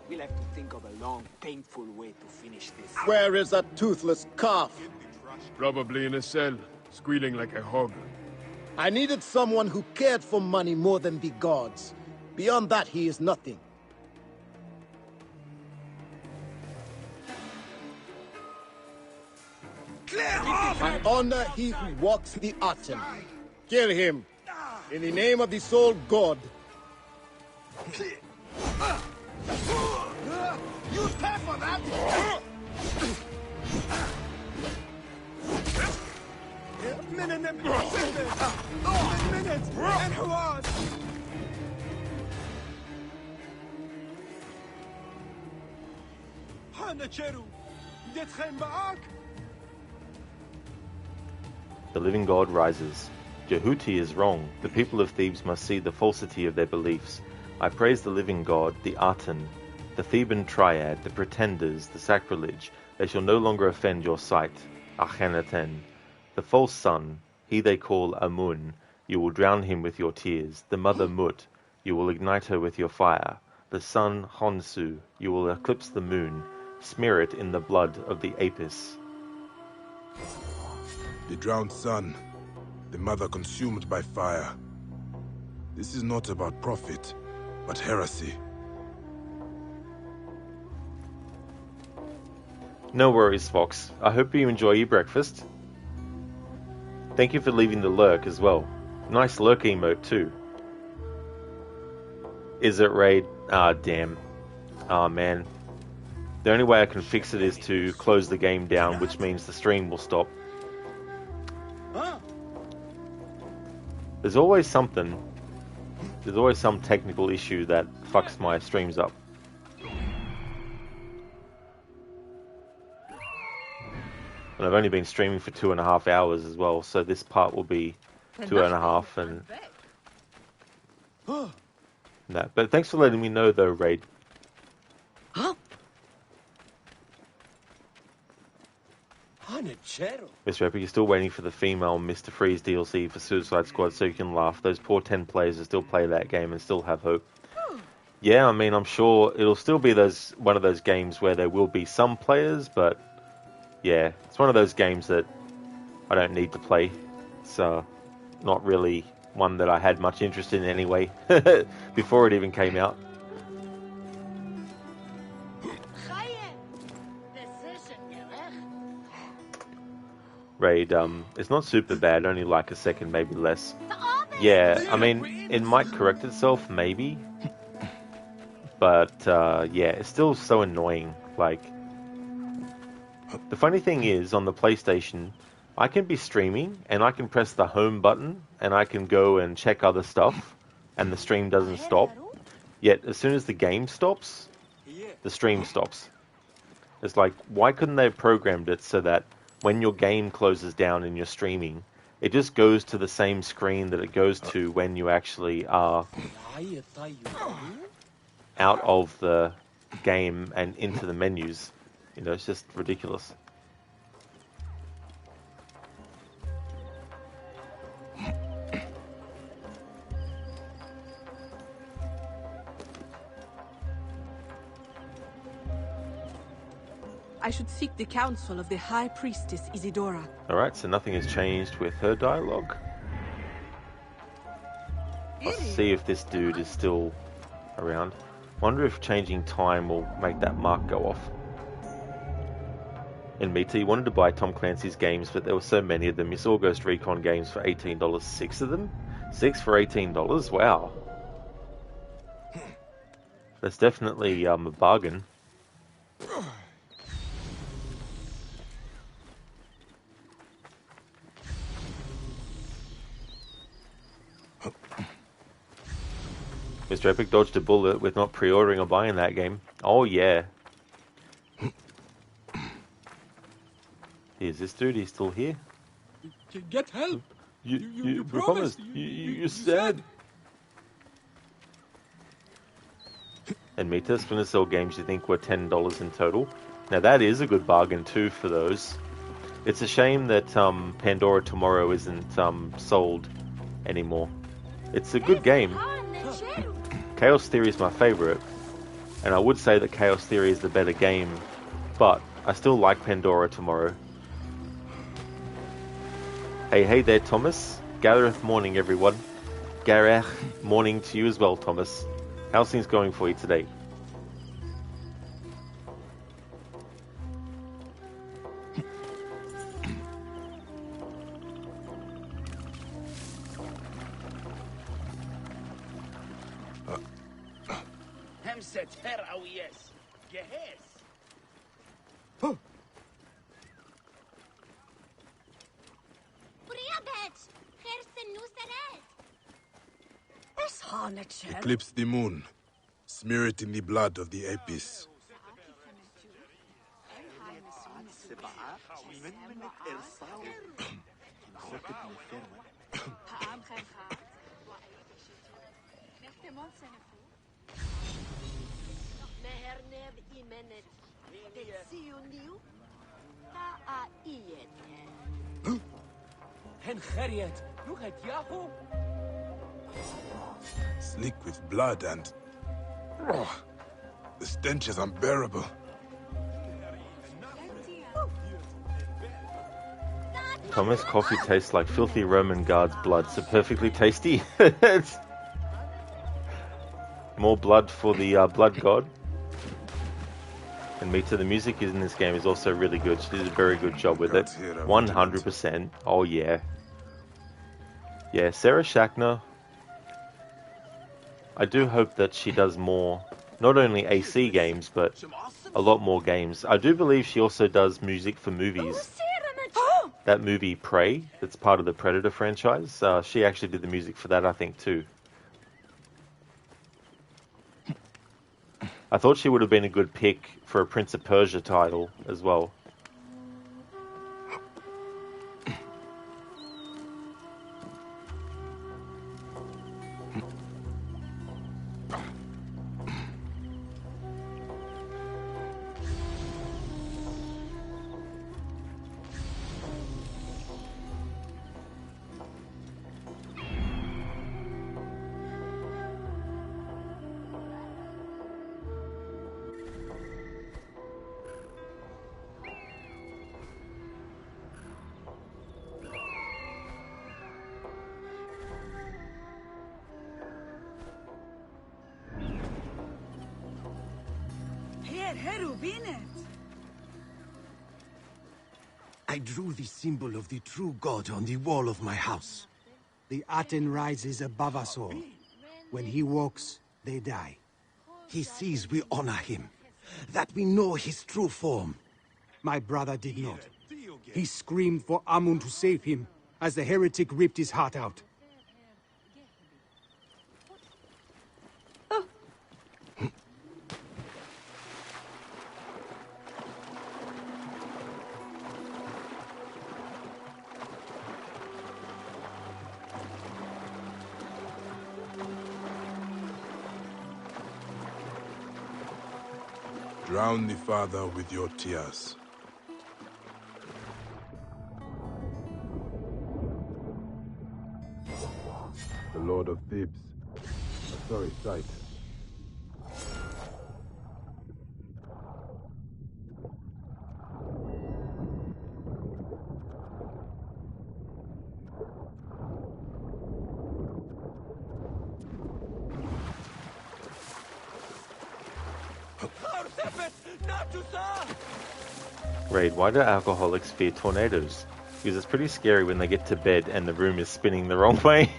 We'll have to think of a long, painful way to finish this.
Where is that toothless calf?
Probably in a cell, squealing like a hog.
I needed someone who cared for money more than the gods. Beyond that, he is nothing. I honor he who walks the Aten. Kill him. In the name of the sole god.
Use care for that! Minutes! And who was?
The living god rises. Jehuti is wrong. The people of Thebes must see the falsity of their beliefs. I praise the living god, the Aten, the Theban triad, the pretenders, the sacrilege. They shall no longer offend your sight. Akhenaten. The false son, he they call Amun, you will drown him with your tears. The mother Mut, you will ignite her with your fire. The son Honsu, you will eclipse the moon. Smear it in the blood of the Apis.
The drowned son, the mother consumed by fire. This is not about profit, but heresy.
No worries, Fox. I hope you enjoy your breakfast. Thank you for leaving the lurk as well. Nice lurk emote too. Is it raid? Ah, damn. Ah, man. The only way I can fix it is to close the game down, which means the stream will stop. There's always something. There's always some technical issue that fucks my streams up. And I've only been streaming for 2.5 hours as well, so this part will be 2.5 and that. But thanks for letting me know though, Raid. Mr. Epic, you're still waiting for the female Mr. Freeze DLC for Suicide Squad so you can laugh. Those poor 10 players will still play that game and still have hope. Yeah, I mean, I'm sure it'll still be one of those games where there will be some players, but yeah, it's one of those games that I don't need to play. It's not really one that I had much interest in anyway, before it even came out. Raid, it's not super bad, only like a second, maybe less. Yeah, I mean, it might correct itself, maybe. But, yeah, it's still so annoying. Like, the funny thing is, on the PlayStation, I can be streaming, and I can press the home button, and I can go and check other stuff, and the stream doesn't stop. Yet, as soon as the game stops, the stream stops. It's like, why couldn't they have programmed it so that when your game closes down and you're streaming, it just goes to the same screen that it goes to when you actually are out of the game and into the menus. You know, it's just ridiculous.
I should seek the counsel of the High Priestess Isidora.
Alright, so nothing has changed with her dialogue. Let's see if this dude is still around. Wonder if changing time will make that mark go off. And Mita, you wanted to buy Tom Clancy's games, but there were so many of them. You saw Ghost Recon games for $18. 6 of them? 6 for $18? Wow. That's definitely a bargain. Mr. Epic dodged a bullet with not pre-ordering or buying that game. Oh yeah. Is this dude? He's still here?
Get help!
You promised. You said. And Mita, Splinter Cell games you think were $10 in total. Now that is a good bargain too for those. It's a shame that Pandora Tomorrow isn't sold anymore. It's a good game. Chaos Theory is my favorite, and I would say that Chaos Theory is the better game, but I still like Pandora Tomorrow. Hey there, Thomas. Gareth morning, everyone. Gareth morning to you as well, Thomas. How's things going for you today?
Eclipse the moon. Smear it in the blood of the Apis. Slick with blood and... the stench is unbearable.
Thomas, coffee tastes like filthy Roman guard's blood, so perfectly tasty. It's more blood for the blood god. And Mita, the music in this game is also really good. She did a very good job with it. 100%. Oh yeah. Yeah, Sarah Schachner. I do hope that she does more, not only AC games, but a lot more games. I do believe she also does music for movies. That movie Prey, that's part of the Predator franchise, she actually did the music for that, I think, too. I thought she would have been a good pick for a Prince of Persia title as well.
I drew the symbol of the true god on the wall of my house. The Aten rises above us all. When he walks, they die. He sees we honor him, that we know his true form. My brother did not. He screamed for Amun to save him, as the heretic ripped his heart out.
Drown the father with your tears. The Lord of Thebes. A sorry sight.
Raid, why do alcoholics fear tornadoes? Because it's pretty scary when they get to bed and the room is spinning the wrong way.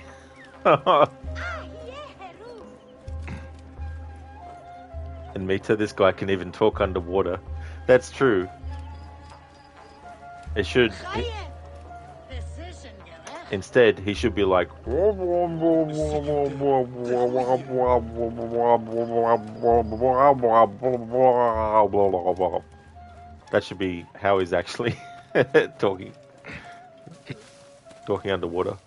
And Mita, this guy can even talk underwater. That's true. It should... Instead, he should be like... That should be how he's actually talking. Talking underwater.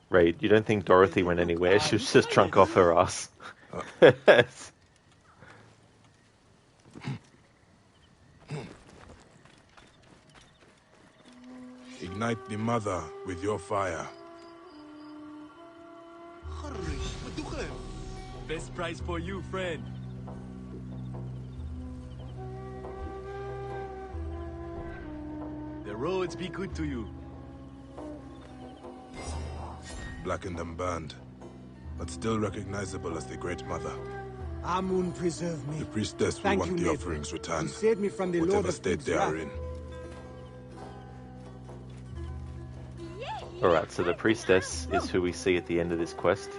Raid, you don't think Dorothy went anywhere? She was just drunk off her ass.
Ignite the mother with your fire.
Best prize for you, friend. The roads be good to you.
Blackened and burned, but still recognizable as the Great Mother.
Amun preserve me.
The priestess will
Thank
want
you,
the
Nathan.
offerings returned,
You saved me from the
whatever
Lord of
state
Thebes'
they are
wrath.
in.
Alright, so the priestess is who we see at the end of this quest.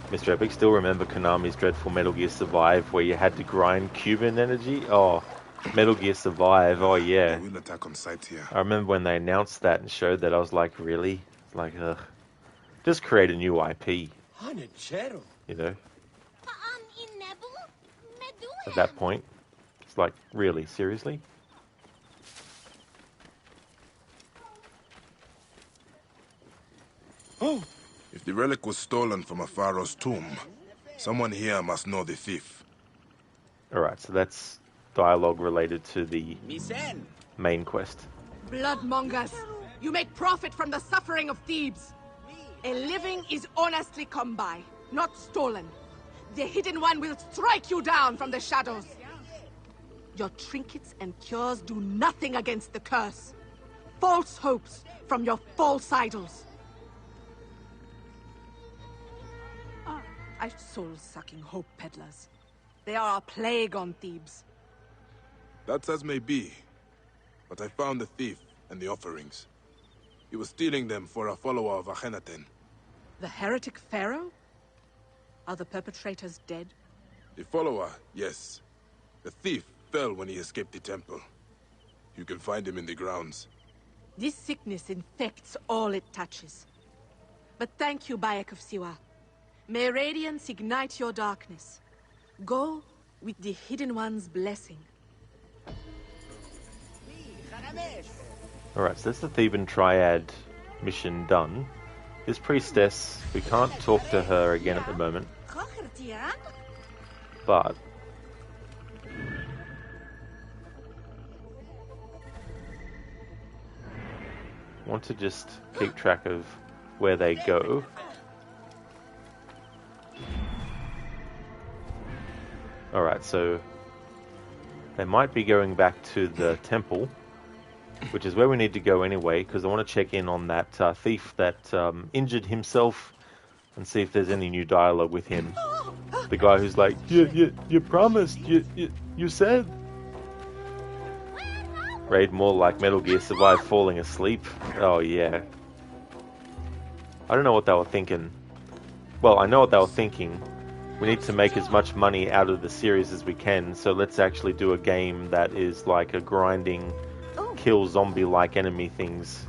Mr. Epic, still remember Konami's dreadful Metal Gear Survive where you had to grind Cuban energy? Oh, Metal Gear Survive, oh yeah.
We'll attack on sight here.
I remember when they announced that and showed that, I was like, really? It's like, ugh. Just create a new IP, you know? At that point, it's like, really? Seriously?
Oh! If the relic was stolen from a pharaoh's tomb, someone here must know the thief.
Alright, so that's dialogue related to the main quest.
Bloodmongers, you make profit from the suffering of Thebes. A living is honestly come by, not stolen. The Hidden One will strike you down from the shadows. Your trinkets and cures do nothing against the curse. False hopes from your false idols. Soul-sucking hope peddlers. They are a plague on Thebes.
That's as may be, but I found the thief and the offerings. He was stealing them for a follower of Akhenaten.
The heretic pharaoh? Are the perpetrators dead?
The follower, yes. The thief fell when he escaped the temple. You can find him in the grounds.
This sickness infects all it touches. But thank you, Bayek of Siwa. May radiance ignite your darkness. Go with the Hidden One's blessing.
Alright, so that's the Theban Triad mission done. This priestess, we can't talk to her again at the moment. But I want to just keep track of where they go. Alright, so they might be going back to the temple, which is where we need to go anyway, because I want to check in on that thief that injured himself and see if there's any new dialogue with him. The guy who's like, you promised, you said. Raid more like Metal Gear Survive falling asleep. Oh yeah. I don't know what they were thinking. Well, I know what they were thinking. We need to make as much money out of the series as we can, so let's actually do a game that is like a grinding, kill zombie-like enemy things.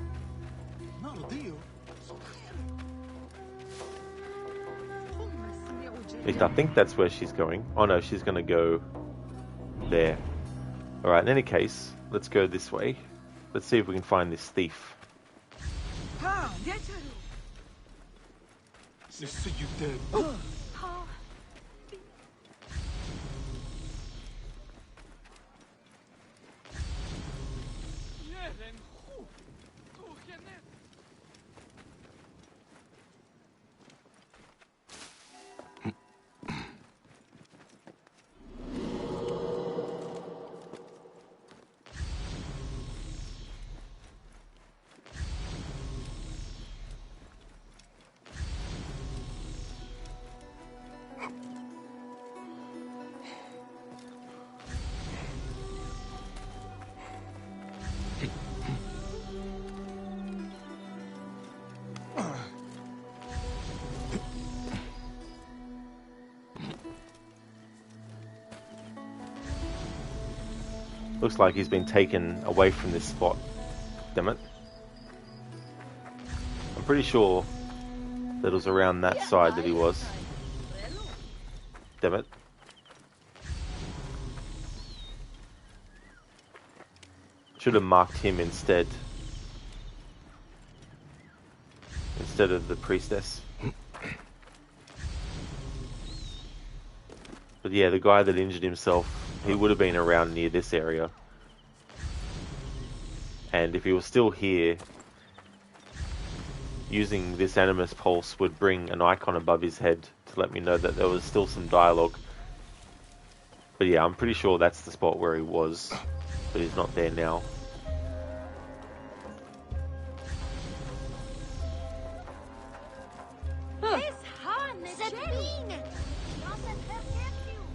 At least I think that's where she's going. Oh no, she's going to go there. Alright, in any case, let's go this way. Let's see if we can find this thief. Looks like he's been taken away from this spot. Damn it. I'm pretty sure that it was around that side that he was. Damn it. Should have marked him instead. Instead of the priestess. But yeah, the guy that injured himself, he would have been around near this area. And if he was still here, using this Animus Pulse would bring an icon above his head to let me know that there was still some dialogue. But yeah, I'm pretty sure that's the spot where he was, but he's not there now.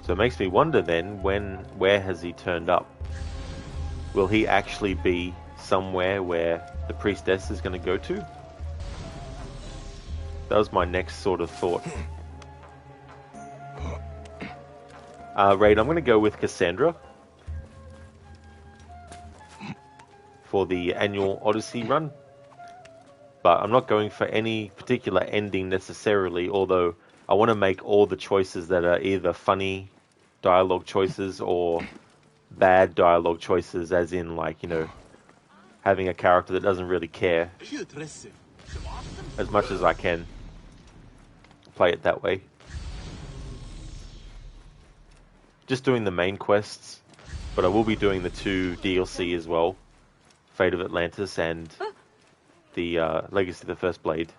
So it makes me wonder then, where has he turned up? Will he actually be somewhere where the priestess is going to go to? That was my next sort of thought. Raid, I'm going to go with Cassandra for the annual Odyssey run. But I'm not going for any particular ending necessarily, although I want to make all the choices that are either funny dialogue choices or bad dialogue choices, as in, like, you know, having a character that doesn't really care, as much as I can play it that way. Just doing the main quests, but I will be doing the 2 DLC as well, Fate of Atlantis and the Legacy of the First Blade.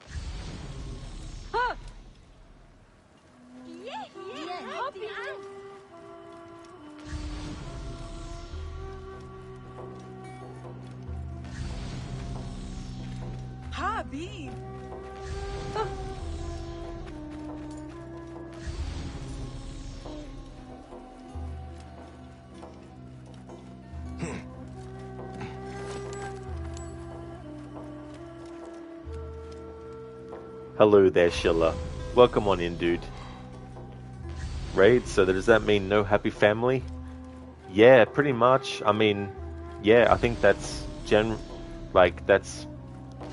Hello there, Shilla. Welcome on in, dude. Raid, so does that mean no happy family? Yeah, pretty much. I mean, yeah, I think that's that's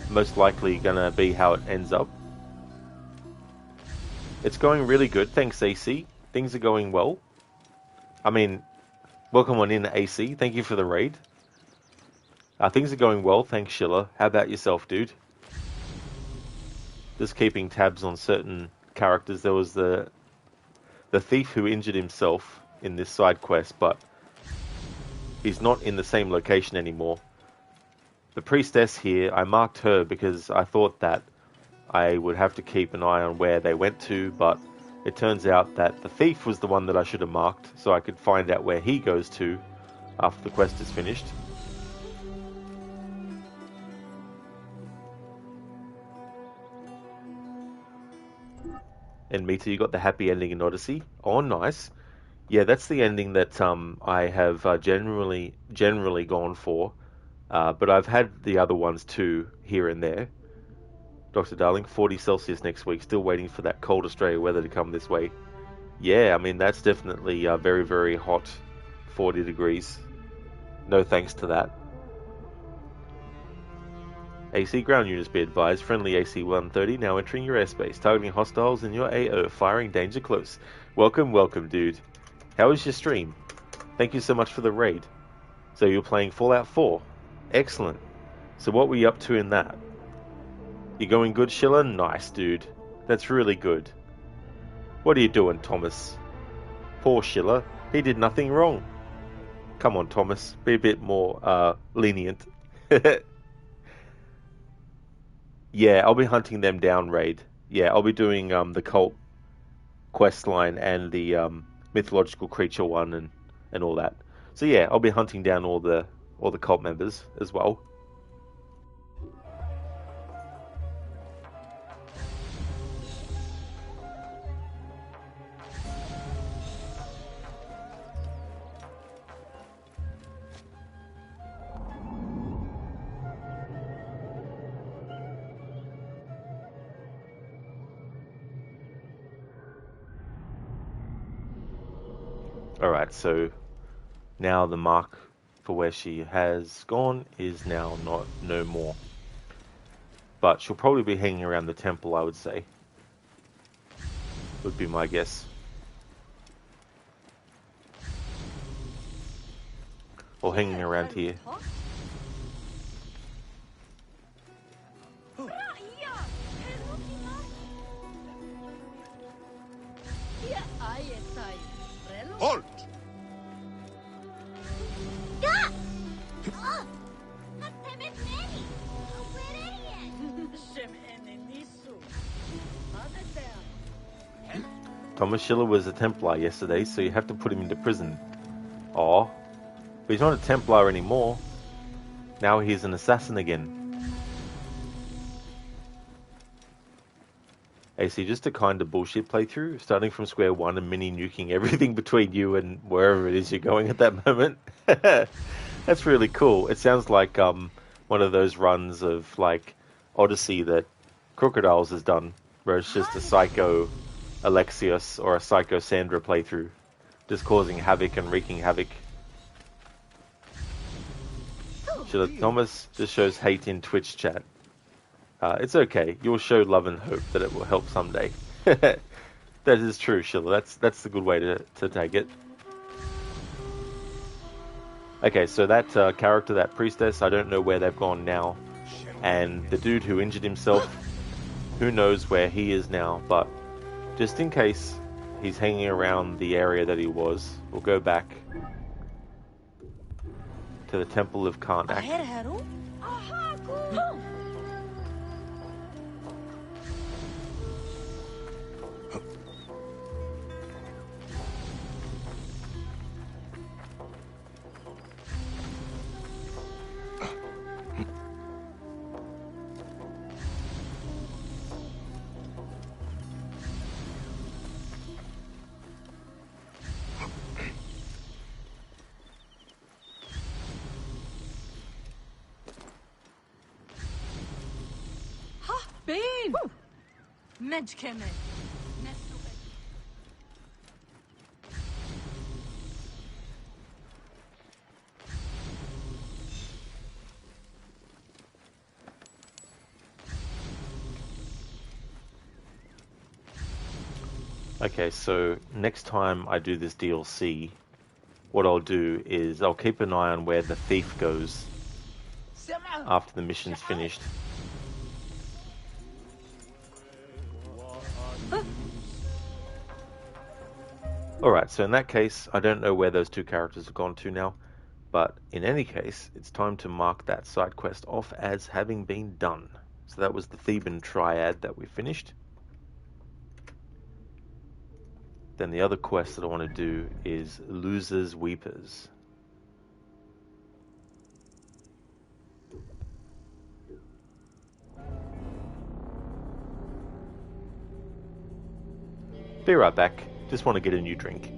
most likely gonna be how it ends up. It's going really good, thanks AC. Things are going well. I mean, welcome on in, AC. Thank you for the raid. Things are going well, thanks, Shilla. How about yourself, dude? Just keeping tabs on certain characters. There was the thief who injured himself in this side quest, but he's not in the same location anymore. The priestess here, I marked her because I thought that I would have to keep an eye on where they went to, but it turns out that the thief was the one that I should have marked, so I could find out where he goes to after the quest is finished. And Mita, you got the happy ending in Odyssey. Oh, nice. Yeah, that's the ending that I have generally gone for. But I've had the other ones too, here and there. Dr. Darling, 40 Celsius next week. Still waiting for that cold Australia weather to come this way. Yeah, I mean, that's definitely very, very hot. 40 degrees. No thanks to that. AC ground units be advised. Friendly AC-130 now entering your airspace. Targeting hostiles in your AO. Firing danger close. Welcome, welcome, dude. How was your stream? Thank you so much for the raid. So you're playing Fallout 4. Excellent. So what were you up to in that? You going good, Schiller? Nice, dude. That's really good. What are you doing, Thomas? Poor Schiller. He did nothing wrong. Come on, Thomas. Be a bit more lenient. Yeah, I'll be hunting them down, Raid. Yeah, I'll be doing the cult quest line and the mythological creature one and all that. So yeah, I'll be hunting down all the cult members as well. Alright, so now the mark for where she has gone is now no more. But she'll probably be hanging around the temple, I would say. Would be my guess. Or hanging around here.
Halt!
Thomas Schiller was a Templar yesterday, so you have to put him into prison. Aw. But he's not a Templar anymore. Now he's an assassin again. AC, just a kind of bullshit playthrough, starting from square one and mini-nuking everything between you and wherever it is you're going at that moment. That's really cool. It sounds like one of those runs of like Odyssey that Crocodiles has done, where it's just a psycho Alexios or a psycho Sandra playthrough, just causing havoc and wreaking havoc. Schiller Thomas just shows hate in Twitch chat. It's okay. You'll show love and hope that it will help someday. That is true, Schiller. That's the good way to take it. Okay, so that character, that priestess, I don't know where they've gone now. And the dude who injured himself, who knows where he is now. But just in case he's hanging around the area that he was, we'll go back to the Temple of Karnak.
Bean! Mensch kemen.
Okay, so next time I do this DLC, what I'll do is I'll keep an eye on where the thief goes after the mission's finished. Alright, so in that case, I don't know where those two characters have gone to now, but in any case, it's time to mark that side quest off as having been done. So that was the Theban Triad that we finished. Then the other quest that I want to do is Losers Weepers. Be right back. Just want to get a new drink.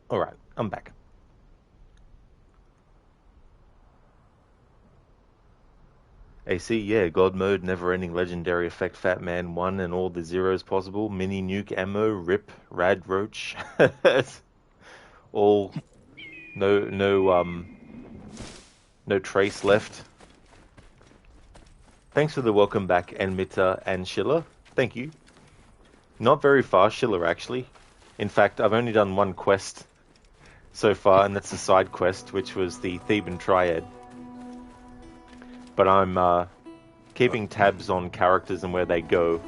Alright, I'm back. AC, yeah, God mode, never-ending legendary effect, Fat Man 1 and all the zeros possible, mini nuke ammo, rip, rad roach, all, no trace left. Thanks for the welcome back, Enmita and Schiller. Thank you. Not very far, Schiller, actually. In fact, I've only done one quest so far, and that's a side quest, which was the Theban Triad. But I'm keeping tabs on characters and where they go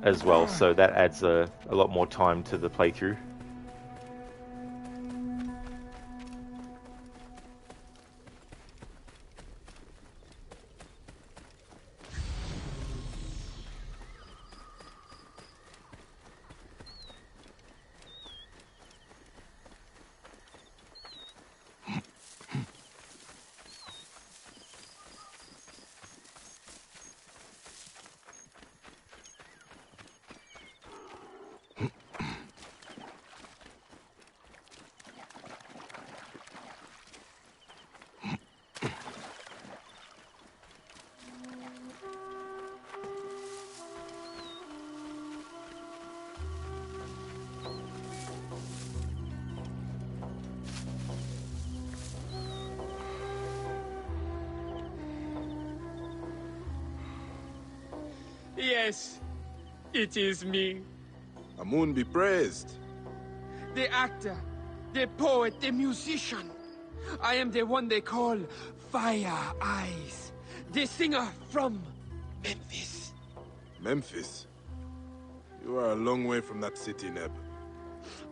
as well, so that adds a lot more time to the playthrough.
Yes, it is me.
Amun be praised.
The actor, the poet, the musician. I am the one they call Fire Eyes. The singer from Memphis.
Memphis? You are a long way from that city, Neb.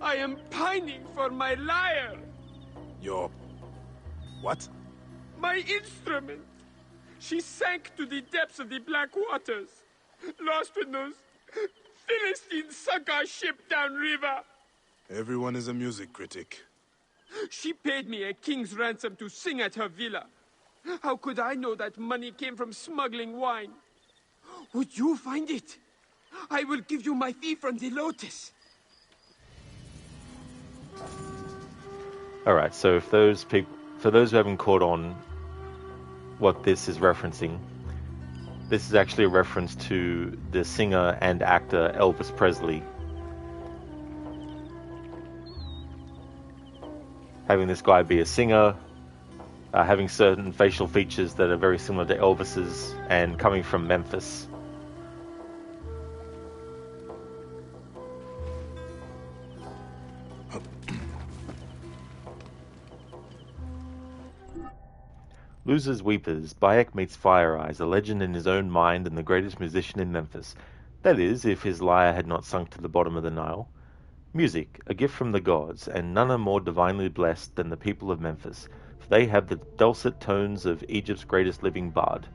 I am pining for my lyre.
Your... what?
My instrument. She sank to the depths of the black waters. Lost when those Philistines sunk our ship downriver.
Everyone is a music critic.
She paid me a king's ransom to sing at her villa. How could I know that money came from smuggling wine? Would you find it? I will give you my fee from the Lotus.
Alright, so for those who haven't caught on what this is referencing, this is actually a reference to the singer and actor Elvis Presley. Having this guy be a singer, having certain facial features that are very similar to Elvis's, and coming from Memphis. Losers Weepers, Bayek meets Fire Eyes, a legend in his own mind and the greatest musician in Memphis. That is, if his lyre had not sunk to the bottom of the Nile. Music, a gift from the gods, and none are more divinely blessed than the people of Memphis, for they have the dulcet tones of Egypt's greatest living bard,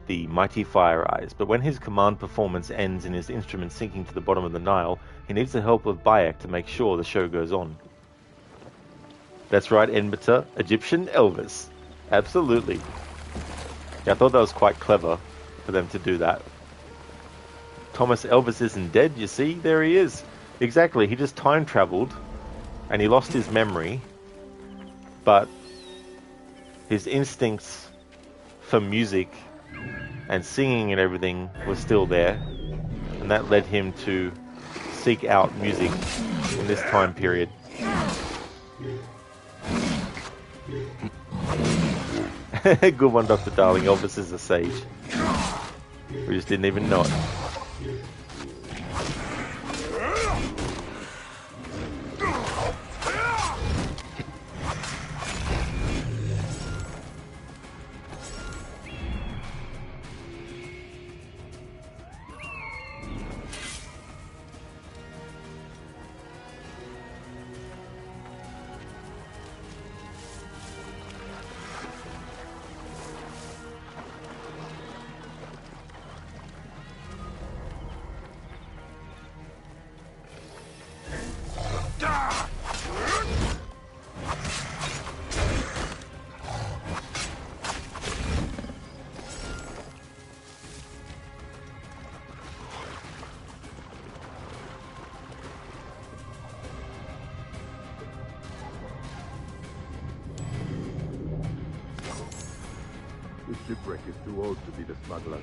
the mighty Fire Eyes. But when his command performance ends in his instrument sinking to the bottom of the Nile, he needs the help of Bayek to make sure the show goes on. That's right, Enmita, Egyptian Elvis. Absolutely. Yeah, I thought that was quite clever for them to do that. Thomas Elvis isn't dead, you see? There he is. Exactly, he just time traveled and he lost his memory, but his instincts for music and singing and everything was still there, and that led him to seek out music in this time period. Good one, Dr. Darling. Elvis is a sage. We just didn't even know it.
The shipwreck is too old to be the smugglers.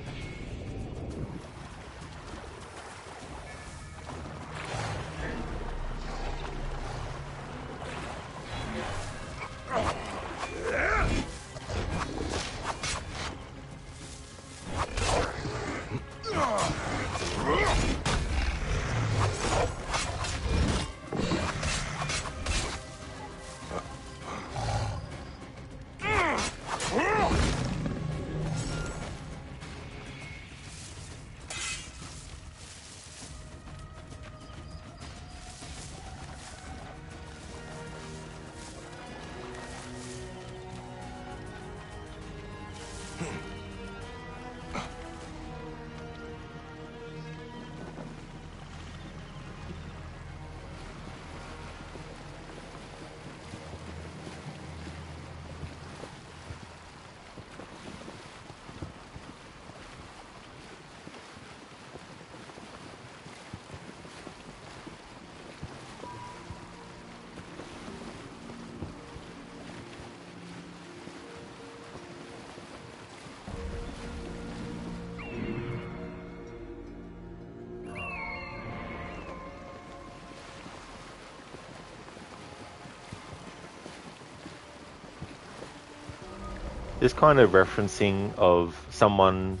This kind of referencing of someone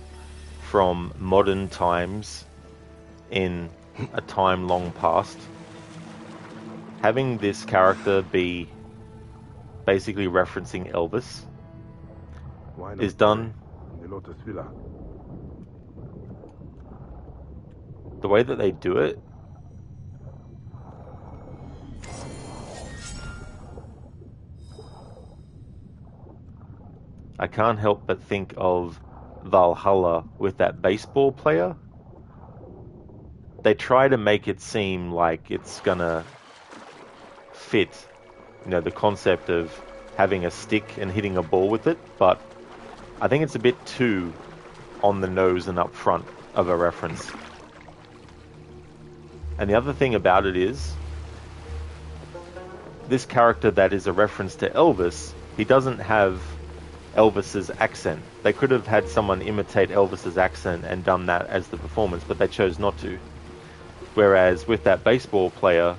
from modern times in a time long past, having this character be basically referencing Elvis is done. The way that they do it, I can't help but think of Valhalla with that baseball player. They try to make it seem like it's gonna fit, you know, the concept of having a stick and hitting a ball with it, but I think it's a bit too on the nose and up front of a reference. And the other thing about it is, this character that is a reference to Elvis, he doesn't have Elvis's accent. They could have had someone imitate Elvis's accent and done that as the performance, but they chose not to. Whereas with that baseball player,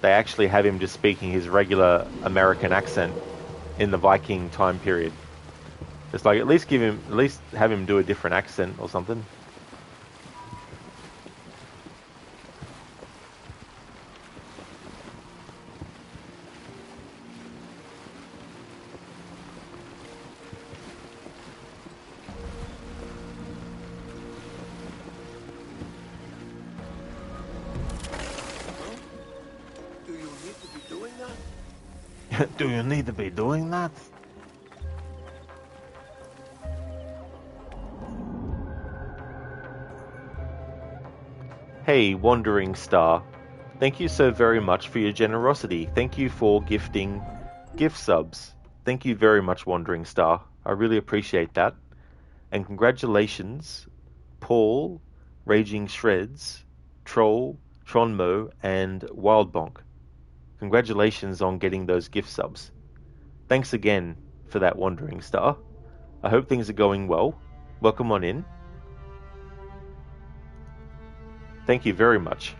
they actually have him just speaking his regular American accent in the Viking time period. It's like, at least have him do a different accent or something. Do you need to be doing that? Hey, Wandering Star. Thank you so very much for your generosity. Thank you for gifting gift subs. Thank you very much, Wandering Star. I really appreciate that. And congratulations, Paul, Raging Shreds, Troll, Tronmo, and Wildbonk. Congratulations on getting those gift subs. Thanks again for that, Wandering Star. I hope things are going well. Welcome on in. Thank you very much.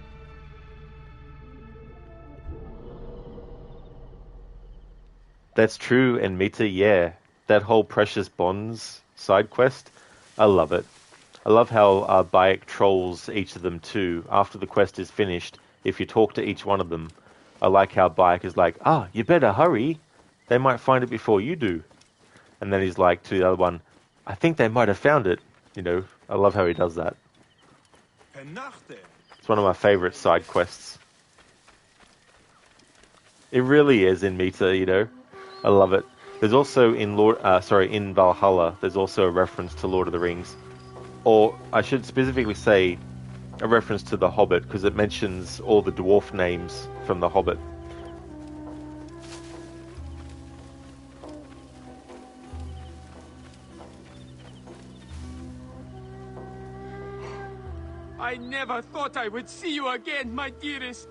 That's true, and Mita, yeah. That whole Precious Bonds side quest, I love it. I love how Bayek trolls each of them too. After the quest is finished, if you talk to each one of them, I like how Bayek is like, you better hurry. They might find it before you do. And then he's like to the other one, I think they might have found it. You know, I love how he does that. It's one of my favorite side quests. It really is in Mita, you know. I love it. There's also in in Valhalla, there's also a reference to Lord of the Rings. Or I should specifically say a reference to The Hobbit, because it mentions all the dwarf names from The Hobbit.
I never thought I would see you again, my dearest.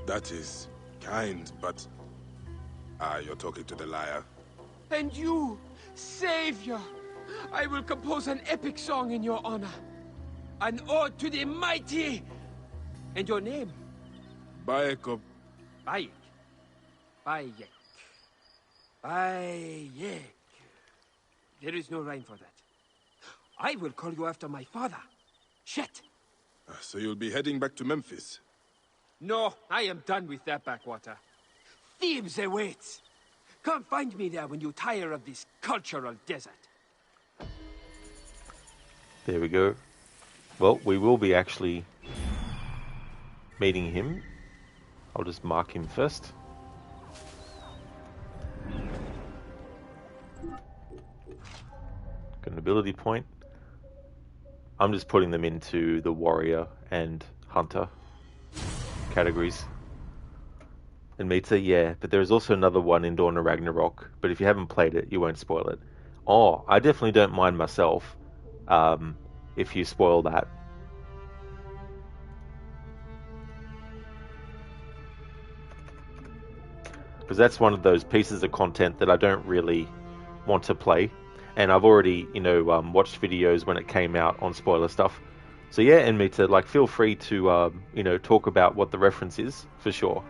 That is kind, but... you're talking to the liar.
And you, Savior, I will compose an epic song in your honor. An ode to the mighty. And your name?
Bayek.
Bayek. Bayek. Bayek. There is no rhyme for that. I will call you after my father, Shet.
So you'll be heading back to Memphis?
No, I am done with that backwater. Thebes awaits. Come find me there when you tire of this cultural desert.
There we go. Well, we will be actually meeting him. I'll just mark him first. Got an ability point. I'm just putting them into the warrior and hunter categories. And Mita, yeah, but there's also another one in Dawn of Ragnarok, but if you haven't played it, you won't spoil it. Oh, I definitely don't mind myself if you spoil that. Because that's one of those pieces of content that I don't really want to play. And I've already, watched videos when it came out on spoiler stuff. So yeah, and Mita, like, feel free to, talk about what the reference is, for sure.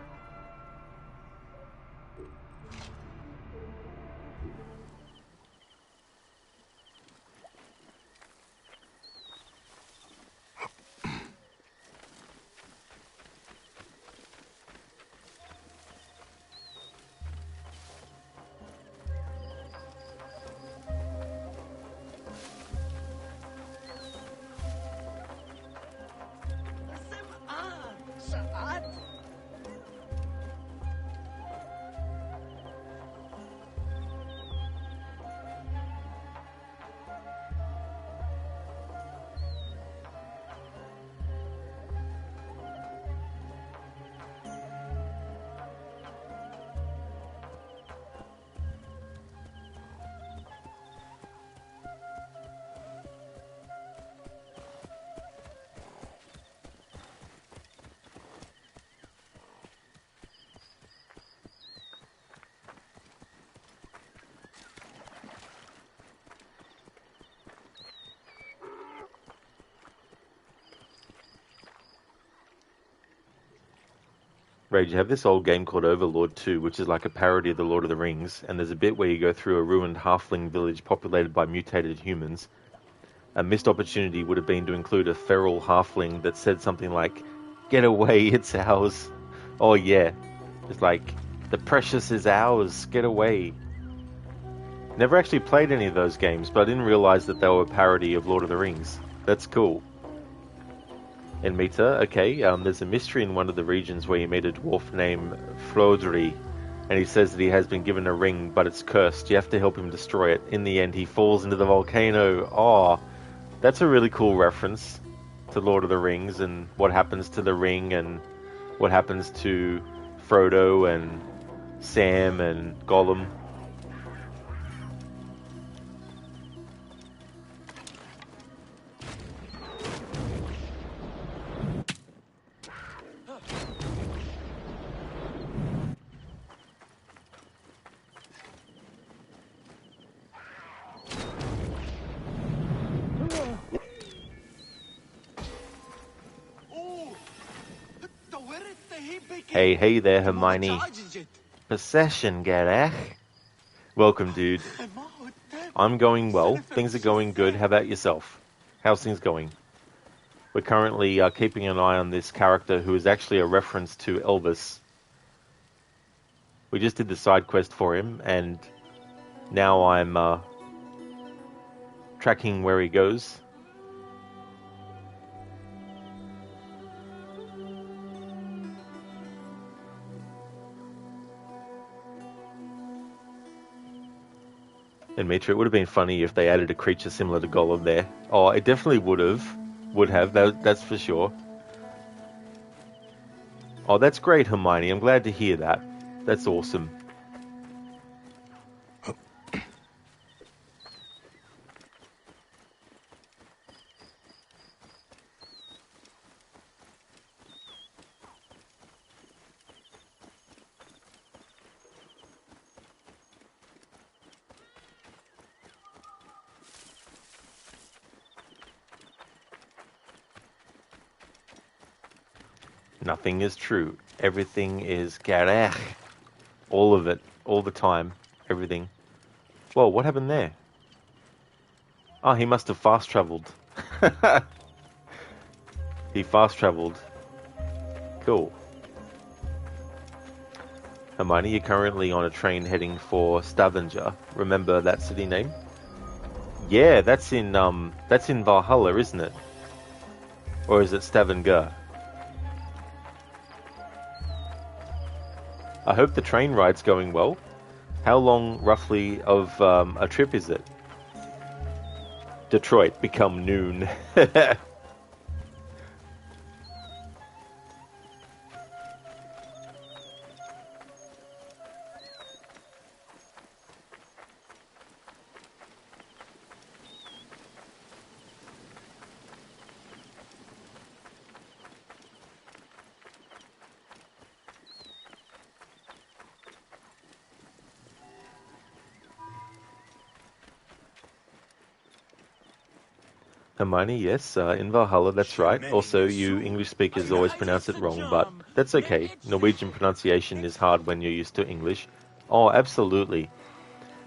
Rage, you have this old game called Overlord 2, which is like a parody of The Lord of the Rings, and there's a bit where you go through a ruined halfling village populated by mutated humans. A missed opportunity would have been to include a feral halfling that said something like, "Get away, it's ours." Oh yeah, it's like, "The precious is ours, get away." Never actually played any of those games, but I didn't realize that they were a parody of Lord of the Rings. That's cool. And Mita, okay, there's a mystery in one of the regions where you meet a dwarf named Flodri, and he says that he has been given a ring, but it's cursed. You have to help him destroy it. In the end, he falls into the volcano. Oh, that's a really cool reference to Lord of the Rings and what happens to the ring and what happens to Frodo and Sam and Gollum. Hey there, Hermione. Possession, Gareth. Welcome, dude. I'm going well. Things are going good. How about yourself? How's things going? We're currently keeping an eye on this character who is actually a reference to Elvis. We just did the side quest for him, and now I'm tracking where he goes. And Mitra, it would have been funny if they added a creature similar to Gollum there. Oh, it definitely would have. That's for sure. Oh, that's great, Hermione. I'm glad to hear that. That's awesome. Nothing is true. Everything is garech. All of it. All the time. Everything. Whoa, what happened there? Oh, he must have fast traveled. He fast traveled. Cool. Hermione, you're currently on a train heading for Stavanger. Remember that city name? Yeah, that's in Valhalla, isn't it? Or is it Stavanger? I hope the train ride's going well. How long, roughly, of a trip is it? Detroit, become noon. Hermione, yes, in Valhalla, that's right. Also, you English speakers always pronounce it wrong, but that's okay. Norwegian pronunciation is hard when you're used to English. Oh, absolutely.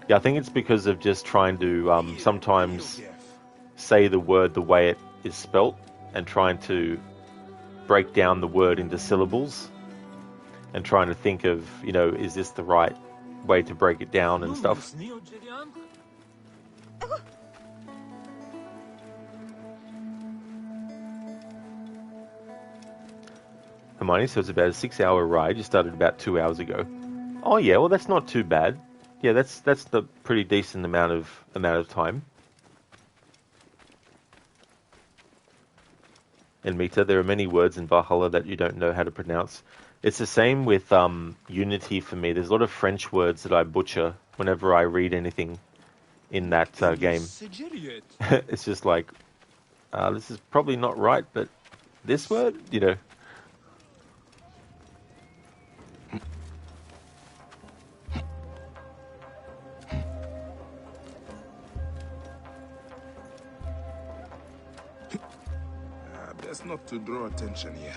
Yeah, I think it's because of just trying to sometimes say the word the way it is spelt and trying to break down the word into syllables and trying to think of, is this the right way to break it down and stuff. Hermione, so it's about a 6-hour ride. You started about 2 hours ago. Oh yeah, well that's not too bad. Yeah, that's the pretty decent amount of time. And Mita, there are many words in Valhalla that you don't know how to pronounce. It's the same with Unity for me. There's a lot of French words that I butcher whenever I read anything in that game. It's just like, this is probably not right, but this word,
Best not to draw attention here.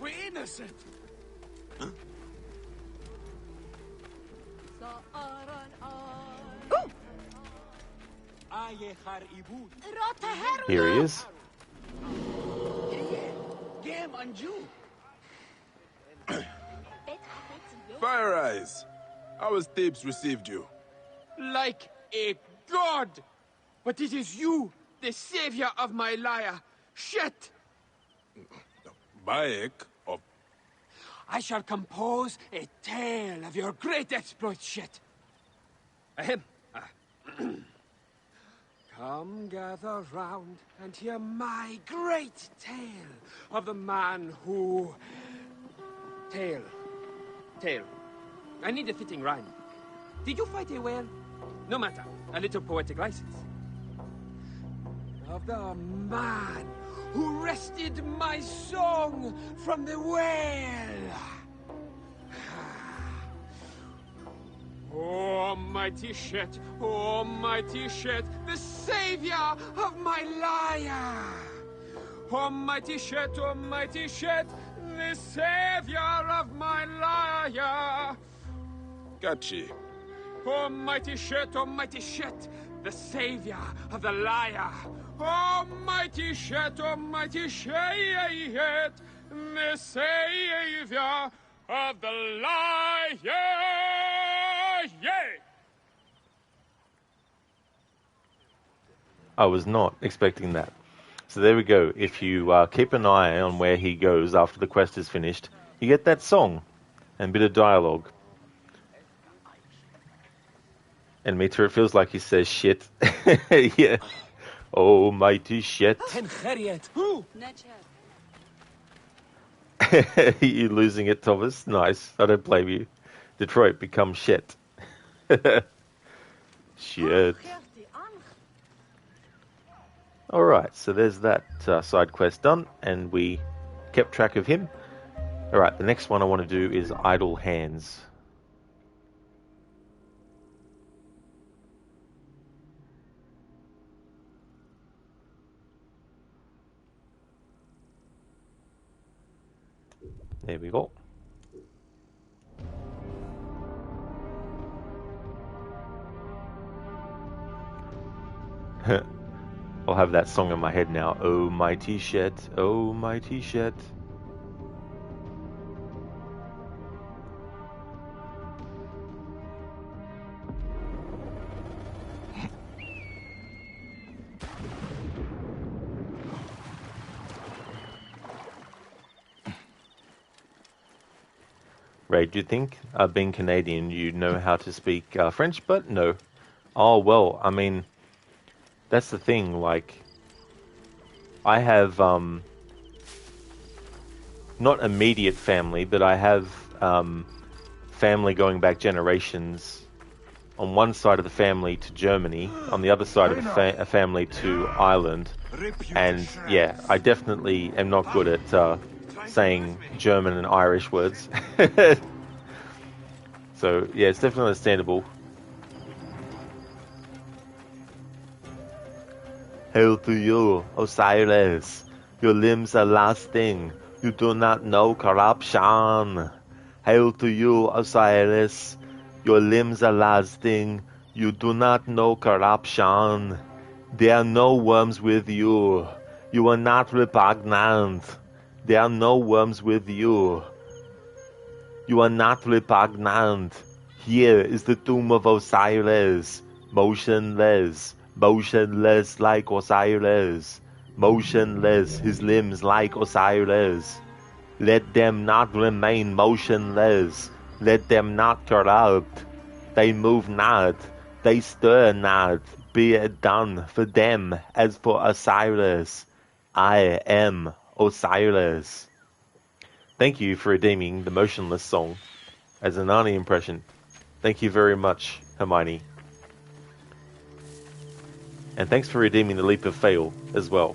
We're innocent!
Here he is.
Fire Eyes, how has Thebes received you?
Like a god! But it is you, the savior of my lyre. Shit!
Bayek of...
I shall compose a tale of your great exploits, shit. Ahem. Come gather round and hear my great tale of the man who... Tale. I need a fitting rhyme. Did you fight a whale? No matter. A little poetic license. Of the man who wrested my song from the whale. Almighty shit, the savior of my lyre. Almighty shit, the savior of my lyre.
Gotcha.
Almighty shit, the savior of the lyre. Almighty shit, the savior of the lyre. Yay!
I was not expecting that. So there we go. If you keep an eye on where he goes after the quest is finished, you get that song and a bit of dialogue. And Mita, it feels like he says shit. Yeah. Oh, mighty shit. You losing it, Thomas? Nice. I don't blame you. Detroit, become shit. Shit. Alright, so there's that side quest done, and we kept track of him. Alright, the next one I want to do is Idle Hands. There we go. I'll have that song in my head now. Oh mighty Shet, oh mighty Shet. Ray, do you think, being Canadian, you know how to speak French? But no. Oh, well, I mean, that's the thing, like, I have, not immediate family, but I have, family going back generations on one side of the family to Germany, on the other side of the family to Ireland, and yeah, I definitely am not good at saying German and Irish words. So yeah, it's definitely understandable. Hail to you, Osiris. Your limbs are lasting. You do not know corruption. Hail to you, Osiris. Your limbs are lasting. You do not know corruption. There are no worms with you. You are not repugnant. There are no worms with you. You are not repugnant. Here is the tomb of Osiris. Motionless. Motionless like Osiris. Motionless, his limbs like Osiris. Let them not remain motionless. Let them not corrupt. They move not. They stir not. Be it done for them as for Osiris. I am Osiris. Thank you for redeeming the Motionless song as an Narnia impression. Thank you very much, Hermione. And thanks for redeeming the Leap of Fail as well.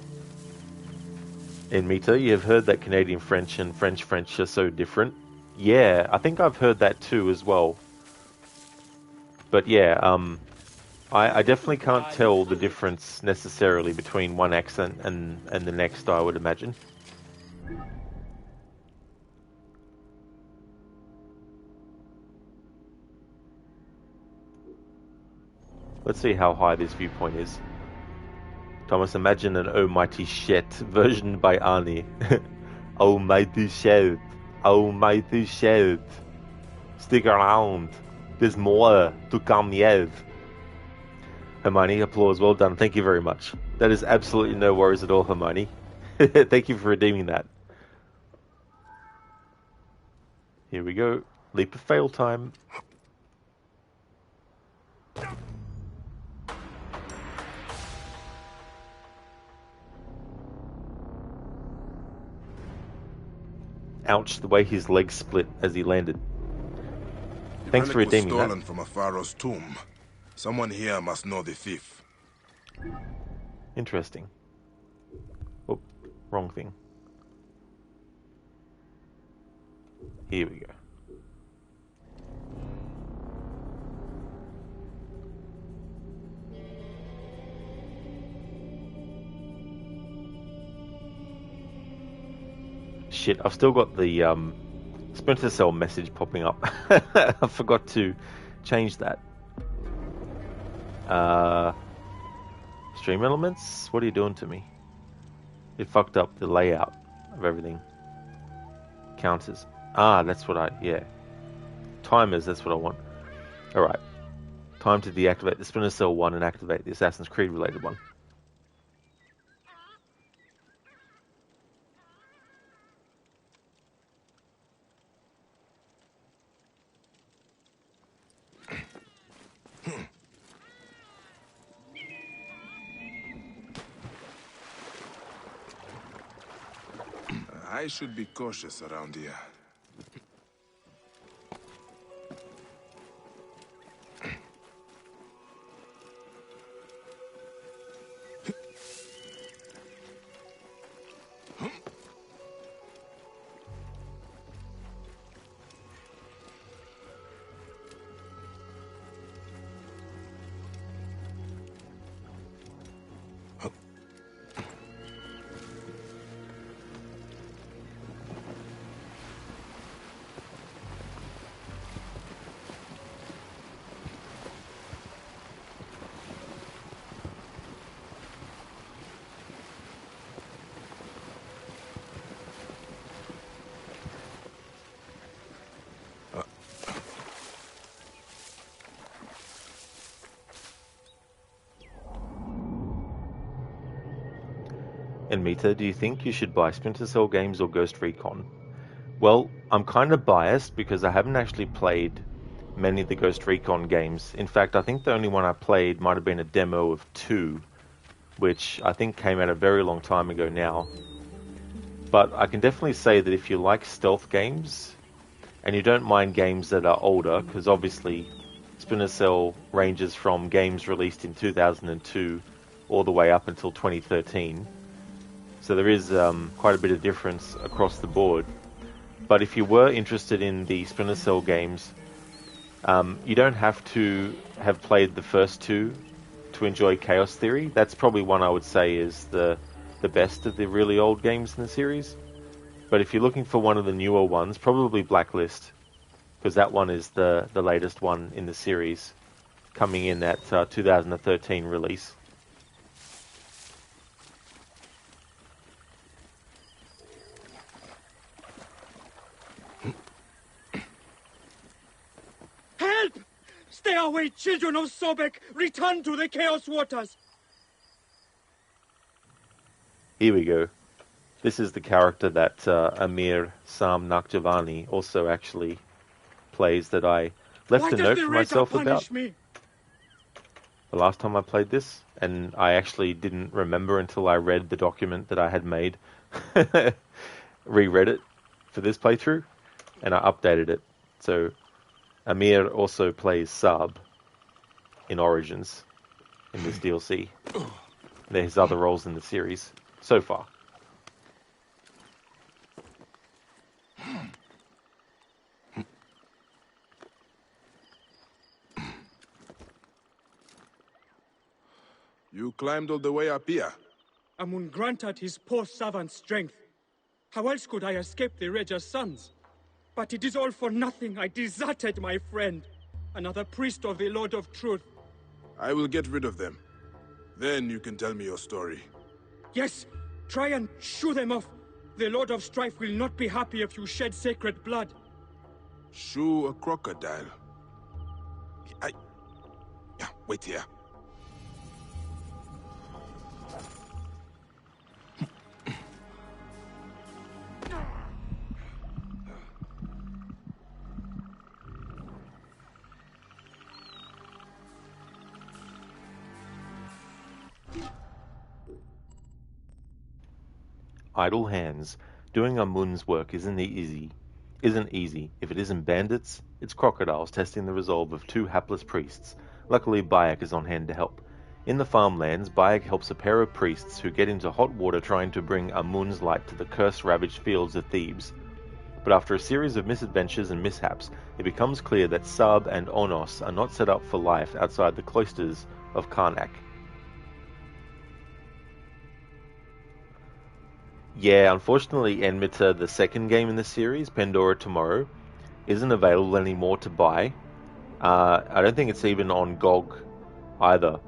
In Mita, you have heard that Canadian French and French are so different. Yeah, I think I've heard that too as well. But yeah, I definitely can't tell the difference necessarily between one accent and the next, I would imagine. Let's see how high this viewpoint is. Thomas, imagine an Oh Mighty Shet version by Arnie. Oh Mighty Shet. Oh Mighty Shet. Stick around. There's more to come yet. Hermione, applause. Well done. Thank you very much. That is absolutely no worries at all, Hermione. Thank you for redeeming that. Here we go. Leap of fail time. Ouch, the way his legs split as he landed.
The
Thanks for
relic was
redeeming
stolen
that.
from a pharaoh's tomb. Someone here must know the thief.
Interesting. Oh, wrong thing. Here we go. Shit, I've still got the Splinter Cell message popping up. I forgot to change that. Stream elements? What are you doing to me? It fucked up the layout of everything. Counters. Ah, that's what yeah. Timers, that's what I want. Alright. Time to deactivate the Splinter Cell one and activate the Assassin's Creed related one.
I should be cautious around here.
And Mita, do you think you should buy Splinter Cell games or Ghost Recon? Well, I'm kind of biased because I haven't actually played many of the Ghost Recon games. In fact, I think the only one I played might have been a demo of 2, which I think came out a very long time ago now. But I can definitely say that if you like stealth games, and you don't mind games that are older, because obviously Splinter Cell ranges from games released in 2002 all the way up until 2013. So there is quite a bit of difference across the board. But if you were interested in the Splinter Cell games, you don't have to have played the first 2 to enjoy Chaos Theory. That's probably one I would say is the best of the really old games in the series. But if you're looking for one of the newer ones, probably Blacklist, because that one is the latest one in the series, coming in at 2013 release.
Help! Stay away, children of Sobek! Return to the Chaos Waters!
Here we go. This is the character that Amir Sam Nakjavani also actually plays, that I left a note for myself about
me?
the last time I played this, and I actually didn't remember until I read the document that I had made. Reread it for this playthrough, and I updated it. So Amir also plays Saab in Origins in this DLC. They're his other roles in the series so far.
You climbed all the way up here?
Amun granted his poor servant strength. How else could I escape the Raja's sons? But it is all for nothing. I deserted my friend, another priest of the Lord of Truth.
I will get rid of them. Then you can tell me your story.
Yes, try and shoo them off. The Lord of Strife will not be happy if you shed sacred blood.
Shoo a crocodile? Yeah, wait here.
Idle hands. Doing Amun's work isn't easy. If it isn't bandits, it's crocodiles testing the resolve of 2 hapless priests. Luckily, Bayek is on hand to help. In the farmlands, Bayek helps a pair of priests who get into hot water trying to bring Amun's light to the curse-ravaged fields of Thebes. But after a series of misadventures and mishaps, it becomes clear that Sab and Onos are not set up for life outside the cloisters of Karnak. Yeah, unfortunately, Enmita, the second game in the series, Pandora Tomorrow, isn't available anymore to buy. I don't think it's even on GOG either.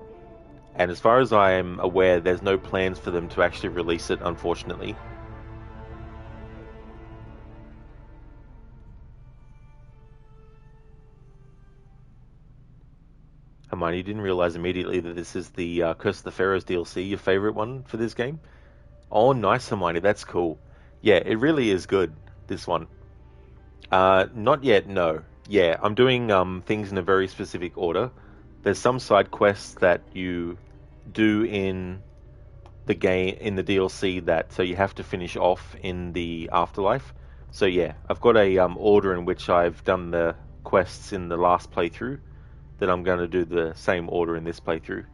And as far as I am aware, there's no plans for them to actually release it, unfortunately. Hermione, you didn't realize immediately that this is the Curse of the Pharaohs DLC, your favorite one for this game? Oh, nice, Hermione, that's cool. Yeah, it really is good, this one. Not yet, no. Yeah, I'm doing things in a very specific order. There's some side quests that you do in the game, in the DLC, that so you have to finish off in the afterlife. So yeah, I've got a order in which I've done the quests in the last playthrough, that I'm going to do the same order in this playthrough.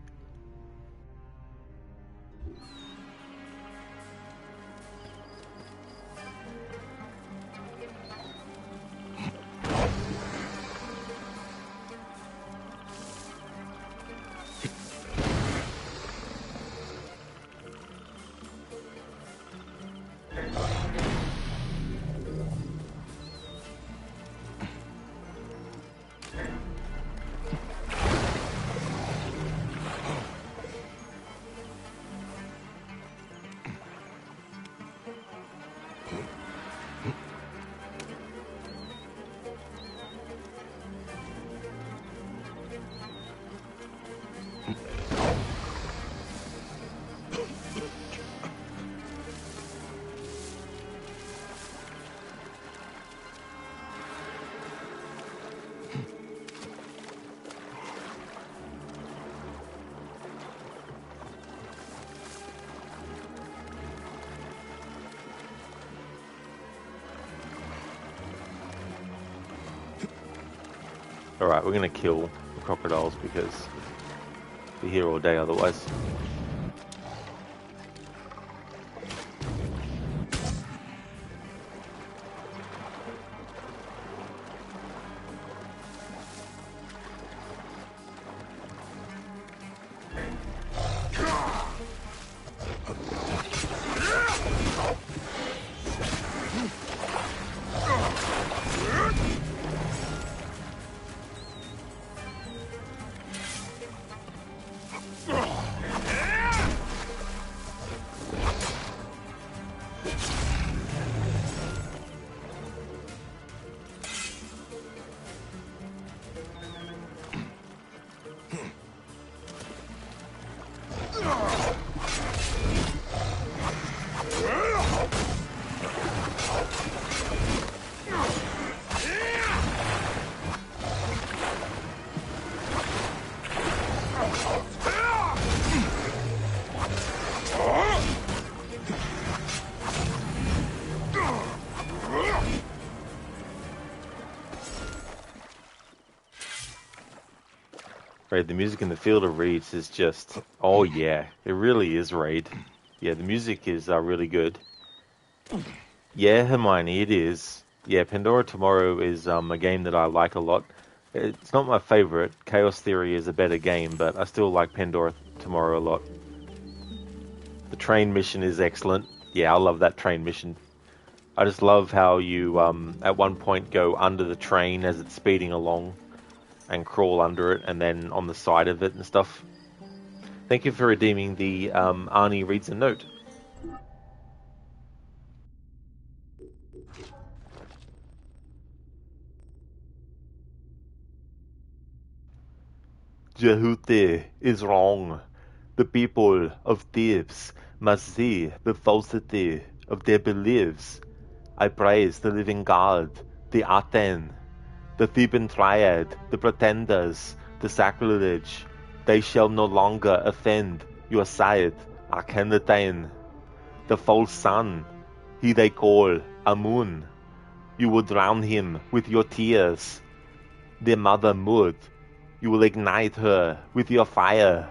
Alright, we're gonna kill the crocodiles because we're here all day otherwise. Raid, the music in the Field of Reeds is just, oh yeah, it really is, Raid. Yeah, the music is really good. Yeah, Hermione, it is. Yeah, Pandora Tomorrow is a game that I like a lot. It's not my favorite. Chaos Theory is a better game, but I still like Pandora Tomorrow a lot. The train mission is excellent. Yeah, I love that train mission. I just love how you, at one point, go under the train as it's speeding along and crawl under it, and then on the side of it and stuff. Thank you for redeeming the Arnie Reads a Note. Jehute is wrong. The people of Thebes must see the falsity of their beliefs. I praise the living God, the Aten, the Theban Triad, the pretenders, the sacrilege. They shall no longer offend your sight, Akhenaten. The false sun, he they call Amun. You will drown him with your tears. Their mother Mud, you will ignite her with your fire.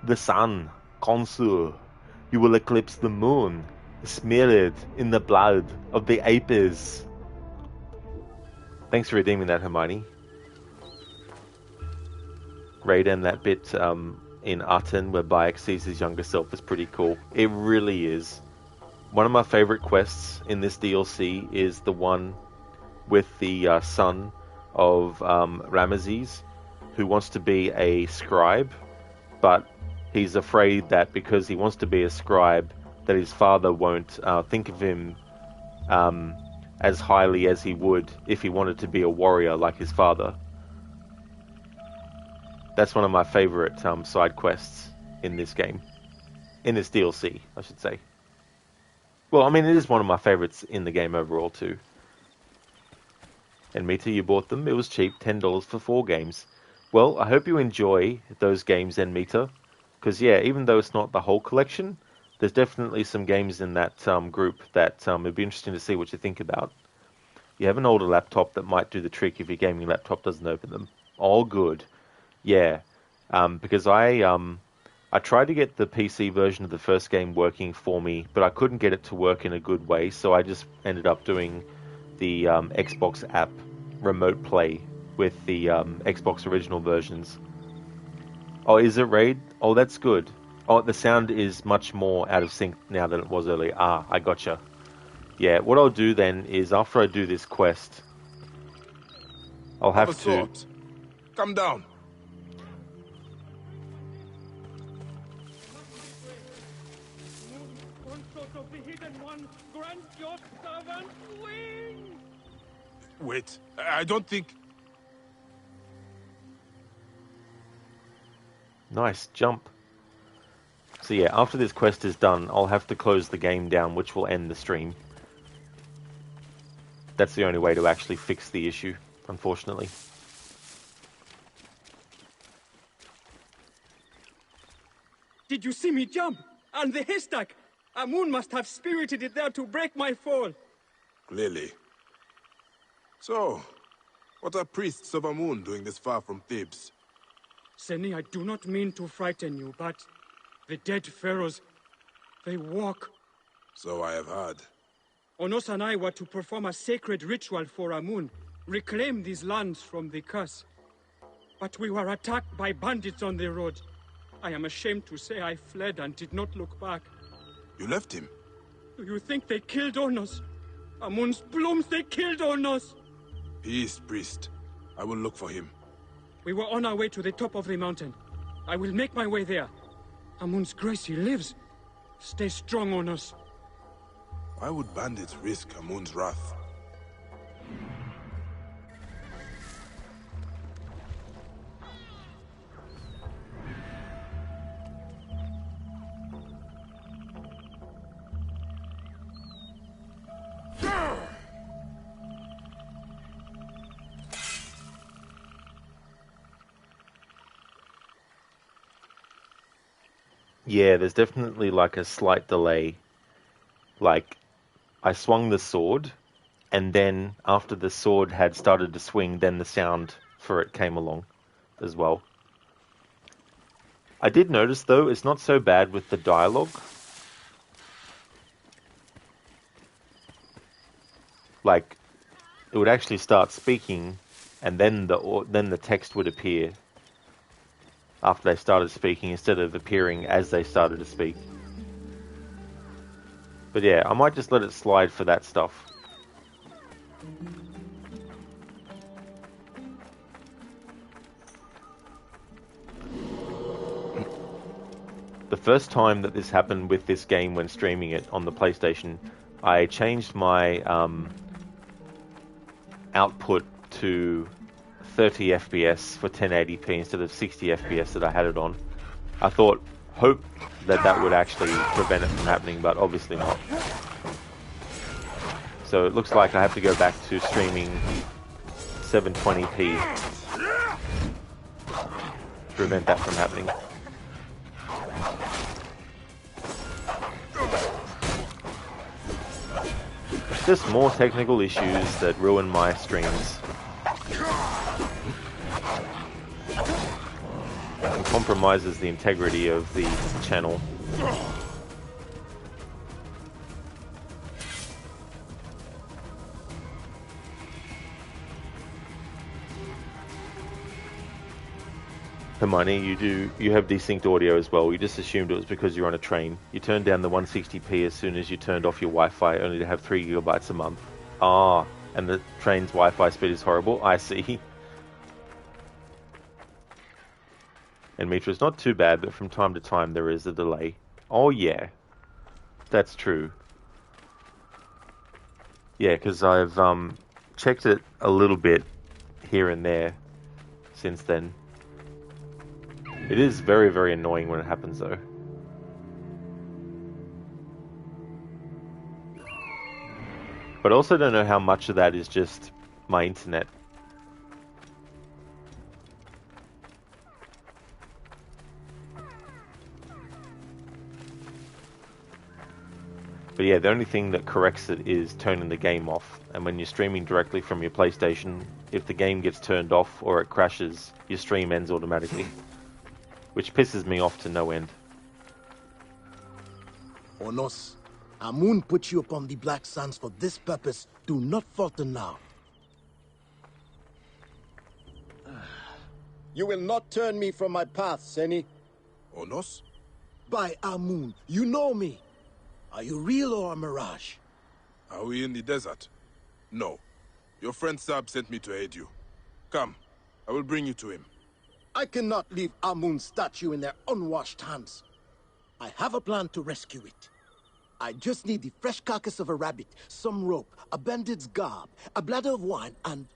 The sun, Khonsu, you will eclipse the moon, smear it in the blood of the Apis. Thanks for redeeming that, Hermione. Raiden, that bit in Aten where Bayek sees his younger self is pretty cool. It really is. One of my favorite quests in this DLC is the one with the son of Ramesses, who wants to be a scribe, but he's afraid that because he wants to be a scribe, that his father won't think of him as highly as he would if he wanted to be a warrior like his father. That's one of my favorite side quests in this game. In this DLC, I should say. Well, I mean, it is one of my favorites in the game overall, too. And Mita, you bought them. It was cheap, $10 for 4 games. Well, I hope you enjoy those games, then, Mita. Because, yeah, even though it's not the whole collection, there's definitely some games in that group that it'd be interesting to see what you think about. You have an older laptop that might do the trick if your gaming laptop doesn't open them. All good. Yeah. Because I tried to get the PC version of the first game working for me, but I couldn't get it to work in a good way, so I just ended up doing the Xbox app Remote Play with the Xbox original versions. Oh, is it Raid? Oh, that's good. Oh, the sound is much more out of sync now than it was earlier. Ah, I gotcha. Yeah, what I'll do then is after I do this quest, I'll have to...
Come down. Wait, I don't think...
Nice, jump. So yeah, after this quest is done, I'll have to close the game down, which will end the stream. That's the only way to actually fix the issue, unfortunately.
Did you see me jump? And the haystack? Amun must have spirited it there to break my fall.
Clearly. So, What are priests of Amun doing this far from Thebes?
Seni, I do not mean to frighten you, but the dead pharaohs, they walk.
So I have heard.
Onos and I were to perform a sacred ritual for Amun, reclaim these lands from the curse. But we were attacked by bandits on the road. I am ashamed to say I fled and did not look back.
You left him?
Do you think they killed Onos? Amun's blooms, they killed Onos!
Peace, priest. I will look for him.
We were on our way to the top of the mountain. I will make my way there. Amun's grace, he lives. Stay strong, Onos.
Why would bandits risk Amun's wrath?
Yeah, there's definitely like a slight delay. Like, I swung the sword, and then after the sword had started to swing, then the sound for it came along as well. I did notice, though, it's not so bad with the dialogue. Like, it would actually start speaking, and then the text would appear after they started speaking, instead of appearing as they started to speak. But yeah, I might just let it slide for that stuff. The first time that this happened with this game when streaming it on the PlayStation, I changed my output to 30 FPS for 1080p instead of 60 FPS that I had it on. I hope that would actually prevent it from happening, but obviously not. So it looks like I have to go back to streaming 720p to prevent that from happening. Just more technical issues that ruin my streams. And compromises the integrity of the channel. Hermione, you have desynced audio as well. You just assumed it was because you're on a train. You turned down the 160p as soon as you turned off your Wi-Fi, only to have 3 gigabytes a month. Ah, and the train's Wi-Fi speed is horrible. I see. And Mitra, it's not too bad, but from time to time there is a delay. Oh yeah, that's true. Yeah, because I've checked it a little bit here and there since then. It is very, very annoying when it happens, though. But I also don't know how much of that is just my internet. But yeah, the only thing that corrects it is turning the game off. And when you're streaming directly from your PlayStation, if the game gets turned off or it crashes, your stream ends automatically. Which pisses me off to no end.
Onos, Amun put you upon the Black Sands for this purpose. Do not falter now. You will not turn me from my path, Seni.
Onos?
By Amun, you know me. Are you real or a mirage?
Are we in the desert? No. Your friend Sab sent me to aid you. Come, I will bring you to him.
I cannot leave Amun's statue in their unwashed hands. I have a plan to rescue it. I just need the fresh carcass of a rabbit, some rope, a bandit's garb, a bladder of wine, and...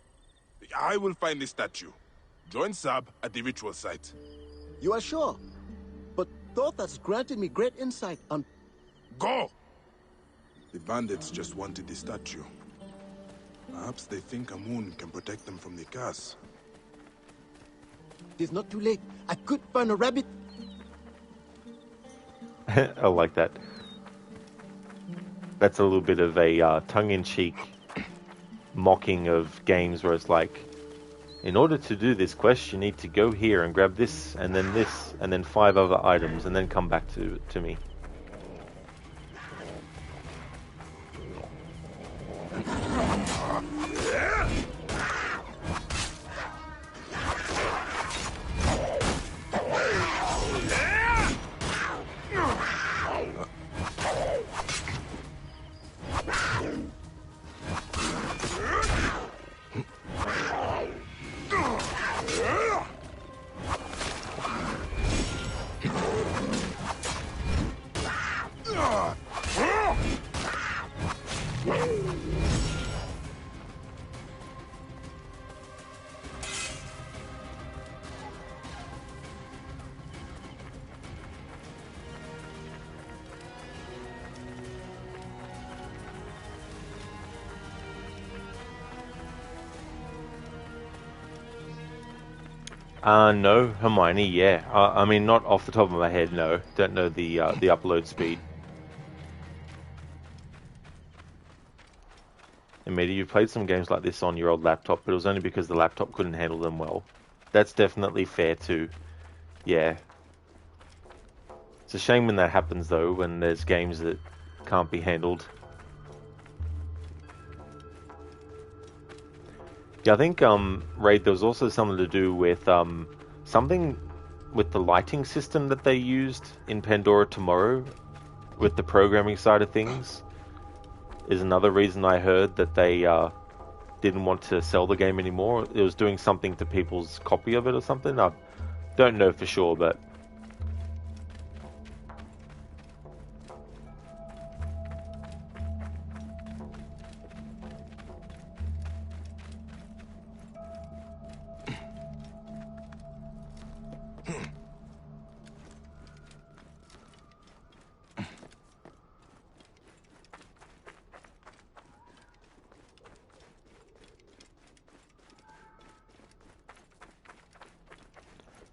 I will find the statue. Join Sab at the ritual site.
You are sure? But Thoth has granted me great insight on...
Go! The bandits just wanted the statue. Perhaps they think Amun can protect them from the curse.
It is not too late. I could find a rabbit.
I like that. That's a little bit of a tongue-in-cheek mocking of games where it's like, In order to do this quest, you need to go here and grab this, and then 5 other items, and then come back to me. No, Hermione, yeah. I mean, not off the top of my head, no. Don't know the upload speed. Amita, you've played some games like this on your old laptop, but it was only because the laptop couldn't handle them well. That's definitely fair too. Yeah. It's a shame when that happens, though, when there's games that can't be handled. Yeah, I think, Raid, there was also something to do with, something with the lighting system that they used in Pandora Tomorrow, with the programming side of things, is another reason I heard that they, didn't want to sell the game anymore. It was doing something to people's copy of it or something. I don't know for sure, but...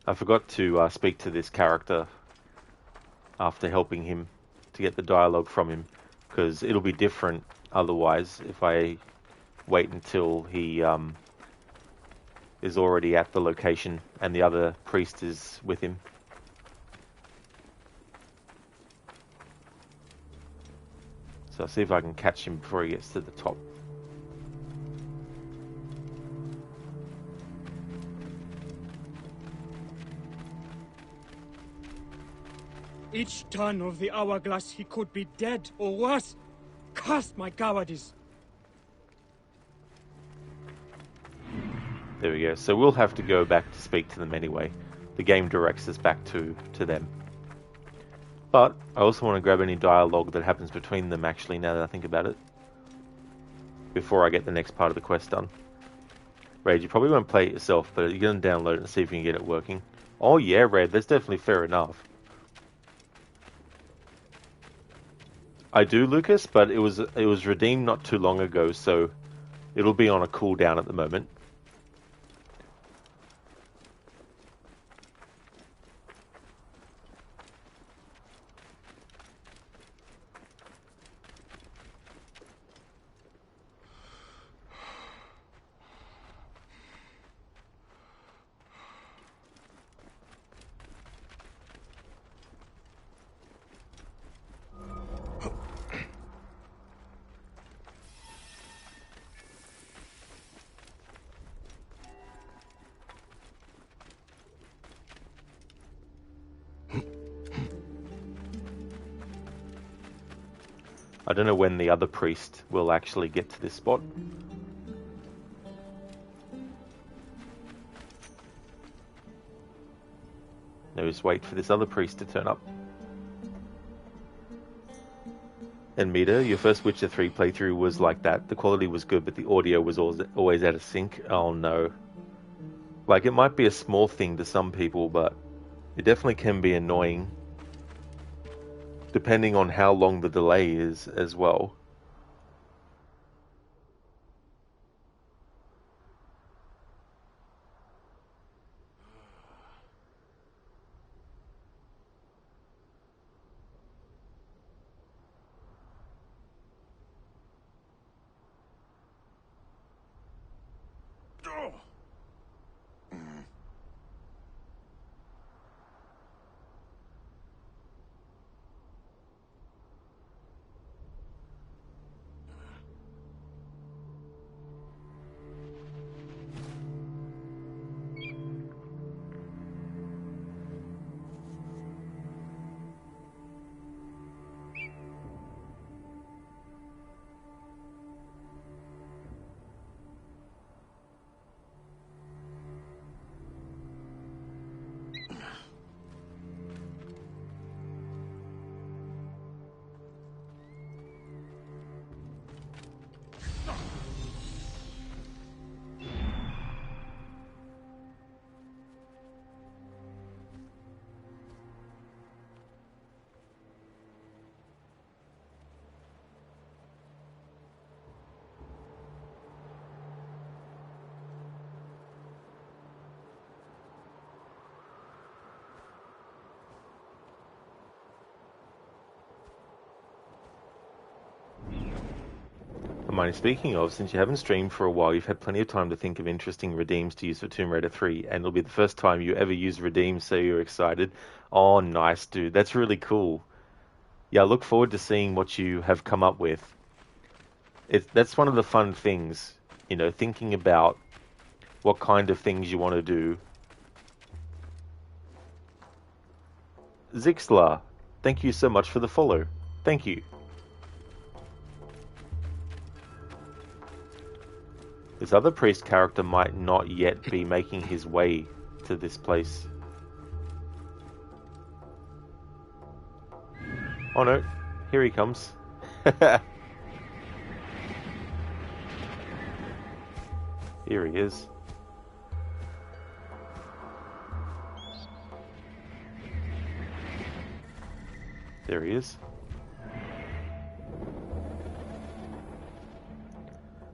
I forgot to speak to this character after helping him to get the dialogue from him, because it'll be different otherwise if I wait until he is already at the location and the other priest is with him. So I'll see if I can catch him before he gets to the top.
Each turn of the hourglass he could be dead or worse. Cast my cowardice.
There we go. So we'll have to go back to speak to them anyway. The game directs us back to them. But I also want to grab any dialogue that happens between them, actually, now that I think about it, before I get the next part of the quest done. Red, you probably won't play it yourself, but you're going to download it and see if you can get it working. Oh yeah, Red, that's definitely fair enough. I do, Lucas, but it was redeemed not too long ago, so it'll be on a cooldown at the moment. I don't know when the other priest will actually get to this spot. No, just wait for this other priest to turn up. And Mita, your first Witcher 3 playthrough was like that. The quality was good, but the audio was always out of sync. Oh no. Like, it might be a small thing to some people, but it definitely can be annoying. Depending on how long the delay is as well. Hermione, speaking of, since you haven't streamed for a while, you've had plenty of time to think of interesting redeems to use for Tomb Raider 3, and it'll be the first time you ever use redeems, so you're excited. Oh, nice, dude. That's really cool. Yeah, I look forward to seeing what you have come up with. That's one of the fun things, you know, thinking about what kind of things you want to do. Zixlar, thank you so much for the follow. Thank you. This other priest character might not yet be making his way to this place. Oh no, here he comes. Here he is. There he is.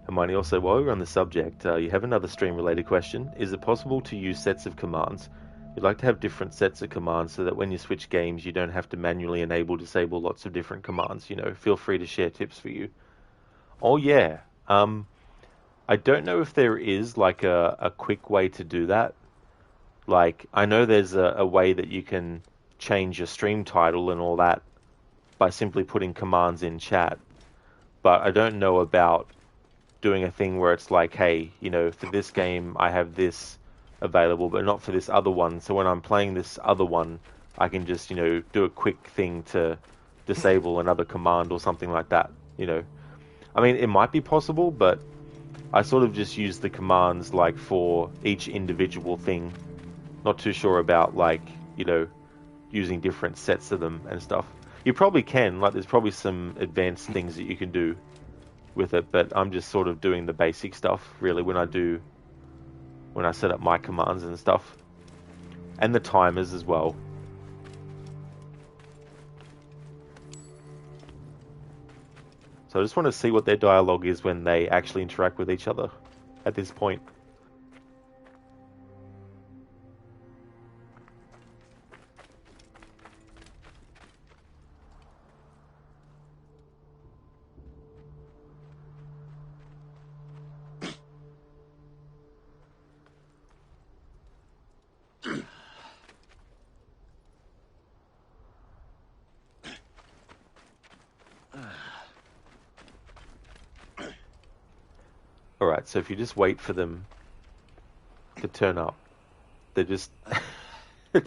Hermione, also, while we're on the subject, you have another stream-related question. Is it possible to use sets of commands? You'd like to have different sets of commands so that when you switch games, you don't have to manually disable lots of different commands. You know, feel free to share tips for you. Oh, yeah. I don't know if there is, like, a quick way to do that. Like, I know there's a way that you can change your stream title and all that by simply putting commands in chat. But I don't know about doing a thing where it's like, hey, you know, for this game I have this available, but not for this other one. So when I'm playing this other one, I can just, you know, do a quick thing to disable another command or something like that, you know. I mean, it might be possible, but I sort of just use the commands, like, for each individual thing. Not too sure about, like, you know, using different sets of them and stuff. You probably can, like, there's probably some advanced things that you can do with it, but I'm just sort of doing the basic stuff, really, when I set up my commands and stuff. And the timers as well. So I just want to see what their dialogue is when they actually interact with each other at this point. Alright, so if you just wait for them to turn up, they're just... they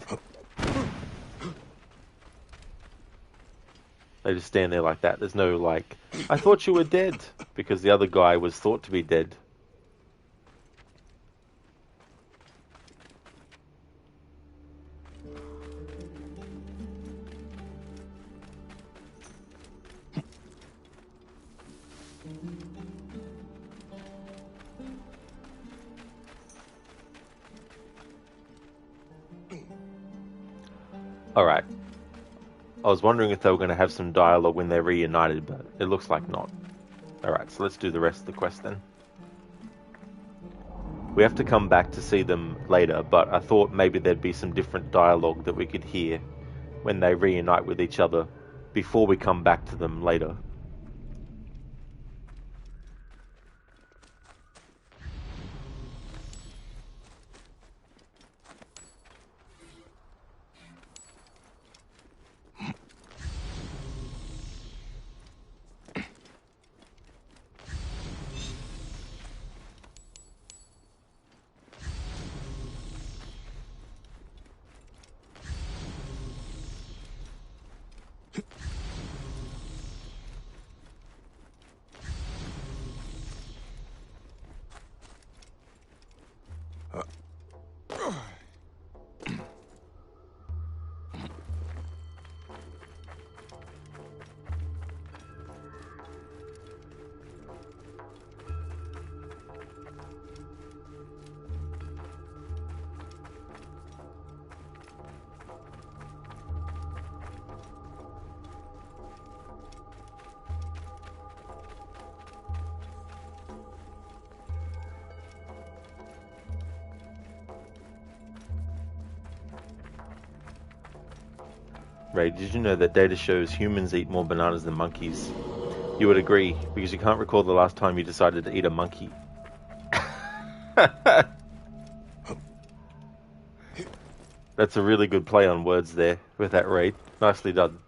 just stand there like that. There's no, like, I thought you were dead, because the other guy was thought to be dead. Alright. I was wondering if they were going to have some dialogue when they're reunited, but it looks like not. Alright, so let's do the rest of the quest then. We have to come back to see them later, but I thought maybe there'd be some different dialogue that we could hear when they reunite with each other before we come back to them later. Ray, did you know that data shows humans eat more bananas than monkeys? You would agree, because you can't recall the last time you decided to eat a monkey. That's a really good play on words there with that raid. Nicely done.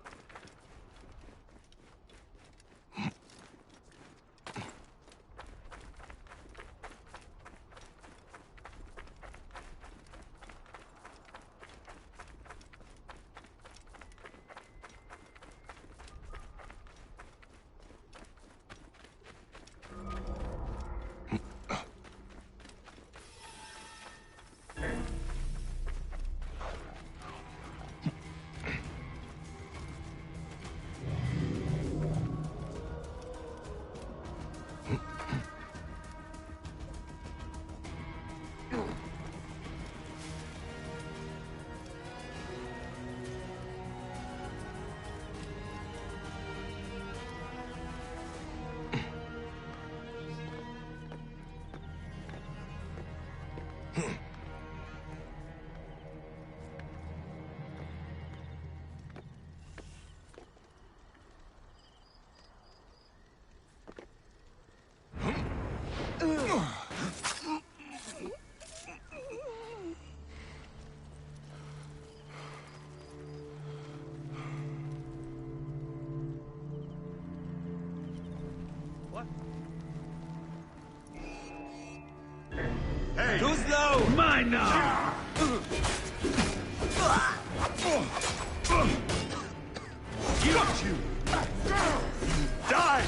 Hey! Too slow! Mine now! Got you! Die!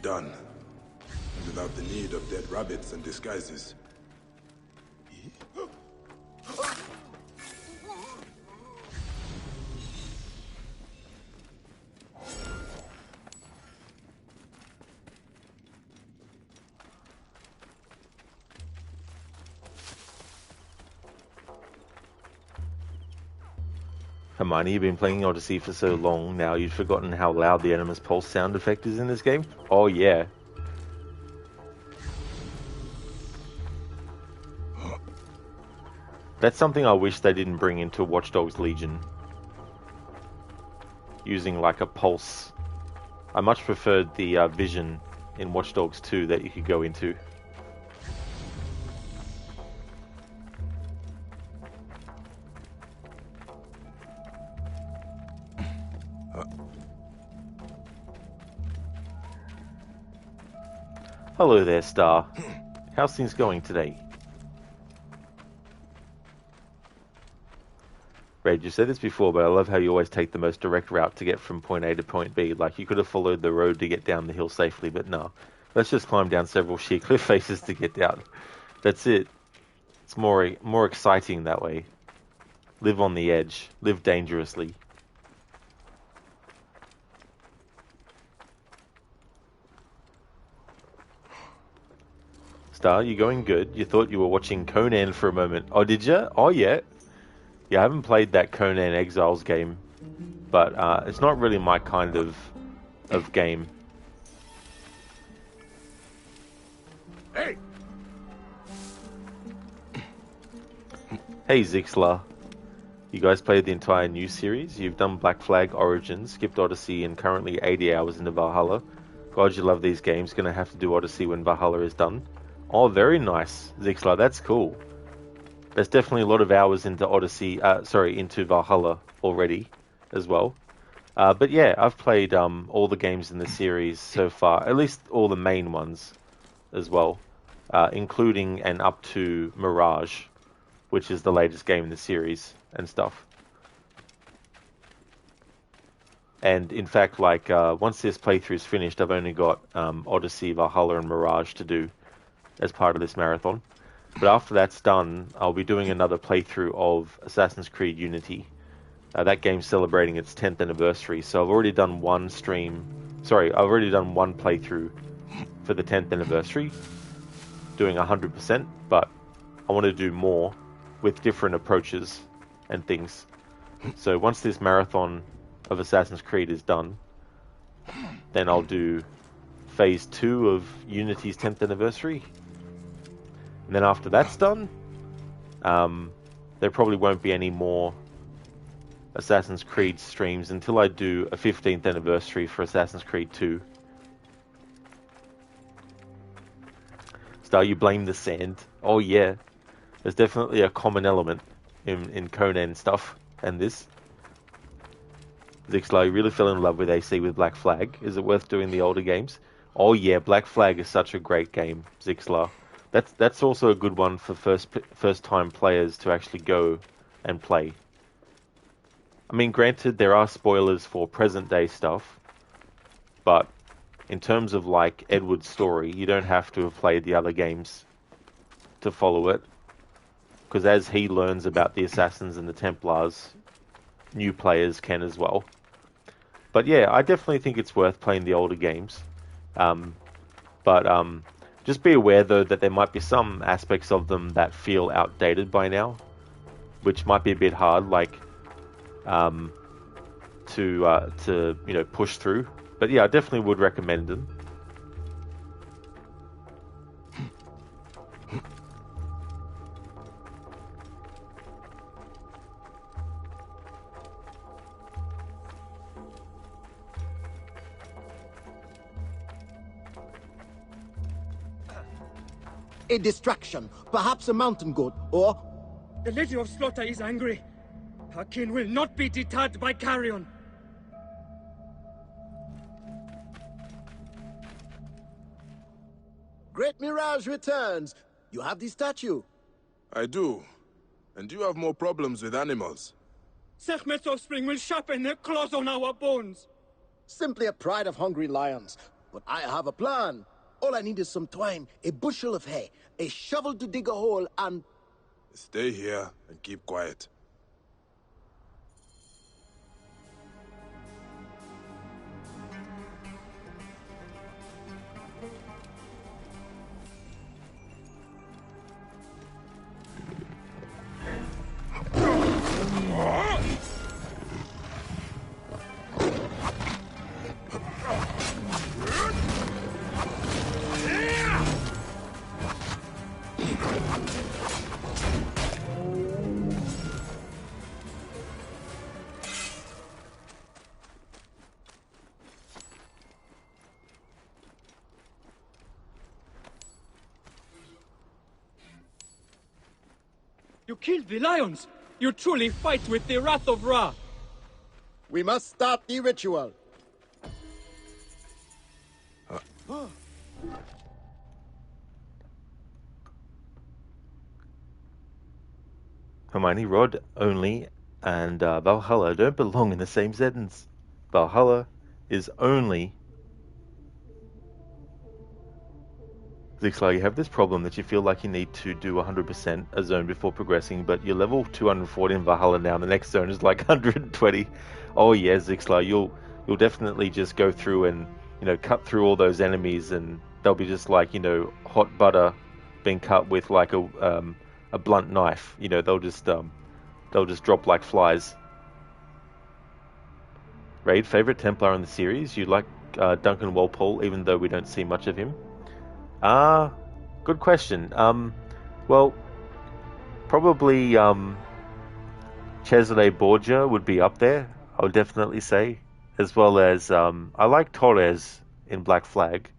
Done. Without the need of dead rabbits and disguises.
Hermione, you've been playing Odyssey for so long now, you've forgotten how loud the Animus Pulse sound effect is in this game? Oh yeah. That's something I wish they didn't bring into Watch Dogs Legion. Using like a pulse. I much preferred the vision in Watch Dogs 2 that you could go into. Hello there, Star. How's things going today? Red, you said this before, but I love how you always take the most direct route to get from point A to point B. Like, you could have followed the road to get down the hill safely, but no. Let's just climb down several sheer cliff faces to get down. That's it. It's more exciting that way. Live on the edge. Live dangerously. Star, you going good? You thought you were watching Conan for a moment. Oh, did you? Oh, yeah. Yeah, I haven't played that Conan Exiles game, but it's not really my kind of game.
Hey!
Hey, Zixlar. You guys played the entire new series? You've done Black Flag Origins, skipped Odyssey, and currently 80 hours into Valhalla. God, you love these games. Gonna have to do Odyssey when Valhalla is done. Oh, very nice, Zixlar. That's cool. There's definitely a lot of hours into into Valhalla already, as well. But yeah, I've played all the games in the series so far, at least all the main ones, as well, including and up to Mirage, which is the latest game in the series and stuff. And in fact, like once this playthrough is finished, I've only got Odyssey, Valhalla, and Mirage to do as part of this marathon. But after that's done, I'll be doing another playthrough of Assassin's Creed Unity. That game's celebrating its 10th anniversary, so I've already done one playthrough for the 10th anniversary, doing 100%, but I want to do more with different approaches and things. So once this marathon of Assassin's Creed is done, Then I'll do Phase 2 of Unity's 10th anniversary. And then after that's done, there probably won't be any more Assassin's Creed streams until I do a 15th anniversary for Assassin's Creed 2. Star, you blame the sand. Oh yeah, there's definitely a common element in Conan stuff and this. Zixlar, you really fell in love with AC with Black Flag. Is it worth doing the older games? Oh yeah, Black Flag is such a great game, Zixlar. That's also a good one for first time players to actually go and play. I mean, granted, there are spoilers for present day stuff, but in terms of like Edward's story, you don't have to have played the other games to follow it, because as he learns about the Assassins and the Templars, new players can as well. But yeah, I definitely think it's worth playing the older games. Just be aware though that there might be some aspects of them that feel outdated by now, which might be a bit hard, like to push through. But yeah, I definitely would recommend them.
A distraction, perhaps a mountain goat, or...
The Lady of Slaughter is angry. Her kin will not be deterred by carrion.
Great Mirage returns. You have the statue.
I do. And you have more problems with animals.
Sekhmet's offspring will sharpen their claws on our bones.
Simply a pride of hungry lions. But I have a plan. All I need is some twine, a bushel of hay, a shovel to dig a hole, and...
Stay here and keep quiet.
You killed the lions! You truly fight with the wrath of Ra!
We must start the ritual.
Hermione, Rod only and Valhalla don't belong in the same sentence. Valhalla is only... Zixlar, you have this problem that you feel like you need to do 100% a zone before progressing, but you're level 240 in Valhalla now, and the next zone is like 120. Oh yeah, Zixlar, you'll definitely just go through and, cut through all those enemies, and they'll be just like, hot butter being cut with like a blunt knife. They'll just drop like flies. Raid, favorite Templar in the series? You like Duncan Walpole, even though we don't see much of him? Good question. Well, probably Cesare Borgia would be up there, I would definitely say, as well as I like Torres in Black Flag.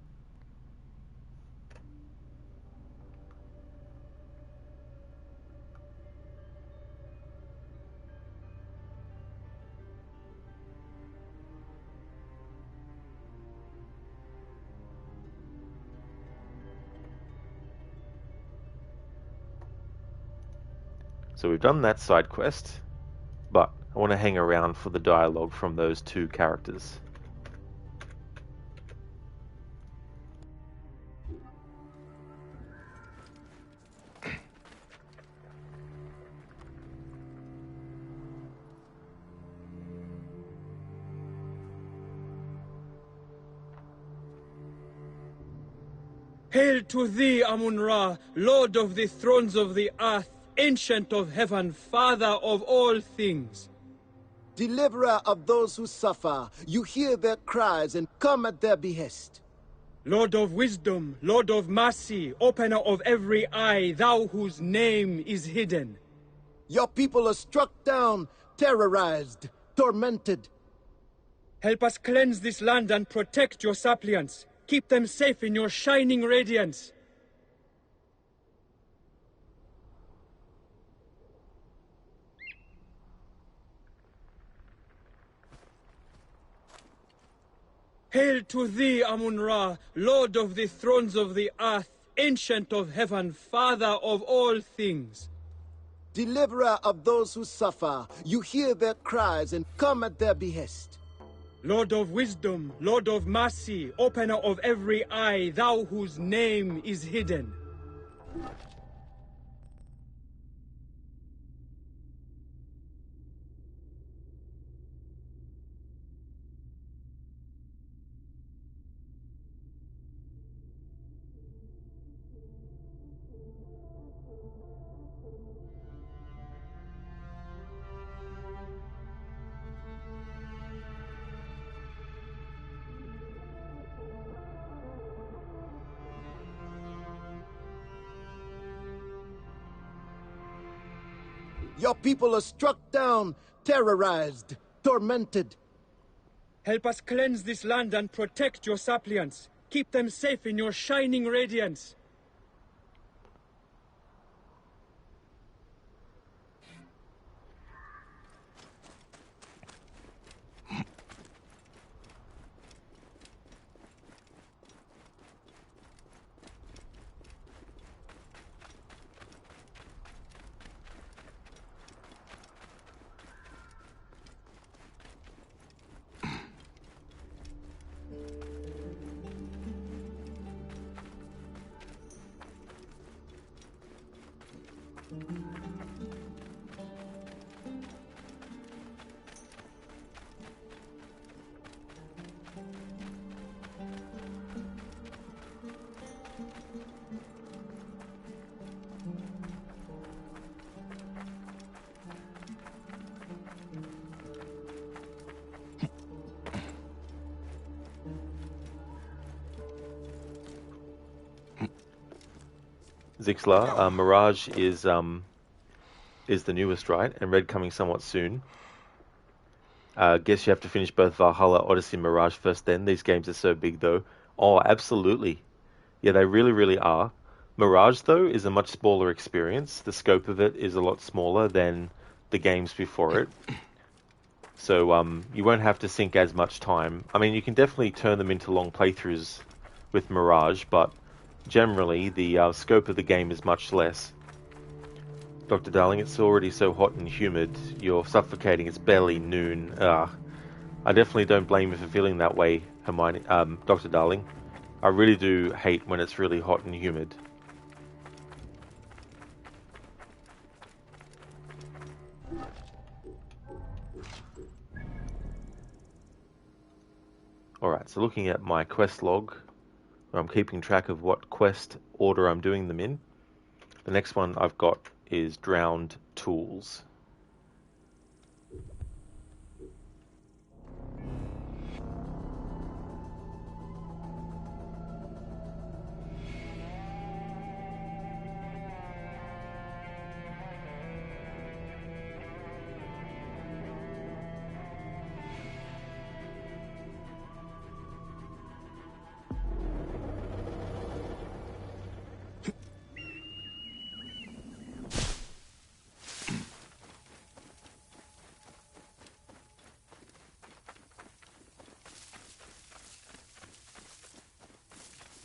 So we've done that side quest, but I want to hang around for the dialogue from those two characters.
Hail to thee, Amun-Ra, Lord of the thrones of the earth, Ancient of heaven, Father of all things.
Deliverer of those who suffer, you hear their cries and come at their behest.
Lord of wisdom, Lord of mercy, opener of every eye, thou whose name is hidden.
Your people are struck down, terrorized, tormented.
Help us cleanse this land and protect your suppliants. Keep them safe in your shining radiance. Hail to thee, Amun-Ra, Lord of the thrones of the earth, Ancient of heaven, Father of all things.
Deliverer of those who suffer, you hear their cries and come at their behest.
Lord of wisdom, Lord of mercy, opener of every eye, thou whose name is hidden.
Your people are struck down, terrorized, tormented.
Help us cleanse this land and protect your suppliants. Keep them safe in your shining radiance.
Zixlar, Mirage is the newest, right? And Red coming somewhat soon. Guess you have to finish both Valhalla, Odyssey, and Mirage first then. These games are so big, though. Oh, absolutely. Yeah, they really, really are. Mirage, though, is a much smaller experience. The scope of it is a lot smaller than the games before it. So you won't have to sink as much time. I mean, you can definitely turn them into long playthroughs with Mirage, but generally the scope of the game is much less. Dr. Darling, it's already so hot and humid. You're suffocating. It's barely noon. I definitely don't blame you for feeling that way, Hermione, Dr. Darling. I really do hate when it's really hot and humid. Alright, so looking at my quest log, where I'm keeping track of what quest order I'm doing them in. The next one I've got is Drowned Tools.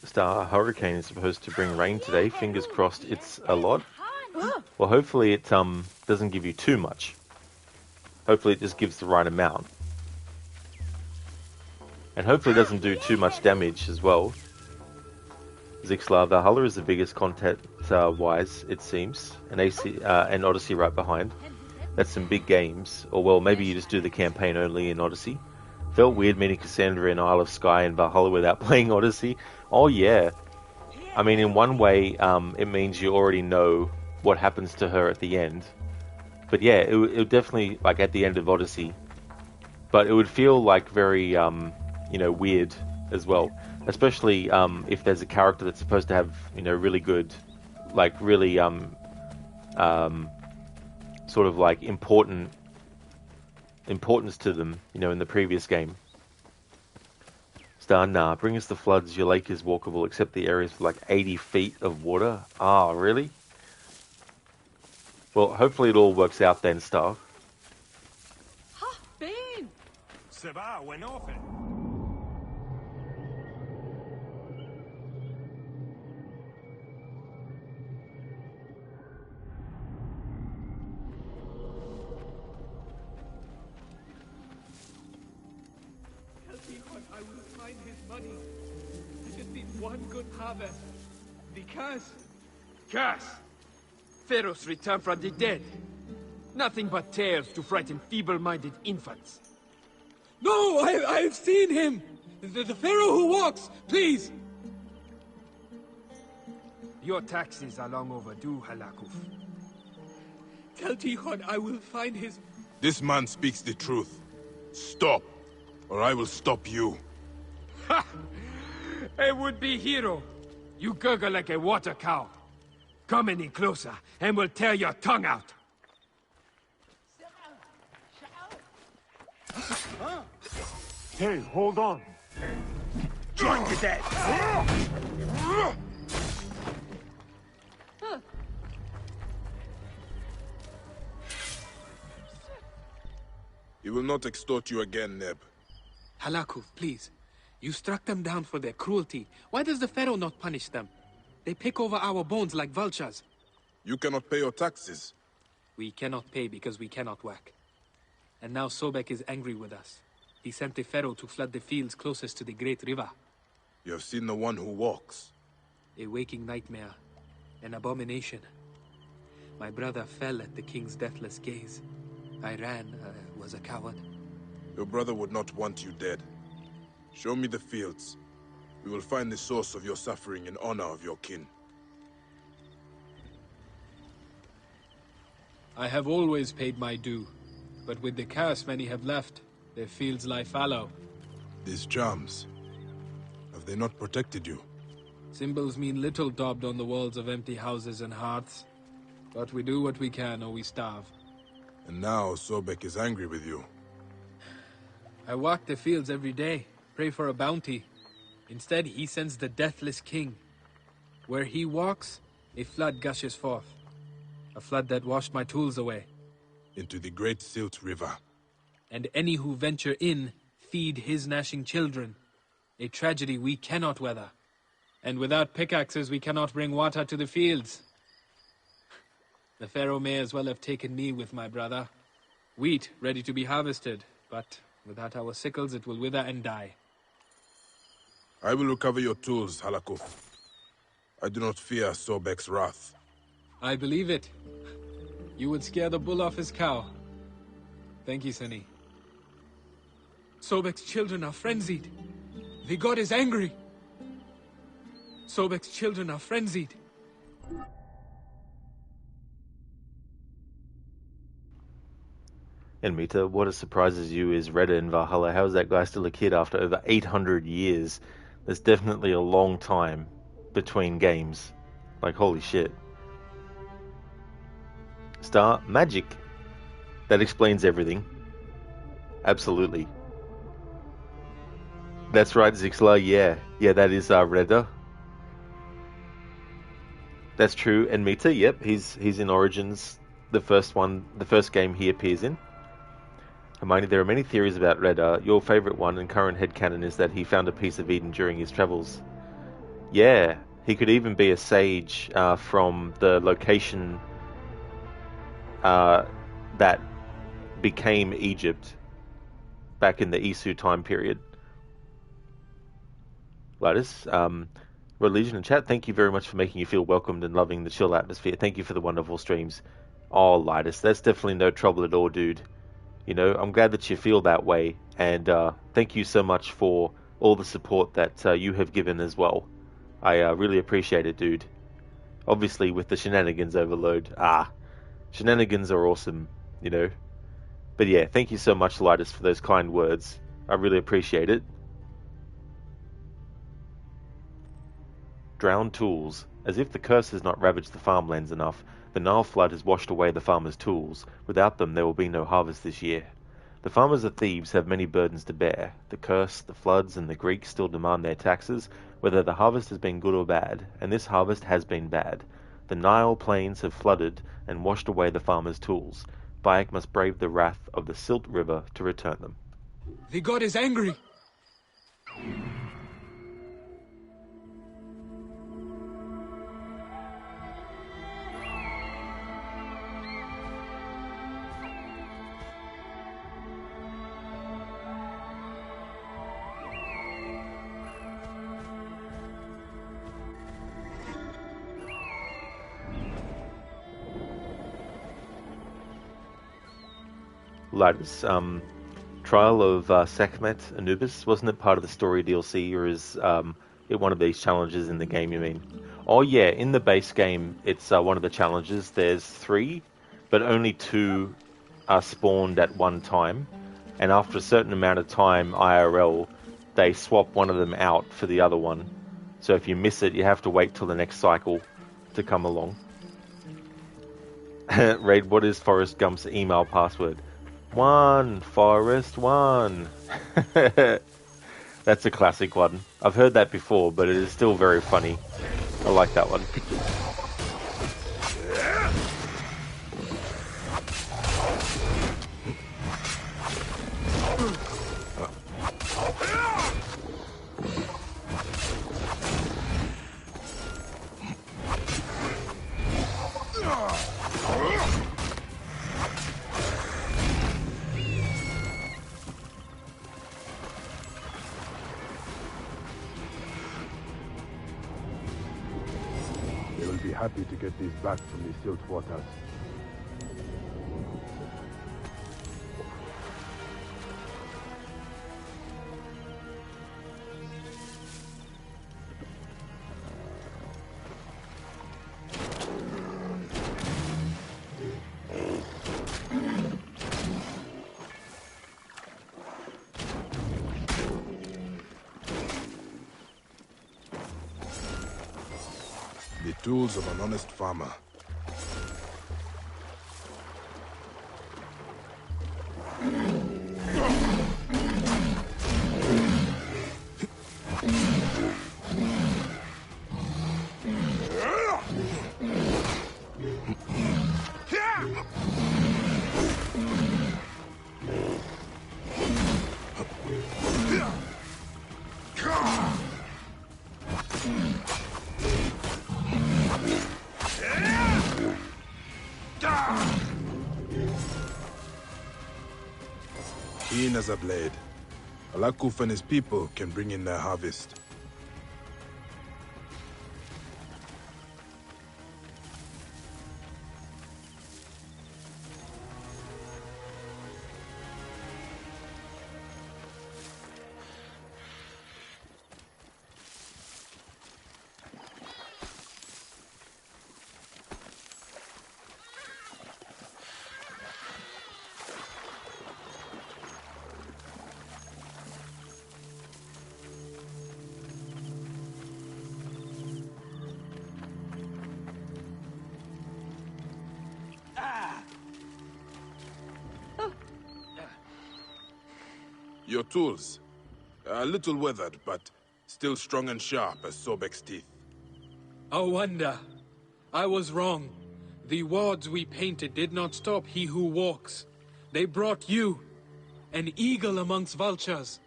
Star Hurricane is supposed to bring rain today. Fingers crossed it's a lot. Well, hopefully it doesn't give you too much. Hopefully it just gives the right amount. And hopefully it doesn't do too much damage as well. Zixlar, Valhalla is the biggest content-wise, it seems. And Odyssey right behind. That's some big games. Or well, maybe you just do the campaign only in Odyssey. Felt weird meeting Cassandra in Isle of Skye and Valhalla without playing Odyssey. Oh yeah. I mean, in one way, it means you already know what happens to her at the end. But yeah, it definitely, like at the end of Odyssey, but it would feel like very, weird as well. Especially if there's a character that's supposed to have, really good, like really, sort of like importance to them, in the previous game. Star, nah, bring us the floods. Your lake is walkable, except the areas with like 80 feet of water. Ah, really? Well, hopefully it all works out then, Star.
Ha, Bane!
Se va, buen ofe.
I will find his money. I just need one good harvest. The curse.
Curse! Pharaohs return from the dead. Nothing but tales to frighten feeble-minded infants.
No, I've seen him! The Pharaoh who walks, please!
Your taxes are long overdue, Halakuf.
Tell Tihon I will find his...
This man speaks the truth. Stop, or I will stop you.
Ha! A would-be hero. You gurgle like a water cow. Come any closer, and we'll tear your tongue out.
Hey, hold on.
Join the dead.
He will not extort you again, Neb.
Halakuf, please. You struck them down for their cruelty. Why does the Pharaoh not punish them? They pick over our bones like vultures.
You cannot pay your taxes.
We cannot pay because we cannot work. And now Sobek is angry with us. He sent the Pharaoh to flood the fields closest to the Great River.
You have seen the one who walks.
A waking nightmare. An abomination. My brother fell at the king's deathless gaze. I ran, was a coward.
Your brother would not want you dead. Show me the fields. We will find the source of your suffering in honor of your kin.
I have always paid my due, but with the curse many have left, their fields lie fallow.
These charms, have they not protected you?
Symbols mean little daubed on the walls of empty houses and hearths. But we do what we can or we starve.
And now Sobek is angry with you.
I walk the fields every day, pray for a bounty. Instead, he sends the deathless king. Where he walks, a flood gushes forth. A flood that washed my tools away.
Into the great Silt River.
And any who venture in, feed his gnashing children. A tragedy we cannot weather. And without pickaxes, we cannot bring water to the fields. The Pharaoh may as well have taken me with my brother. Wheat ready to be harvested, but without our sickles it will wither and die.
I will recover your tools, Halakuf. I do not fear Sobek's wrath.
I believe it. You would scare the bull off his cow. Thank you, Sunny.
Sobek's children are frenzied. The god is angry. Sobek's children are frenzied.
And Mita, what surprises you is Reda in Valhalla. How is that guy still a kid after over 800 years? There's definitely a long time between games. Like, holy shit. Star, magic. That explains everything. Absolutely. That's right, Zixla, yeah. Yeah, that is Reda. That's true. And Mita, yep, he's in Origins, the first game he appears in. Hermione, there are many theories about Reda. Your favourite one and current headcanon is that he found a piece of Eden during his travels. Yeah, he could even be a sage from the location that became Egypt back in the Isu time period. Lotus, Religion and chat, thank you very much for making you feel welcomed and loving the chill atmosphere. Thank you for the wonderful streams. Oh, Lightus, that's definitely no trouble at all, dude. You know, I'm glad that you feel that way, and thank you so much for all the support that you have given as well. I really appreciate it, dude. Obviously, with the shenanigans overload. Shenanigans are awesome, you know. But yeah, thank you so much, Lightus, for those kind words. I really appreciate it. Drowned tools. As if the curse has not ravaged the farmlands enough, the Nile flood has washed away the farmers' tools. Without them, there will be no harvest this year. The farmers of Thebes have many burdens to bear. The curse, the floods, and the Greeks still demand their taxes, whether the harvest has been good or bad, and this harvest has been bad. The Nile plains have flooded and washed away the farmers' tools. Bayek must brave the wrath of the Silt River to return them.
The god is angry.
Ladders, Trial of Sekhmet Anubis, wasn't it part of the story DLC, or is it one of these challenges in the game, you mean? Oh yeah, in the base game, it's one of the challenges. There's 3, but only 2 are spawned at one time, and after a certain amount of time, IRL, they swap one of them out for the other one. So if you miss it, you have to wait till the next cycle to come along. Raid, what is Forrest Gump's email password? 1, Forrest, 1. That's a classic one. I've heard that before, but it is still very funny. I like that one.
Happy to get these back from the silt waters.
The tools of an honest farmer. Keen as a blade, Alakuf and his people can bring in their harvest. Your tools. A little weathered, but still strong and sharp as Sobek's teeth.
Oh, wonder. I was wrong. The wards we painted did not stop he who walks. They brought you, an eagle amongst vultures.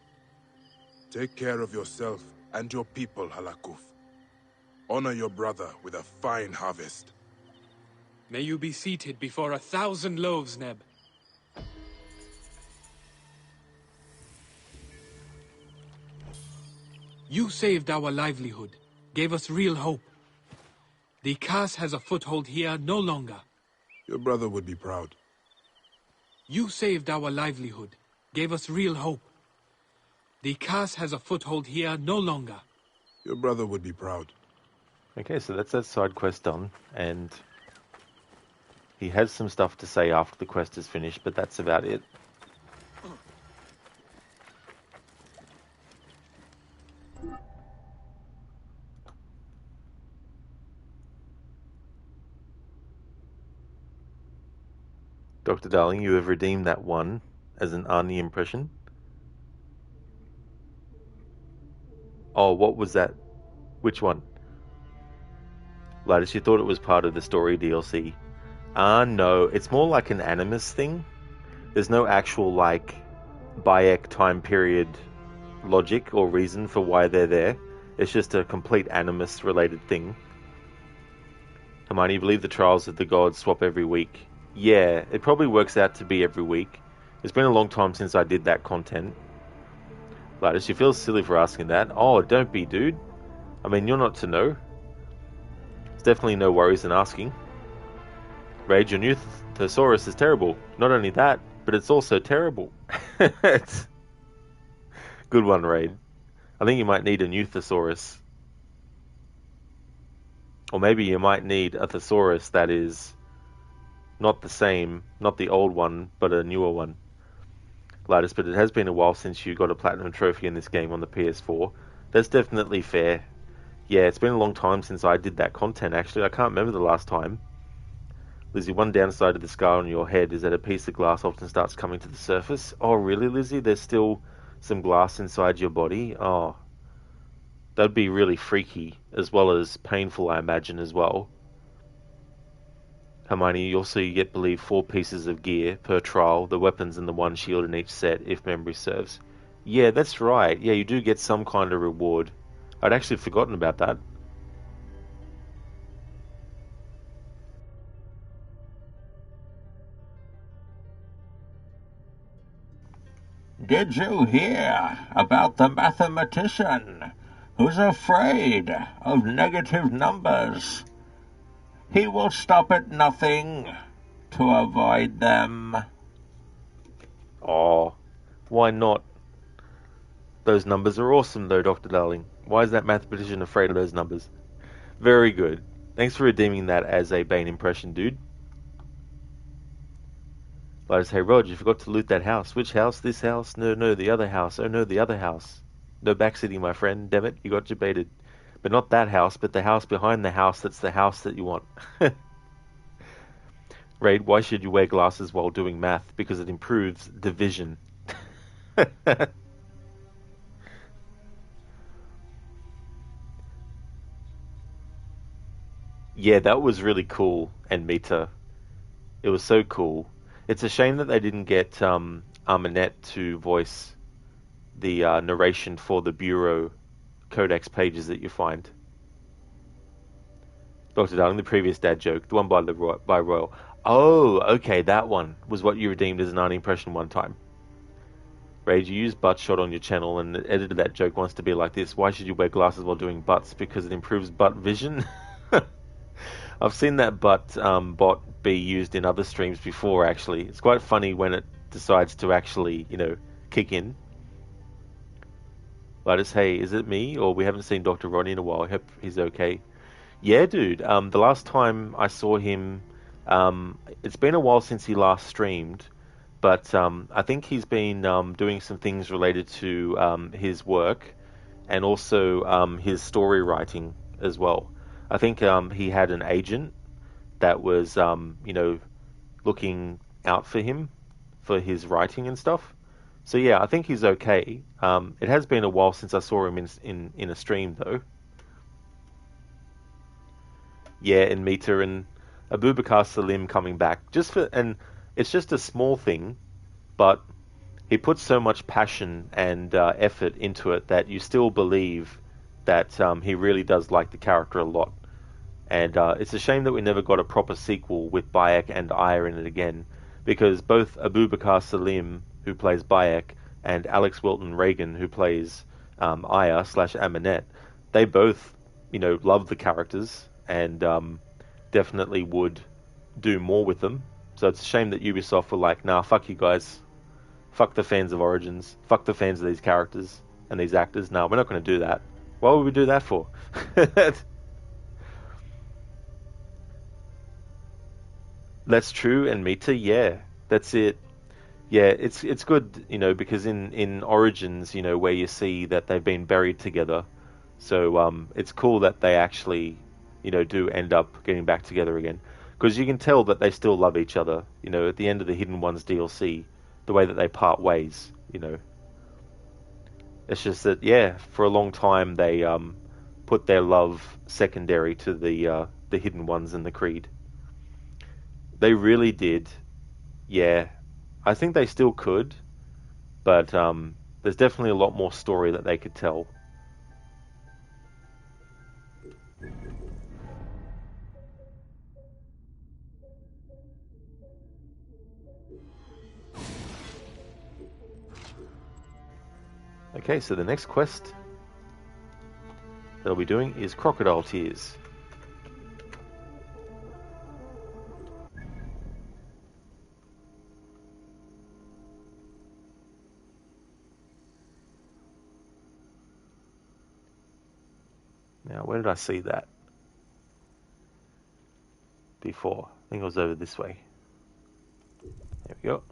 Take care of yourself and your people, Halakuf. Honor your brother with a fine harvest.
May you be seated before 1,000 loaves, Neb. You saved our livelihood, gave us real hope. The curse has a foothold here no longer.
Your brother would be proud.
You saved our livelihood, gave us real hope. The curse has a foothold here no longer.
Your brother would be proud.
Okay, so that's that side quest done, and He has some stuff to say after the quest is finished, but that's about it. Dr. Darling, you have redeemed that one as an Arnie impression. Oh, what was that? Which one? Lattice, you thought it was part of the story DLC. No, it's more like an Animus thing. There's no actual, like, Bayek time period logic or reason for why they're there. It's just a complete Animus related thing. Hermione, you believe the trials of the gods swap every week? Yeah, it probably works out to be every week. It's been a long time since I did that content. Lattice, you feel silly for asking that. Oh, don't be, dude. I mean, you're not to know. There's definitely no worries in asking. Rage, your new thesaurus is terrible. Not only that, but it's also terrible. It's... Good one, Raid. I think you might need a new thesaurus. Or maybe you might need a thesaurus that is not the same, not the old one, but a newer one. Lattice, but it has been a while since you got a platinum trophy in this game on the PS4. That's definitely fair. Yeah, it's been a long time since I did that content, actually. I can't remember the last time. Lizzie, one downside of the scar on your head is that a piece of glass often starts coming to the surface. Oh, really, Lizzie? There's still some glass inside your body? Oh, that'd be really freaky, as well as painful, I imagine, as well. Hermione, you also get, believe, 4 pieces of gear per trial, the weapons and the 1 shield in each set, if memory serves. Yeah, that's right. Yeah, you do get some kind of reward. I'd actually forgotten about that.
Did you hear about the mathematician who's afraid of negative numbers? He will stop at nothing to avoid them.
Oh, why not? Those numbers are awesome, though, Dr. Darling. Why is that mathematician afraid of those numbers? Very good. Thanks for redeeming that as a Bane impression, dude. Like, hey, Rod, you forgot to loot that house. Which house? This house? No, the other house. Oh, no, the other house. No backseating, my friend. Damn it, you got debated. But not that house, but the house behind the house that's the house that you want. Raid, why should you wear glasses while doing math? Because it improves division. Yeah, that was really cool, and Mita. It was so cool. It's a shame that they didn't get Armanette to voice the narration for the Bureau Codex pages that you find. Dr. Darling, the previous dad joke, the one by Royal. Oh, okay, that one was what you redeemed as an Arnie impression one time. Rage, you used butt shot on your channel and edited that joke wants to be like this. Why should you wear glasses while doing butts? Because it improves butt vision? I've seen that butt bot be used in other streams before, actually. It's quite funny when it decides to actually, kick in. Lotus, hey, is it me? Or we haven't seen Dr. Ronnie in a while. I hope he's okay. Yeah, dude. The last time I saw him, it's been a while since he last streamed, but I think he's been doing some things related to his work and also his story writing as well. I think he had an agent that was, looking out for him for his writing and stuff. So yeah, I think he's okay. It has been a while since I saw him in a stream though. Yeah, and Mita and Abubakar Salim coming back and it's just a small thing, but he puts so much passion and effort into it that you still believe that he really does like the character a lot. And it's a shame that we never got a proper sequel with Bayek and Aya in it again, because both Abubakar Salim, who plays Bayek, and Alex Wilton Reagan, who plays Aya/Amanette, they both, love the characters and definitely would do more with them. So it's a shame that Ubisoft were like, nah, fuck you guys. Fuck the fans of Origins. Fuck the fans of these characters and these actors. No, we're not going to do that. Why would we do that for? That's true, and Mita, yeah, that's it. Yeah, it's good, because in Origins, where you see that they've been buried together, so it's cool that they actually, do end up getting back together again, because you can tell that they still love each other. At the end of the Hidden Ones DLC, the way that they part ways, it's just that, yeah, for a long time they put their love secondary to the Hidden Ones and the Creed. They really did. Yeah, I think they still could, but there's definitely a lot more story that they could tell. Okay, so the next quest that I'll be doing is Crocodile Tears. Now, where did I see that before? I think it was over this way. There we go.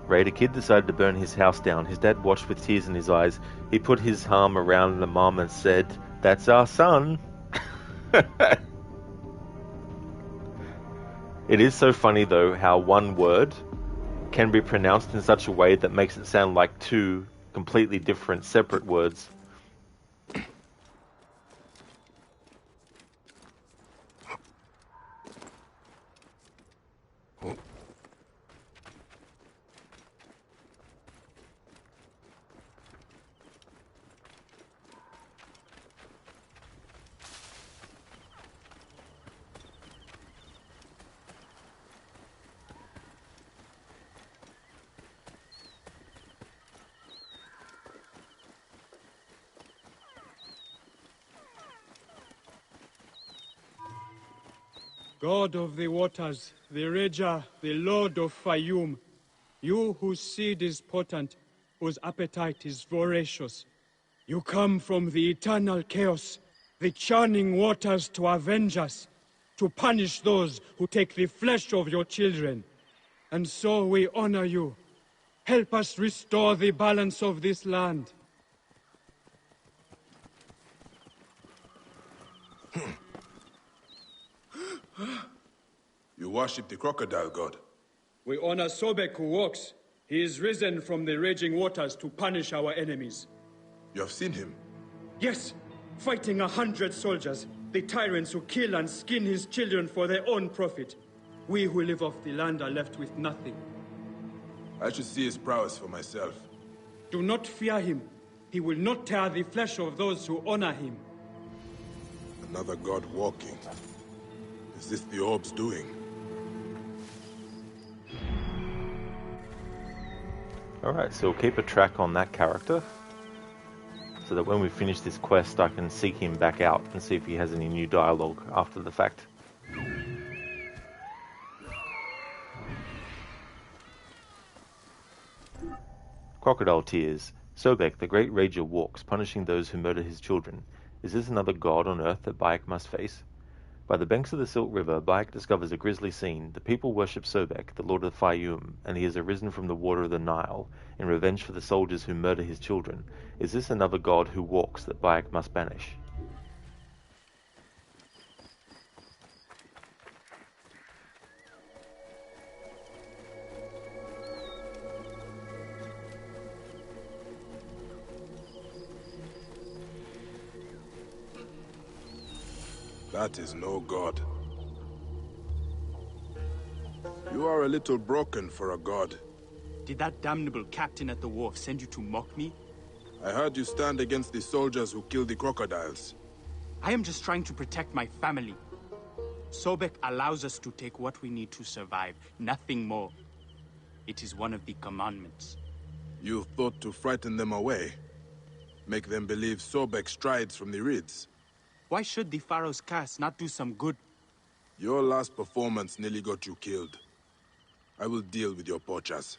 Raider Kid decided to burn his house down. His dad watched with tears in his eyes. He put his arm around the mom and said, "That's our son." It is so funny, though, how one word can be pronounced in such a way that makes it sound like two completely different, separate words.
God of the waters, the Raja, the Lord of Fayum, you whose seed is potent, whose appetite is voracious. You come from the eternal chaos, the churning waters to avenge us, to punish those who take the flesh of your children. And so we honor you. Help us restore the balance of this land.
You worship the crocodile god?
We honor Sobek who walks. He is risen from the raging waters to punish our enemies.
You have seen him?
Yes, fighting 100 soldiers, the tyrants who kill and skin his children for their own profit. We who live off the land are left with nothing.
I should see his prowess for myself.
Do not fear him. He will not tear the flesh of those who honor him.
Another god walking. Is this the orb's doing?
Alright, so we'll keep a track on that character, so that when we finish this quest I can seek him back out and see if he has any new dialogue after the fact. Crocodile Tears. Sobek, the great rager, walks, punishing those who murder his children. Is this another god on earth that Bayek must face? By the banks of the Silk River, Bayek discovers a grisly scene. The people worship Sobek, the lord of the Fayum, and he has arisen from the water of the Nile, in revenge for the soldiers who murder his children. Is this another god who walks that Bayek must banish?
That is no god. You are a little broken for a god.
Did that damnable captain at the wharf send you to mock me?
I heard you stand against the soldiers who killed the crocodiles.
I am just trying to protect my family. Sobek allows us to take what we need to survive, nothing more. It is one of the commandments.
You thought to frighten them away? Make them believe Sobek strides from the reeds?
Why should the Pharaoh's curse not do some good?
Your last performance nearly got you killed. I will deal with your poachers.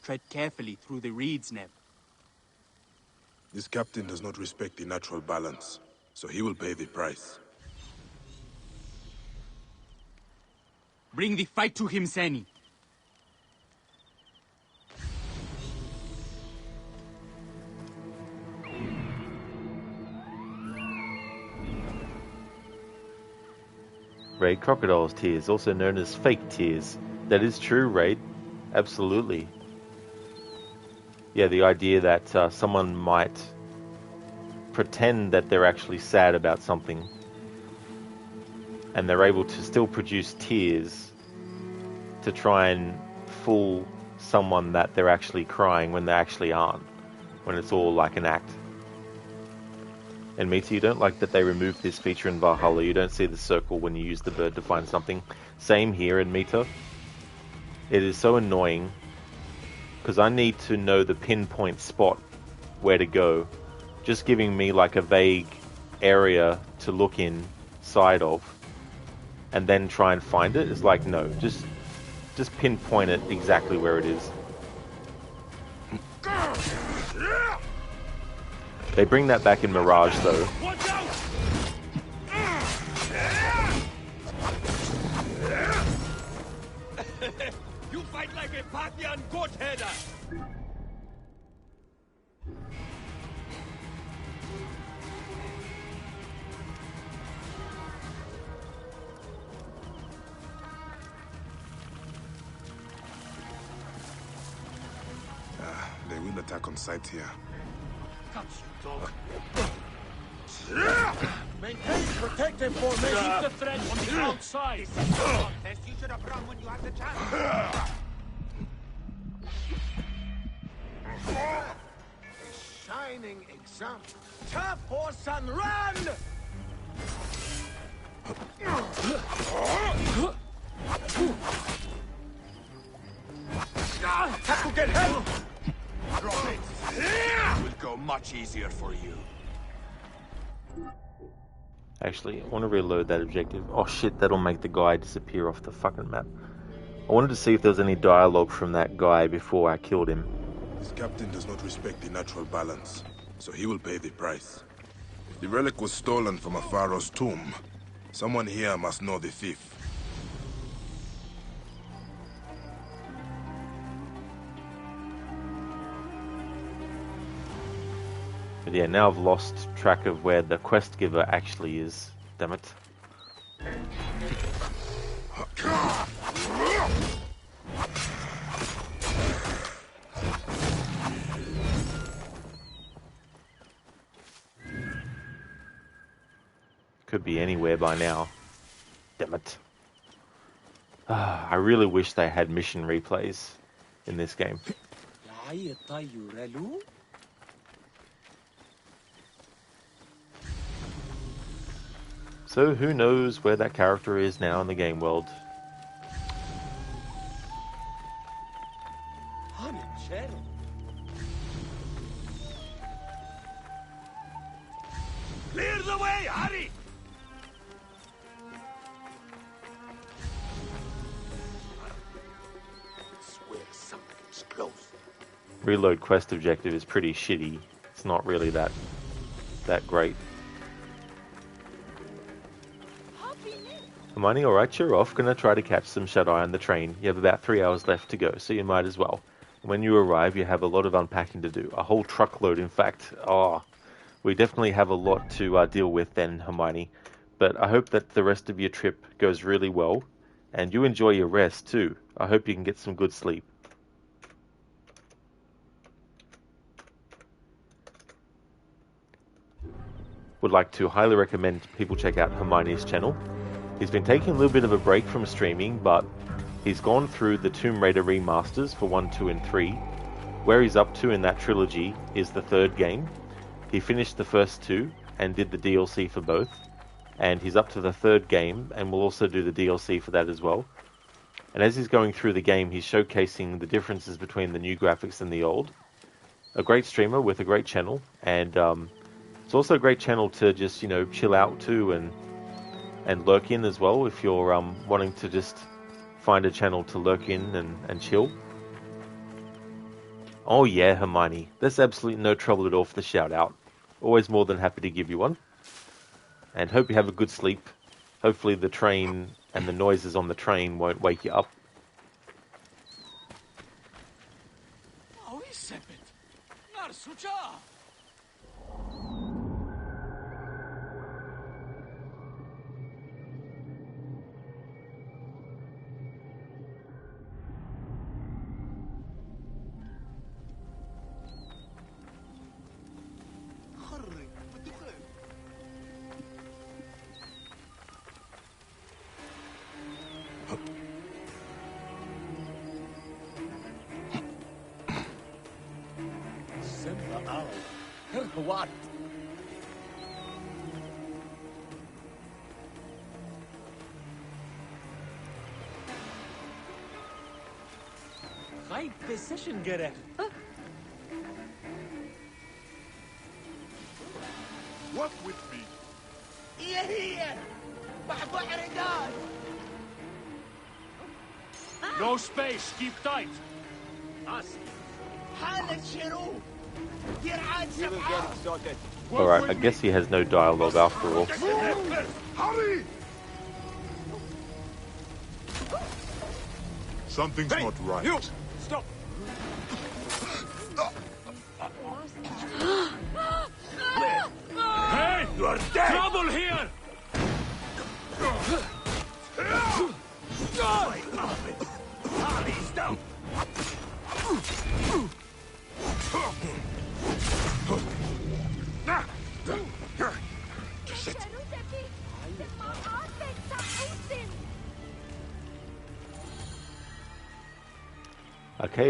Tread carefully through the reeds, Neb.
This captain does not respect the natural balance, so he will pay the price.
Bring the fight to him, Seni.
Raid Crocodile's tears, also known as fake tears. That is true, Raid. Absolutely. Yeah, the idea that someone might pretend that they're actually sad about something and they're able to still produce tears to try and fool someone that they're actually crying when they actually aren't, when it's all like an act. And Mita, you don't like that they removed this feature in Valhalla. You don't see the circle when you use the bird to find something. Same here in Mita. It is so annoying because I need to know the pinpoint spot where to go. Just giving me like a vague area to look inside of and then try and find it is like, no, just pinpoint it exactly where it is. They bring that back in Mirage though.
Watch out!
You fight like a Parthian goat header!
They will attack on sight here.
Maintain protective formation.
Keep the threat on the outside.
You should have run when you had the chance.
A shining example. Tough horse and run! Have to get help!
Drop it. It will go much easier for you.
Actually, I want to reload that objective. Oh shit, that'll make the guy disappear off the fucking map. I wanted to see if there was any dialogue from that guy before I killed him.
This captain does not respect the natural balance, so he will pay the price. The relic was stolen from a pharaoh's tomb. Someone here must know the thief.
But yeah, now I've lost track of where the quest giver actually is. Damn it. Could be anywhere by now. Damn it. I really wish they had mission replays in this game. So who knows where that character is now in the game world?
Clear the way, hurry!
I swear something's close.
Reload quest objective is pretty shitty. It's not really that great. Hermione, alright, you're off. Gonna try to catch some shut-eye on the train. You have about 3 hours left to go, so you might as well. When you arrive, you have a lot of unpacking to do. A whole truckload, in fact. Oh, we definitely have a lot to deal with then, Hermione. But I hope that the rest of your trip goes really well, and you enjoy your rest too. I hope you can get some good sleep. Would like to highly recommend people check out Hermione's channel. He's been taking a little bit of a break from streaming, but he's gone through the Tomb Raider remasters for 1, 2, and 3. Where he's up to in that trilogy is the 3rd game. He finished the first 2 and did the DLC for both. And he's up to the 3rd game and will also do the DLC for that as well. And as he's going through the game, he's showcasing the differences between the new graphics and the old. A great streamer with a great channel, and it's also a great channel to just, chill out to and lurk in as well if you're wanting to just find a channel to lurk in and chill. Oh yeah, Hermione, there's absolutely no trouble at all for the shout out. Always more than happy to give you one. And hope you have a good sleep. Hopefully the train and the noises on the train won't wake you up.
What?
Right position, Gareth.
Walk with me.
No space, keep tight.
Alright, I guess he has no dialogue after all.
Hurry! Something's not right.
You! Stop!
Hey!
You are dead!
Trouble here!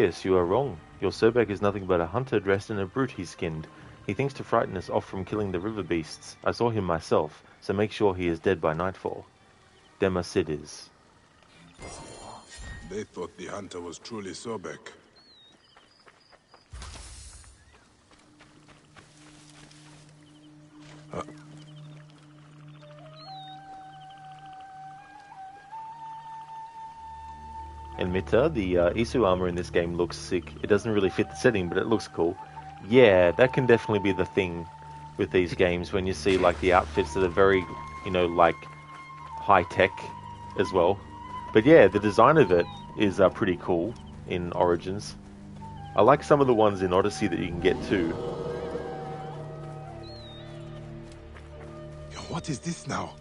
Arceus, you are wrong. Your Sobek is nothing but a hunter dressed in a brute he skinned. He thinks to frighten us off from killing the river beasts. I saw him myself, so make sure he is dead by nightfall. Demasid is.
They thought the hunter was truly Sobek.
Admitter, the Isu armor in this game looks sick. It doesn't really fit the setting, but it looks cool. Yeah, that can definitely be the thing with these games when you see like the outfits that are very, you know, like high tech as well. But yeah, the design of it is pretty cool in Origins. I like some of the ones in Odyssey that you can get too.
What is this now?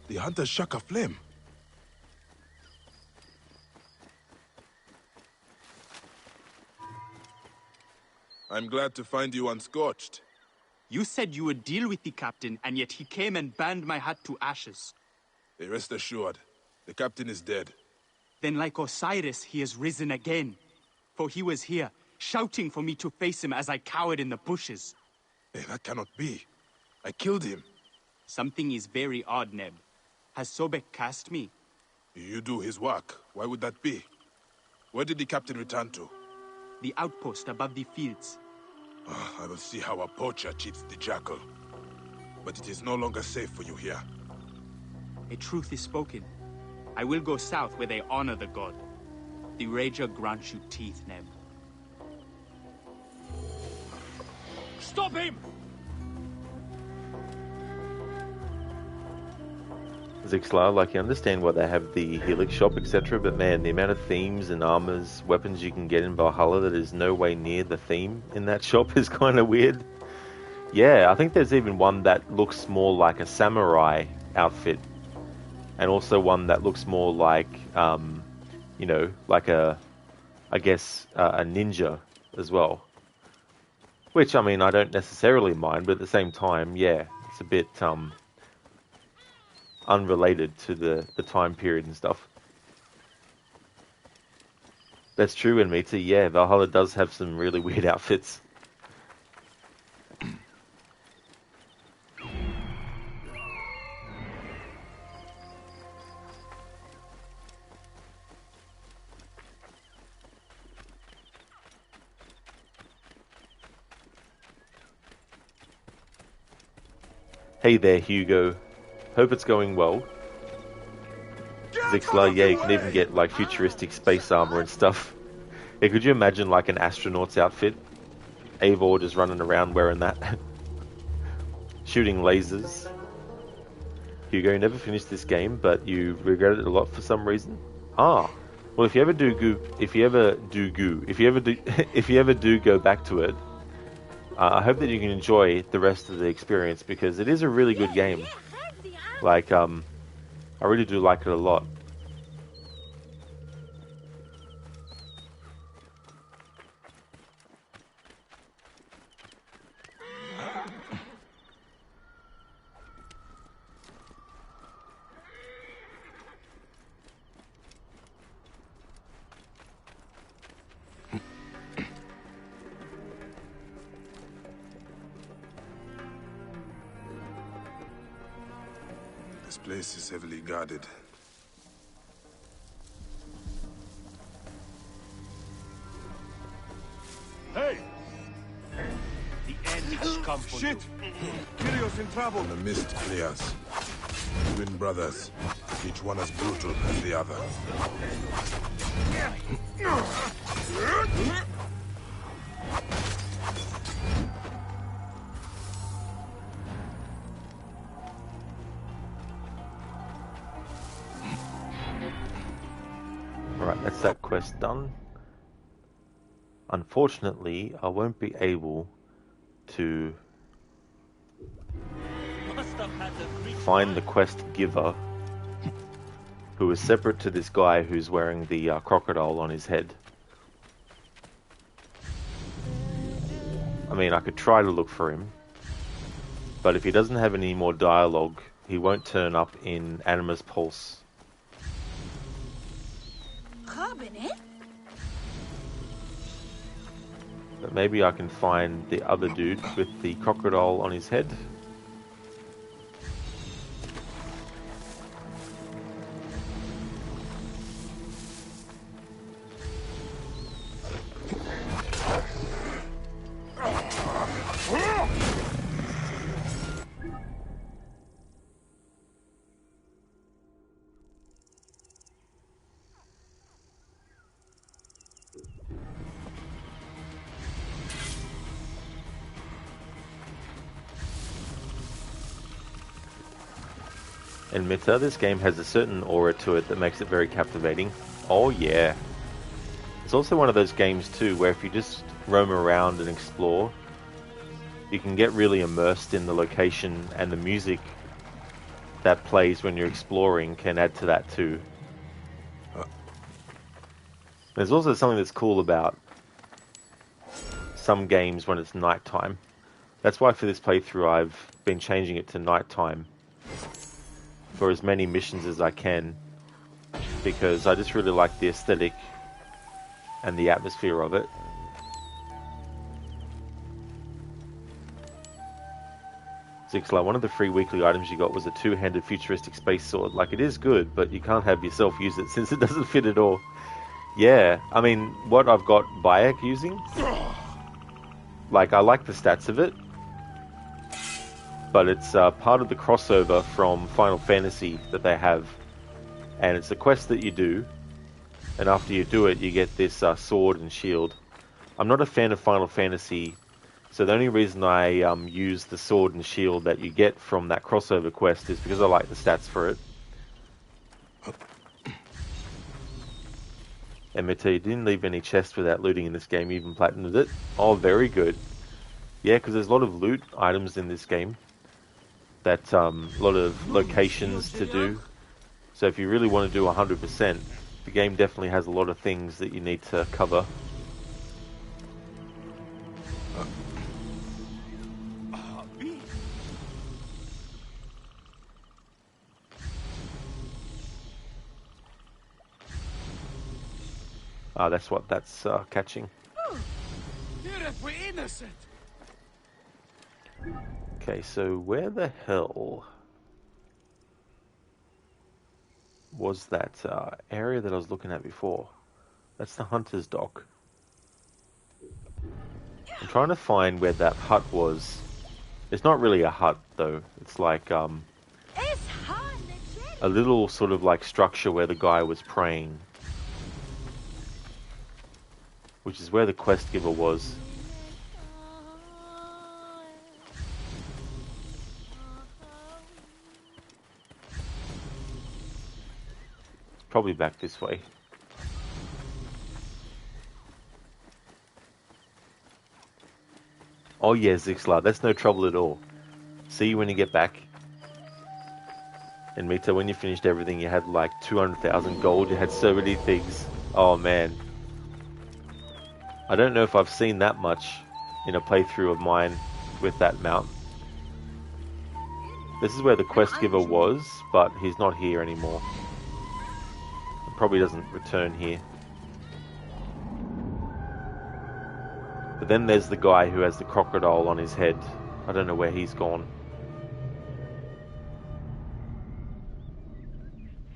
The hunter struck a flame. I'm glad to find you unscorched.
You said you would deal with the captain, and yet he came and burned my hut to ashes.
Rest assured, the captain is dead.
Then like Osiris, he has risen again. For he was here, shouting for me to face him as I cowered in the bushes.
Hey, that cannot be. I killed him.
Something is very odd, Neb. Has Sobek cast me?
You do his work. Why would that be? Where did the captain return to?
The outpost above the fields.
I will see how a poacher cheats the jackal. But it is no longer safe for you here.
A truth is spoken. I will go south where they honor the god. The Rager grants you teeth, Neb.
Stop him!
Zixlar, like, you understand why they have the Helix shop, etc., but man, the amount of themes and armors, weapons you can get in Valhalla that is no way near the theme in that shop is kind of weird. Yeah, I think there's even one that looks more like a samurai outfit, and also one that looks more like, you know, like a ninja as well. Which, I mean, I don't necessarily mind, but at the same time, yeah, it's a bit, unrelated to the time period and stuff. That's true, and Mita, yeah, Valhalla does have some really weird outfits. Hey there, Hugo. Hope it's going well. Zixlar, yeah, you can even get like futuristic space armor and stuff. Yeah, could you imagine like an astronaut's outfit? Eivor just running around wearing that. Shooting lasers. Hugo, you never finished this game, but you regret it a lot for some reason. Ah, well, if you ever do go back to it, I hope that you can enjoy the rest of the experience because it is a really good game. Like, I really do like it a lot.
This place is heavily guarded.
Hey! The end has come for you.
Kirio's in trouble. The mist clears. Twin brothers, each one as brutal as the other.
Alright, that's that quest done. Unfortunately, I won't be able to find the quest giver, who is separate to this guy who's wearing the crocodile on his head. I mean, I could try to look for him, but if he doesn't have any more dialogue, he won't turn up in Animus Pulse. But maybe I can find the other dude with the crocodile on his head. And Mita, this game has a certain aura to it that makes it very captivating. Oh yeah. It's also one of those games too where if you just roam around and explore, you can get really immersed in the location, and the music that plays when you're exploring can add to that too. There's also something that's cool about some games when it's nighttime. That's why for this playthrough I've been changing it to nighttime for as many missions as I can, because I just really like the aesthetic and the atmosphere of it. Like one of the free weekly items you got was a two-handed futuristic space sword. Like, it is good, but you can't have yourself use it since it doesn't fit at all. Yeah, I mean, what I've got Bayek using, like, I like the stats of it, but it's part of the crossover from Final Fantasy that they have, and it's a quest that you do, and after you do it, you get this sword and shield. I'm not a fan of Final Fantasy, so the only reason I use the sword and shield that you get from that crossover quest is because I like the stats for it. And you didn't leave any chests without looting in this game, you even platinumed it. Oh, very good. Yeah, because there's a lot of loot items in this game. That a lot of locations to do. So if you really want to do 100%, the game definitely has a lot of things that you need to cover. Ah, that's what that's catching.
We're innocent.
Okay, so where the hell was that area that I was looking at before? That's the Hunter's Dock. I'm trying to find where that hut was. It's not really a hut, though. It's like a little sort of like structure where the guy was praying, which is where the quest giver was. Probably back this way. Oh yeah, Zixlar, that's no trouble at all. See you when you get back. And Mita, when you finished everything, you had like 200,000 gold. You had so many things. Oh man. I don't know if I've seen that much in a playthrough of mine with that mount. This is where the quest giver was, but he's not here anymore. He probably doesn't return here. But then there's the guy who has the crocodile on his head. I don't know where he's gone.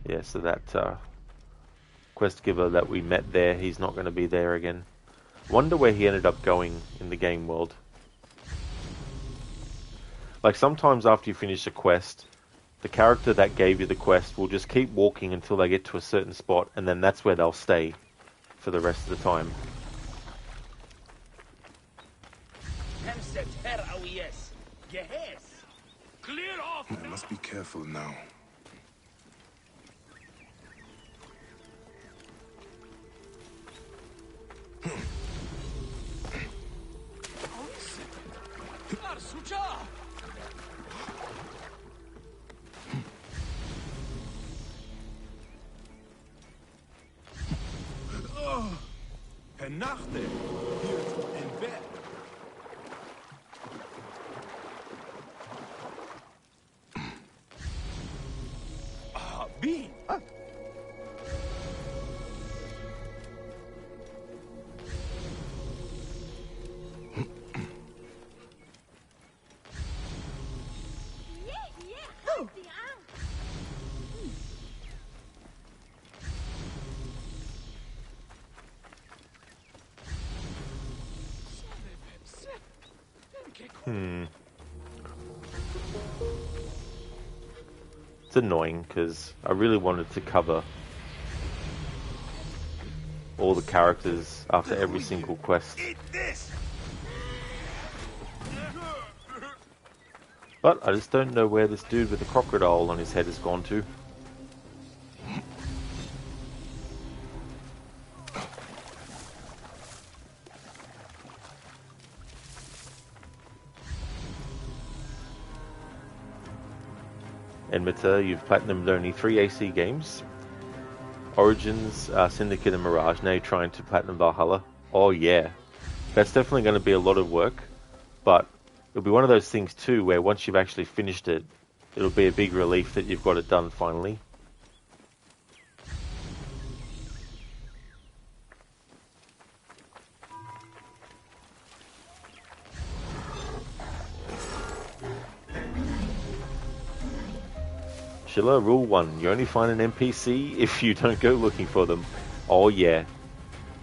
Yeah, so that quest giver that we met there, he's not going to be there again. Wonder where he ended up going in the game world. Like sometimes after you finish a quest, the character that gave you the quest will just keep walking until they get to a certain spot, and then that's where they'll stay for the rest of the time.
Clear off! I must be careful now.
Nachte, hier im Bett. Bean.
It's annoying because I really wanted to cover all the characters after every single quest. But I just don't know where this dude with the crocodile on his head has gone to. Enmita, you've platinumed only 3 AC games. Origins, Syndicate and Mirage. Now you're trying to platinum Valhalla. Oh yeah. That's definitely going to be a lot of work. But it'll be one of those things too where once you've actually finished it, it'll be a big relief that you've got it done finally. Shilla, rule 1, you only find an NPC if you don't go looking for them. Oh yeah.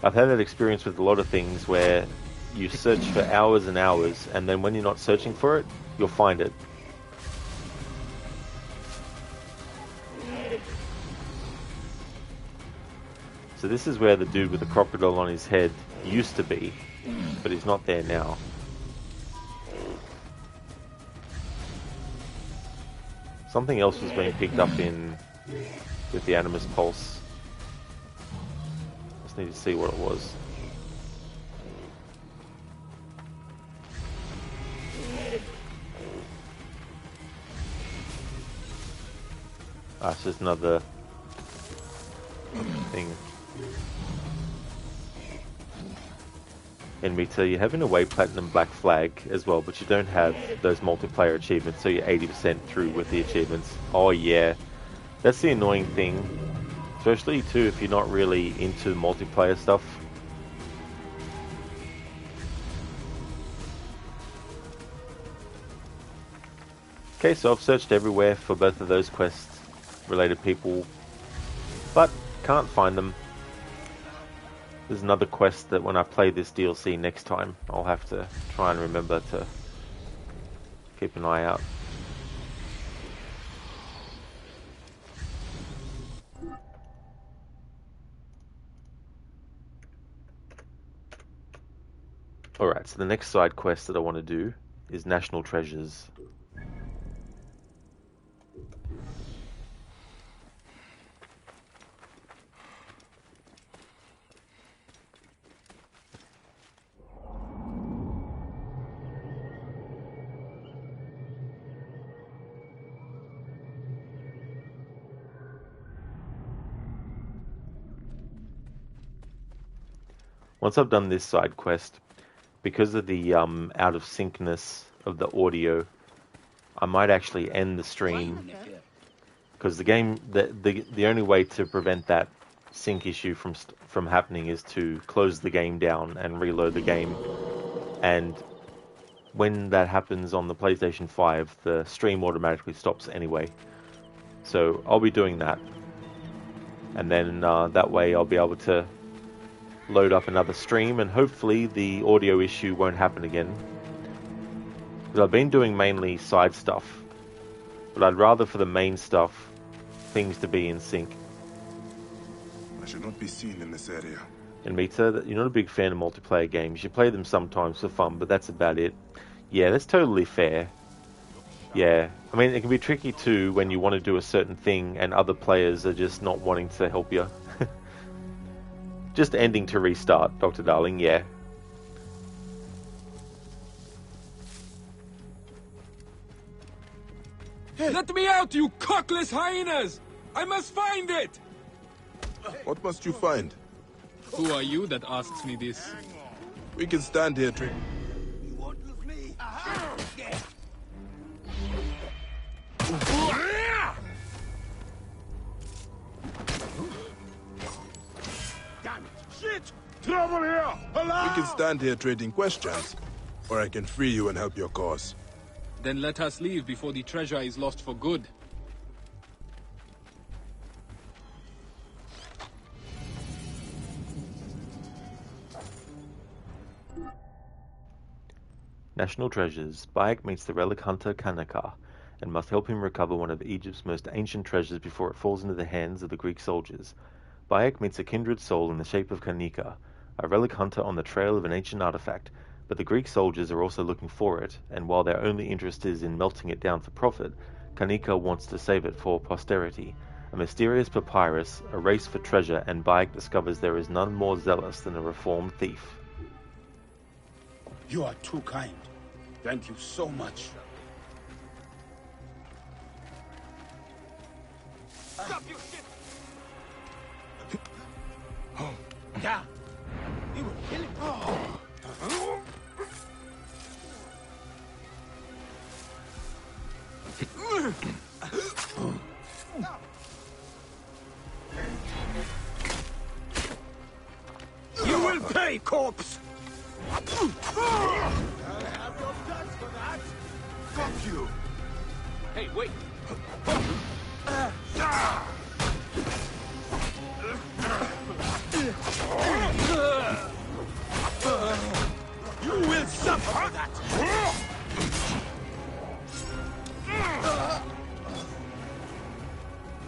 I've had that experience with a lot of things where you search for hours and hours, and then when you're not searching for it, you'll find it. So this is where the dude with the crocodile on his head used to be, but he's not there now. Something else was being picked up in with the Animus Pulse. Just need to see what it was. Ah, it's just another thing. And Mita, you have in a way Platinum Black Flag as well, but you don't have those multiplayer achievements, so you're 80% through with the achievements. Oh yeah, that's the annoying thing, especially too if you're not really into multiplayer stuff. Okay, so I've searched everywhere for both of those quest related people, but can't find them. There's another quest that when I play this DLC next time, I'll have to try and remember to keep an eye out. Alright, so the next side quest that I want to do is National Treasures. Once I've done this side quest, because of the out of syncness of the audio, I might actually end the stream, because the game, the only way to prevent that sync issue from happening is to close the game down and reload the game. And when that happens on the PlayStation 5, the stream automatically stops anyway. So I'll be doing that, and then that way I'll be able to load up another stream, and hopefully the audio issue won't happen again. Because I've been doing mainly side stuff, but I'd rather for the main stuff things to be in sync.
I should not be seen in this area.
And Mita, you're not a big fan of multiplayer games. You play them sometimes for fun, but that's about it. Yeah, that's totally fair. Yeah, I mean, it can be tricky too when you want to do a certain thing and other players are just not wanting to help you. Just ending to restart, Dr. Darling, yeah.
Let me out, you cockless hyenas! I must find it!
What must you find?
Who are you that asks me this?
We can stand here, Trick.
Damn it! Shit! Trouble here! Hello!
We can stand here trading questions, or I can free you and help your cause.
Then let us leave before the treasure is lost for good.
National Treasures. Bayek meets the relic hunter Kanaka and must help him recover one of Egypt's most ancient treasures before it falls into the hands of the Greek soldiers. Bayek meets a kindred soul in the shape of Kanika, a relic hunter on the trail of an ancient artifact, but the Greek soldiers are also looking for it, and while their only interest is in melting it down for profit, Kanika wants to save it for posterity. A mysterious papyrus, a race for treasure, and Bayek discovers there is none more zealous than a reformed thief.
You are too kind. Thank you so much.
Stop, you shit!
Yeah. He will kill him. You will pay, corpse! I'll have your guts for that! Fuck you!
Hey, wait!
You will suffer that!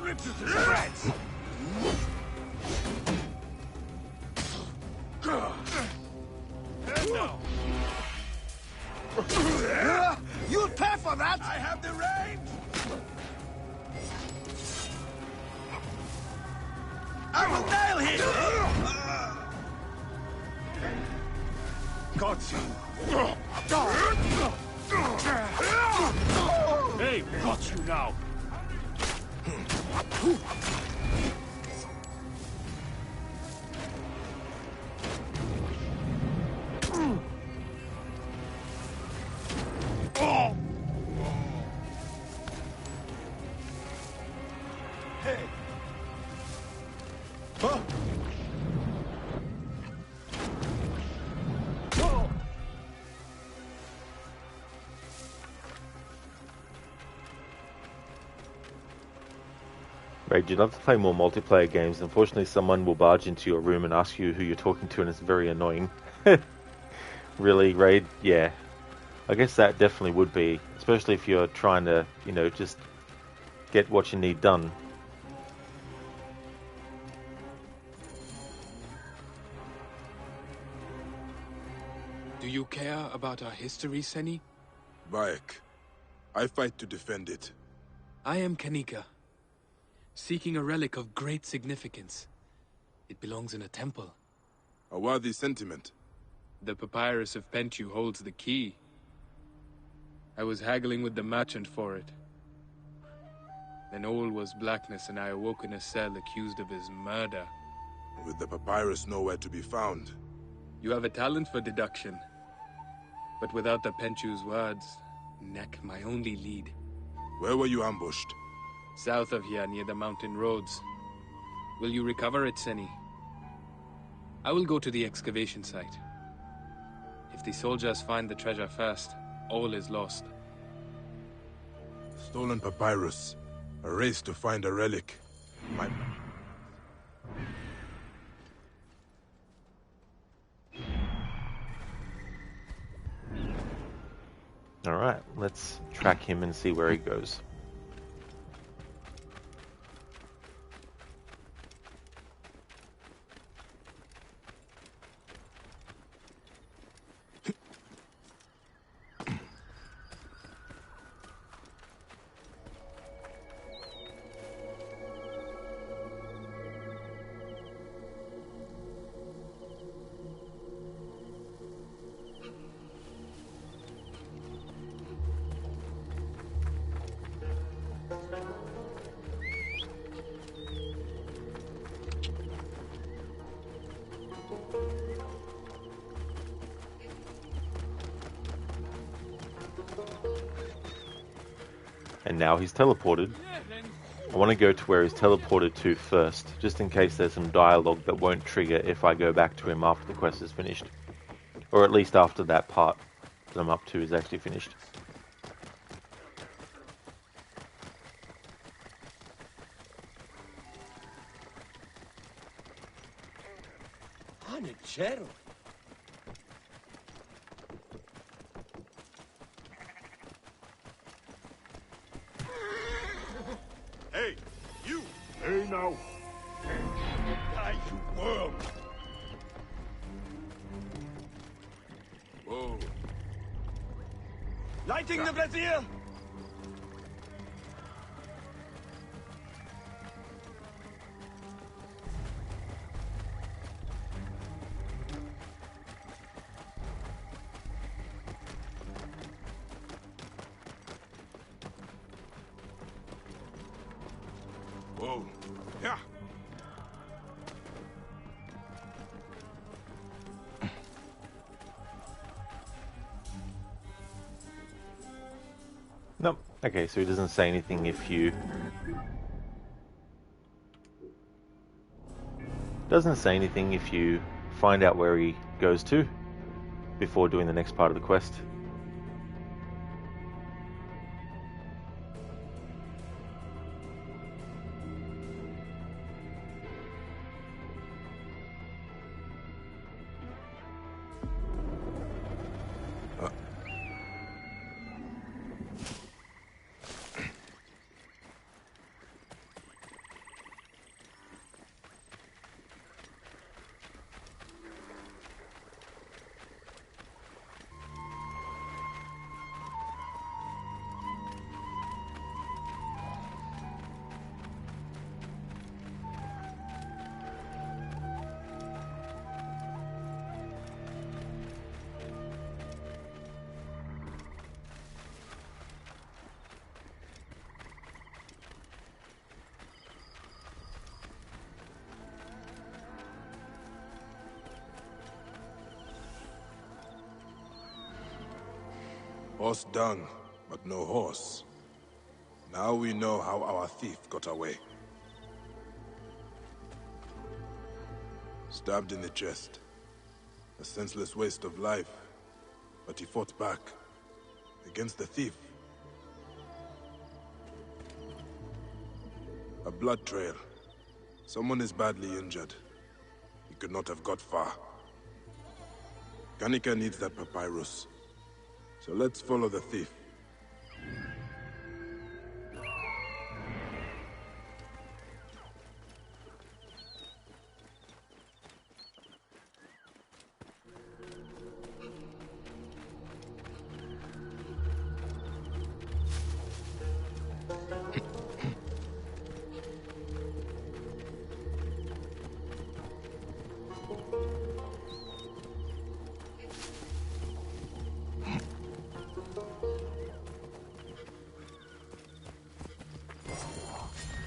Rip to shreds! You'll pay for that! I have the range! I will nail him! Got you! Hey, got you now! Hey! Huh?
Raid, you'd love to play more multiplayer games. Unfortunately, someone will barge into your room and ask you who you're talking to, and it's very annoying. Really, Raid? Yeah. I guess that definitely would be, especially if you're trying to, you know, just get what you need done.
Do you care about our history, Seni?
Bayek, I fight to defend it.
I am Kanika, seeking a relic of great significance. It belongs in a temple.
A worthy sentiment.
The papyrus of Pentu holds the key. I was haggling with the merchant for it. Then all was blackness, and I awoke in a cell accused of his murder.
With the papyrus nowhere to be found,
You have a talent for deduction. But without the Penchu's words, Neck, my only lead.
Where were you ambushed?
South of here, near the mountain roads. Will you recover it, Seni? I will go to the excavation site. If the soldiers find the treasure first, all is lost.
Stolen papyrus. A race to find a relic. My...
Alright, let's track him and see where he goes. And now he's teleported. I want to go to where he's teleported to first, just in case there's some dialogue that won't trigger if I go back to him after the quest is finished. Or at least after that part that I'm up to is actually finished.
Hanachero.
Hey, you! Hey now! Die, you worm! Whoa. Lighting the brazier! Whoa. Yeah.
Nope. Okay, so he doesn't say anything if you... Doesn't say anything if you find out where he goes to before doing the next part of the quest.
Horse dung, but no horse. Now we know how our thief got away. Stabbed in the chest. A senseless waste of life. But he fought back. Against the thief. A blood trail. Someone is badly injured. He could not have got far. Ganika needs that papyrus. So let's follow the thief.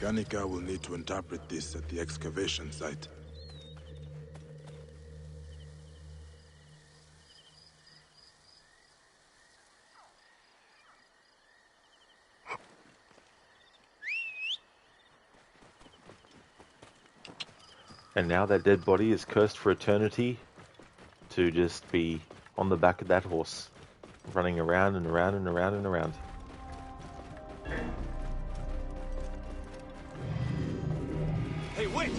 Ganika will need to interpret this at the excavation site.
And now that dead body is cursed for eternity to just be on the back of that horse, running around and around and around and around.
Hey, wait!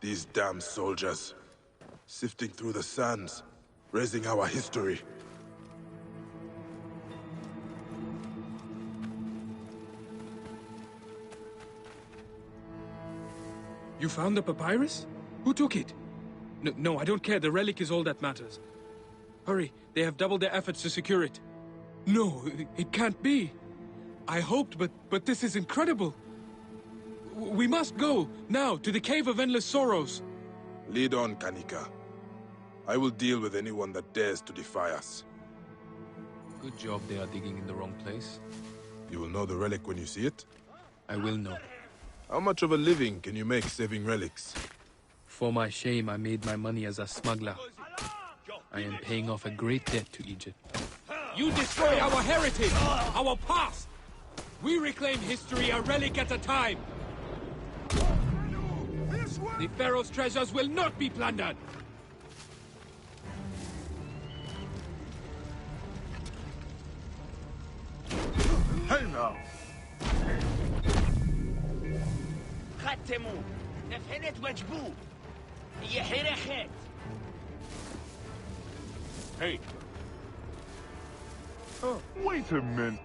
These damn soldiers, sifting through the sands, raising our history.
You found the papyrus? Who took it? No, I don't care. The relic is all that matters. Hurry, they have doubled their efforts to secure it. No, it can't be. I hoped, but this is incredible. We must go, now, to the Cave of Endless Sorrows.
Lead on, Kanika. I will deal with anyone that dares to defy us.
Good job they are digging in the wrong place.
You will know the relic when you see it?
I will know.
How much of a living can you make saving relics?
For my shame, I made my money as a smuggler. I am paying off a great debt to Egypt. You destroy our heritage, our past! We reclaim history a relic at a time! The Pharaoh's treasures will not be plundered!
Hey now!
خدتمو نفهنت وجبو يحرخت.
Hey! Wait a minute!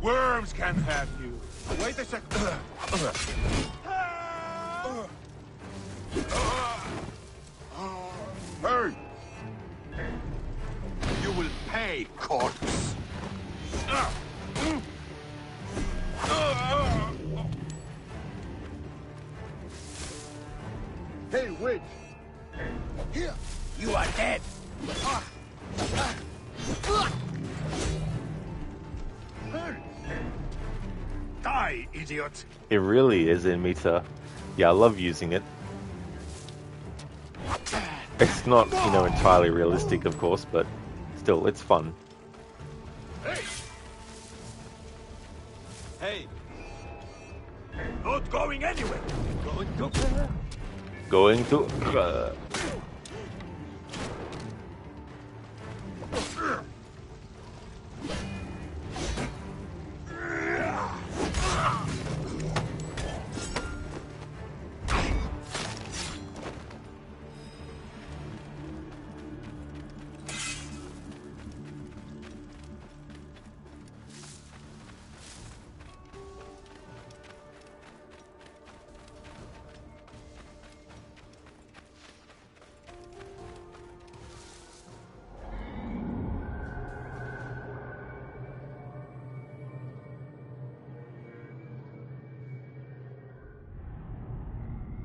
Worms can have you! Wait a second! Hey! You will pay, corpse!
Hey, witch!
Here! You are dead!
Die, idiot!
It really is in meter. Yeah, I love using it. It's not, entirely realistic, of course, but still, it's fun.
Hey! Hey! Not going anywhere!
Going to...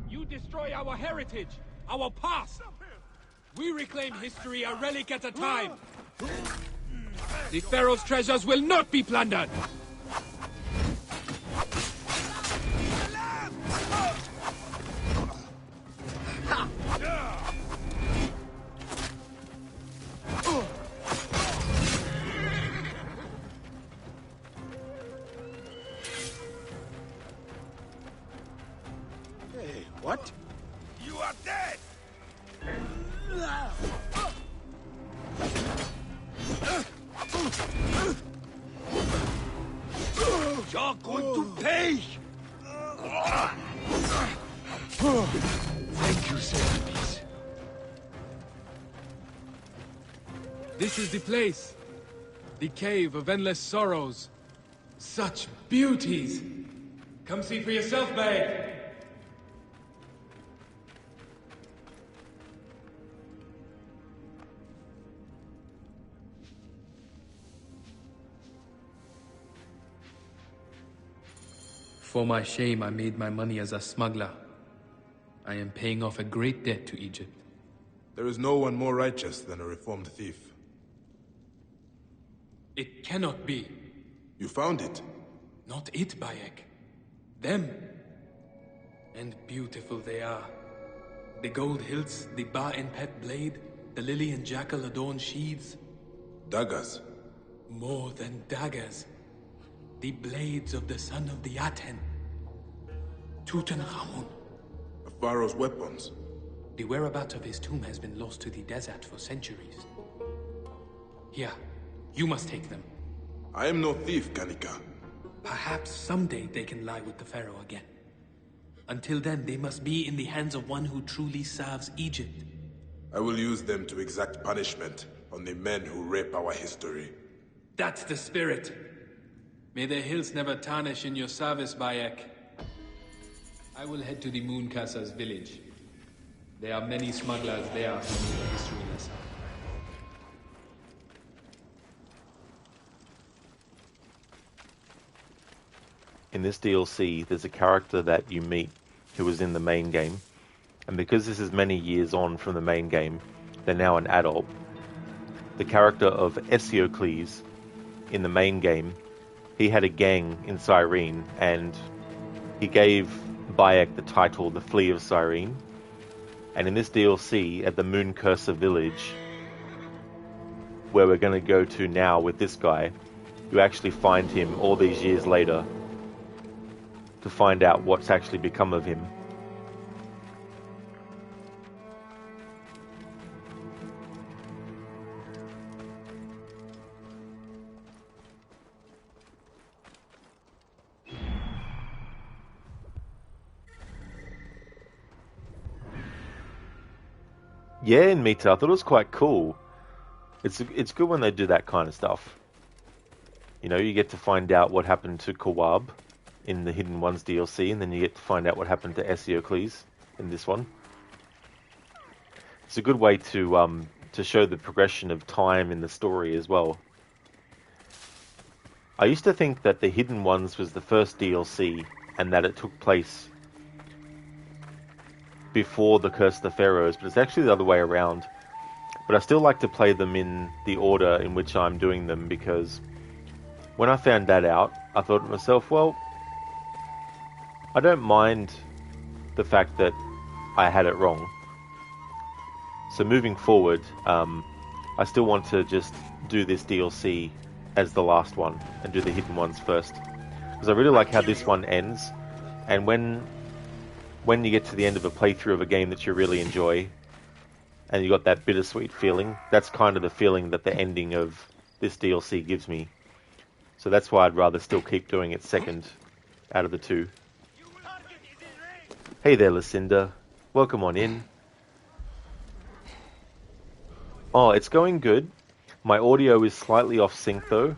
You destroy our heritage, our past! We reclaim history a relic at a time! The Pharaoh's treasures will not be plundered!
Hey, what? You are dead! You're going to pay! Thank you, Serapis.
This is the place. The Cave of Endless Sorrows. Such beauties! Come see for yourself, babe! For my shame, I made my money as a smuggler. I am paying off a great debt to Egypt.
There is no one more righteous than a reformed thief.
It cannot be.
You found it?
Not it, Bayek. Them. And beautiful they are. The gold hilts, the Ba and Pet blade, the lily and jackal adorned sheaths.
Daggers?
More than daggers. The blades of the son of the Aten. Tutankhamun.
A pharaoh's weapons?
The whereabouts of his tomb has been lost to the desert for centuries. Here, you must take them.
I am no thief, Kanika.
Perhaps someday they can lie with the pharaoh again. Until then, they must be in the hands of one who truly serves Egypt.
I will use them to exact punishment on the men who rape our history.
That's the spirit. May the hills never tarnish in your service, Bayek. I will head to the Mooncasser's village. There are many smugglers there who need a history lesson.
In this DLC, there's a character that you meet who was in the main game, and because this is many years on from the main game, they're now an adult. The character of Esiocles in the main game, he had a gang in Cyrene, and he gave Bayek the title The Flea of Cyrene. And in this DLC, at the Moon Cursor village, where we're going to go to now with this guy, you actually find him all these years later to find out what's actually become of him. Yeah, in Mita, I thought it was quite cool. It's good when they do that kind of stuff. You know, you get to find out what happened to Kawab in the Hidden Ones DLC, and then you get to find out what happened to Esiocles in this one. It's a good way to show the progression of time in the story as well. I used to think that the Hidden Ones was the first DLC, and that it took place before the Curse of the Pharaohs, but it's actually the other way around. But I still like to play them in the order in which I'm doing them, because when I found that out, I thought to myself, well, I don't mind the fact that I had it wrong. So moving forward, I still want to just do this DLC as the last one and do the Hidden Ones first, because I really like how this one ends. And when you get to the end of a playthrough of a game that you really enjoy, and you got that bittersweet feeling, that's kind of the feeling that the ending of this DLC gives me. So that's why I'd rather still keep doing it second out of the two. Hey there, Lucinda. Welcome on in. Oh, it's going good. My audio is slightly off sync though,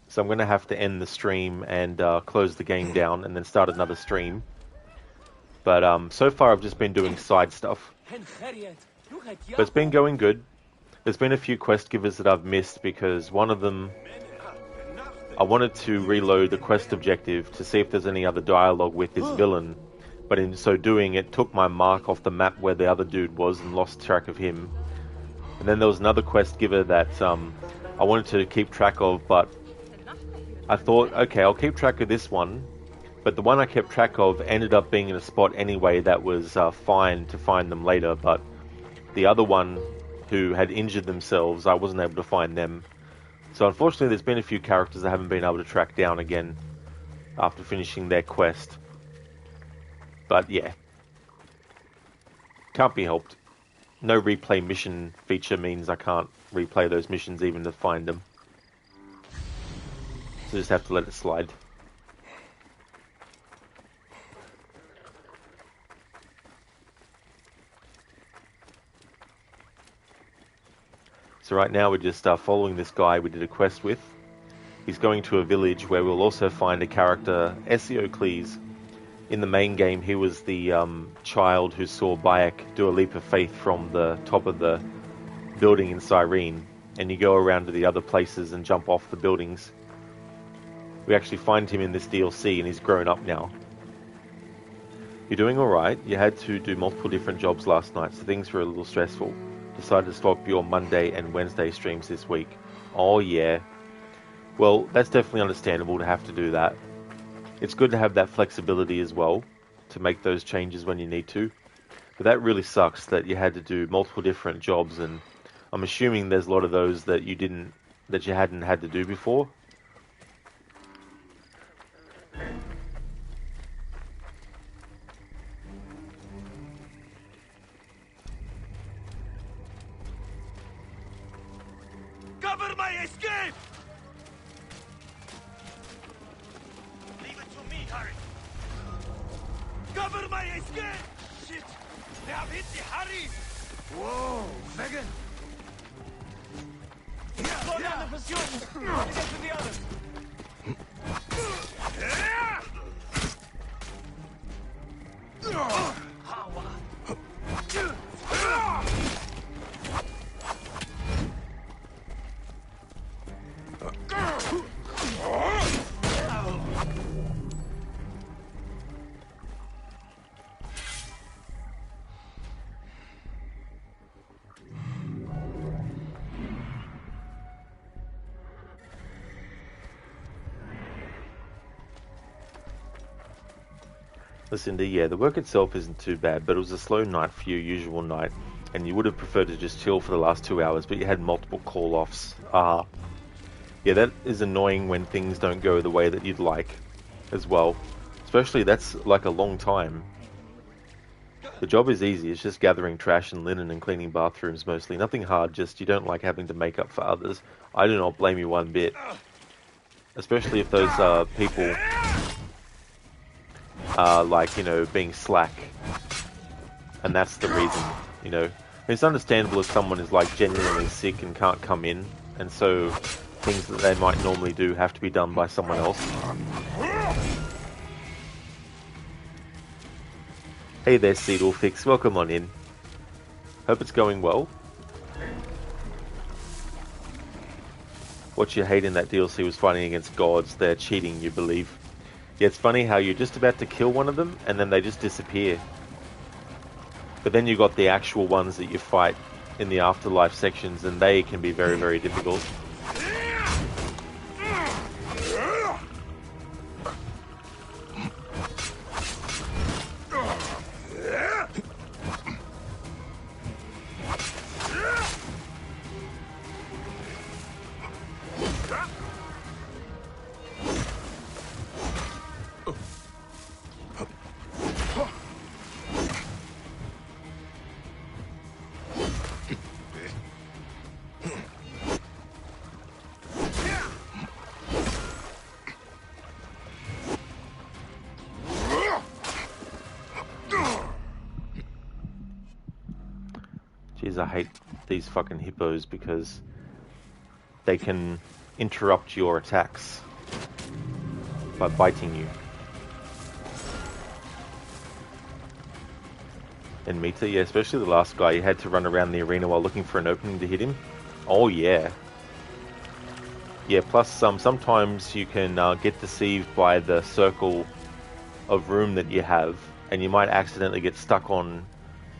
so I'm going to have to end the stream and close the game down and then start another stream. But so far I've just been doing side stuff. But it's been going good. There's been a few quest givers that I've missed because one of them, I wanted to reload the quest objective to see if there's any other dialogue with this villain. But in so doing, it took my mark off the map where the other dude was and lost track of him. And then there was another quest giver that I wanted to keep track of, but I thought, okay, I'll keep track of this one. But the one I kept track of ended up being in a spot anyway that was fine to find them later, but the other one who had injured themselves, I wasn't able to find them. So unfortunately there's been a few characters I haven't been able to track down again after finishing their quest. But yeah, can't be helped. No replay mission feature means I can't replay those missions even to find them. So just have to let it slide. So right now we're just following this guy we did a quest with. He's going to a village where we'll also find a character, Esiocles. In the main game, he was the child who saw Bayek do a leap of faith from the top of the building in Cyrene. And you go around to the other places and jump off the buildings. We actually find him in this DLC, and he's grown up now. You're doing alright. You had to do multiple different jobs last night, so things were a little stressful. Decided to swap your Monday and Wednesday streams this week. Oh yeah. Well, that's definitely understandable to have to do that. It's good to have that flexibility as well, to make those changes when you need to. But that really sucks that you had to do multiple different jobs, and I'm assuming there's a lot of those that you hadn't had to do before.
Cover my escape! Leave it to me, Harry. Cover my escape! Shit! They have hit the Harry! Whoa, Megan! Slow down the pursuit! Let me get to the others!
Listen, the work itself isn't too bad, but it was a slow night for your usual night, and you would have preferred to just chill for the last 2 hours, but you had multiple call-offs. Yeah, that is annoying when things don't go the way that you'd like, as well. Especially, that's like a long time. The job is easy, it's just gathering trash and linen and cleaning bathrooms mostly. Nothing hard, just you don't like having to make up for others. I do not blame you one bit. Especially if those people are like, being slack. And that's the reason, It's understandable if someone is like genuinely sick and can't come in, and so things that they might normally do have to be done by someone else. Hey there, Seedlefix, welcome on in. Hope it's going well. What you hate in that DLC was fighting against gods. They're cheating, you believe. Yeah, it's funny how you're just about to kill one of them, and then they just disappear. But then you got the actual ones that you fight in the afterlife sections, and they can be very, very difficult. Jeez, I hate these fucking hippos because they can interrupt your attacks by biting you. And Mita, yeah, especially the last guy, you had to run around the arena while looking for an opening to hit him. Oh yeah. Yeah, plus sometimes you can get deceived by the circle of room that you have, and you might accidentally get stuck on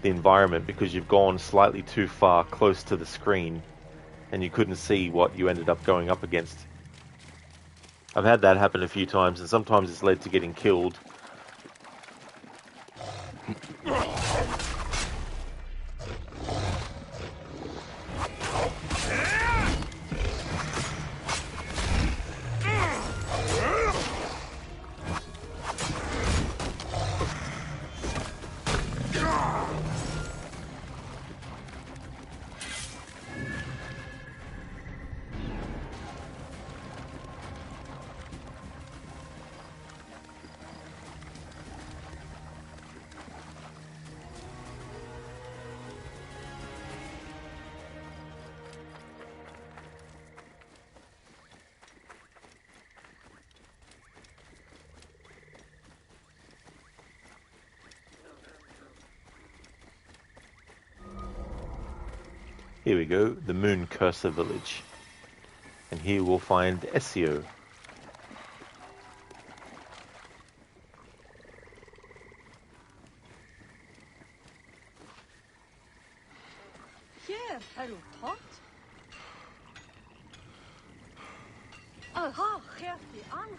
the environment because you've gone slightly too far close to the screen and you couldn't see what you ended up going up against. I've had that happen a few times, and sometimes it's led to getting killed. Here we go, the Moon Cursor Village. And here we'll find Ezio.
Here, hello, tot. Aha, Gertie, Ang.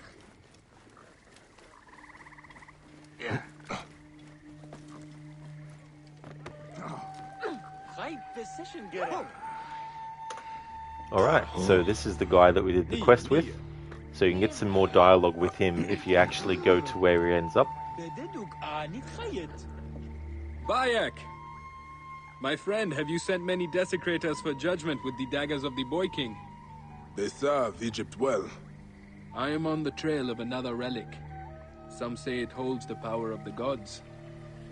Right decision, girl.
Alright, so this is the guy that we did the quest with. So you can get some more dialogue with him if you actually go to where he ends up.
Bayek! My friend, have you sent many desecrators for judgment with the daggers of the Boy King?
They serve Egypt well.
I am on the trail of another relic. Some say it holds the power of the gods.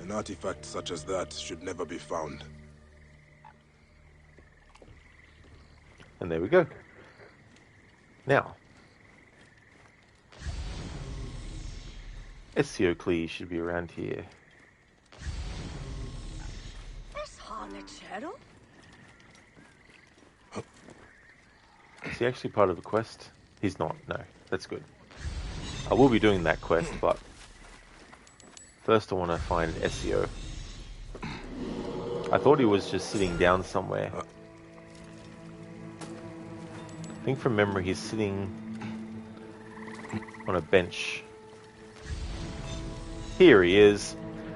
An artifact such as that should never be found.
And there we go. Now, Esiocles should be around here.
Is Harlechero?
Is he actually part of the quest? He's not, no. That's good. I will be doing that quest, but first I want to find Ezio. I thought he was just sitting down somewhere. I think from memory he's sitting on a bench. Here he is.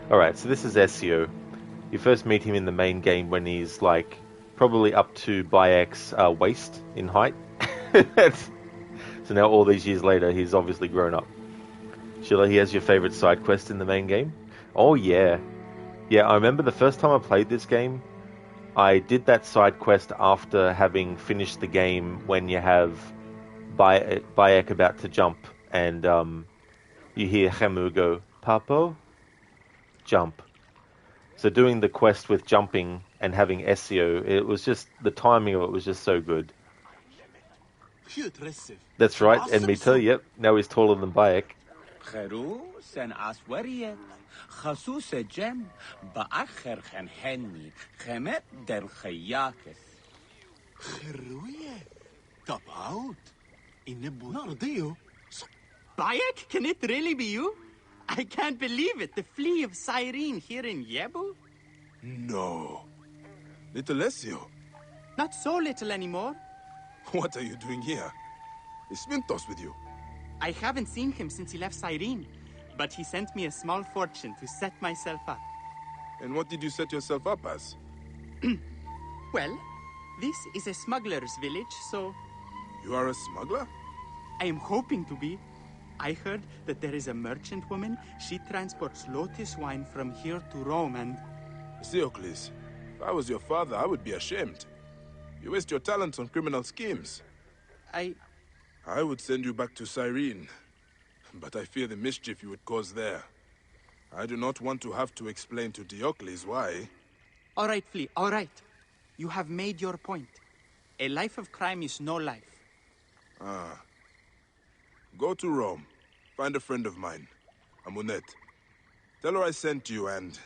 Alright, so this is Ezio. You first meet him in the main game when he's like probably up to Bayek's waist in height. So now all these years later he's obviously grown up. Sheila, he has your favourite side quest in the main game? Oh yeah. Yeah, I remember the first time I played this game, I did that side quest after having finished the game when you have Bayek about to jump and you hear Khemu go, Papo? Jump. So doing the quest with jumping and having Ezio, it was just, the timing of it was just so good. That's right, and Mita, yep, now he's taller than Bayek.
Bayek, can it really be you? I can't believe it. The flea of Cyrene here in Yebu?
No. Little Ezio?
Not so little anymore.
What are you doing here? Is Mintos with you?
I haven't seen him since he left Cyrene, but he sent me a small fortune to set myself up.
And what did you set yourself up as?
Well, this is a smuggler's village, so...
You are a smuggler?
I am hoping to be. I heard that there is a merchant woman. She transports lotus wine from here to Rome and...
Esiocles, if I was your father, I would be ashamed. You waste your talents on criminal schemes. I would send you back to Cyrene, but I fear the mischief you would cause there. I do not want to have to explain to Diocles why.
All right, Flea, all right. You have made your point. A life of crime is no life.
Ah. Go to Rome. Find a friend of mine, Amunet. Tell her I sent you and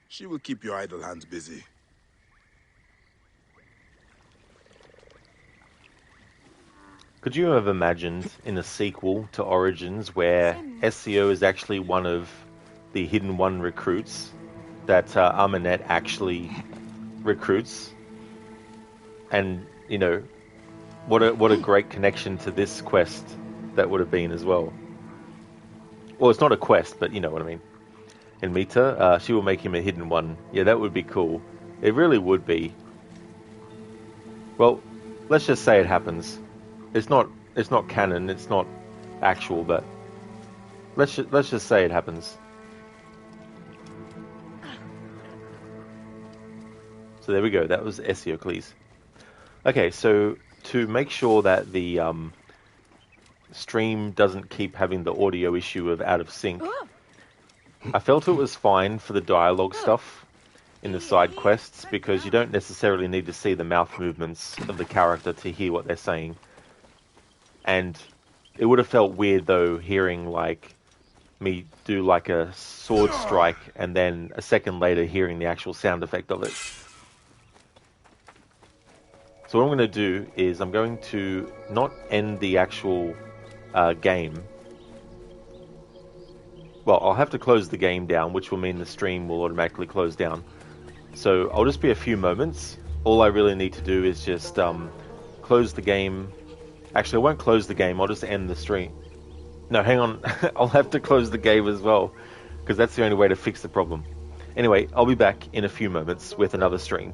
she will keep your idle hands busy.
Could you have imagined in a sequel to Origins where Ezio is actually one of the Hidden One recruits that Amunet actually recruits? And, you know, what a great connection to this quest that would have been as well. Well, it's not a quest, but you know what I mean. And Mita, she will make him a Hidden One. Yeah, that would be cool. It really would be. Well, let's just say it happens. It's not canon, it's not actual, but let's just say it happens. So there we go. That was Esiocles. Okay, so to make sure that the stream doesn't keep having the audio issue of out of sync, I felt it was fine for the dialogue stuff in the side quests because you don't necessarily need to see the mouth movements of the character to hear what they're saying. And it would have felt weird though hearing like me do like a sword strike and then a second later hearing the actual sound effect of it. So what I'm going to do is I'm going to not end the actual game. Well, I'll have to close the game down, which will mean the stream will automatically close down. So I'll just be a few moments all I really need to do is just close the game. Actually, I won't close the game. I'll just end the stream. No, hang on. I'll have to close the game as well, because that's the only way to fix the problem. Anyway, I'll be back in a few moments with another stream.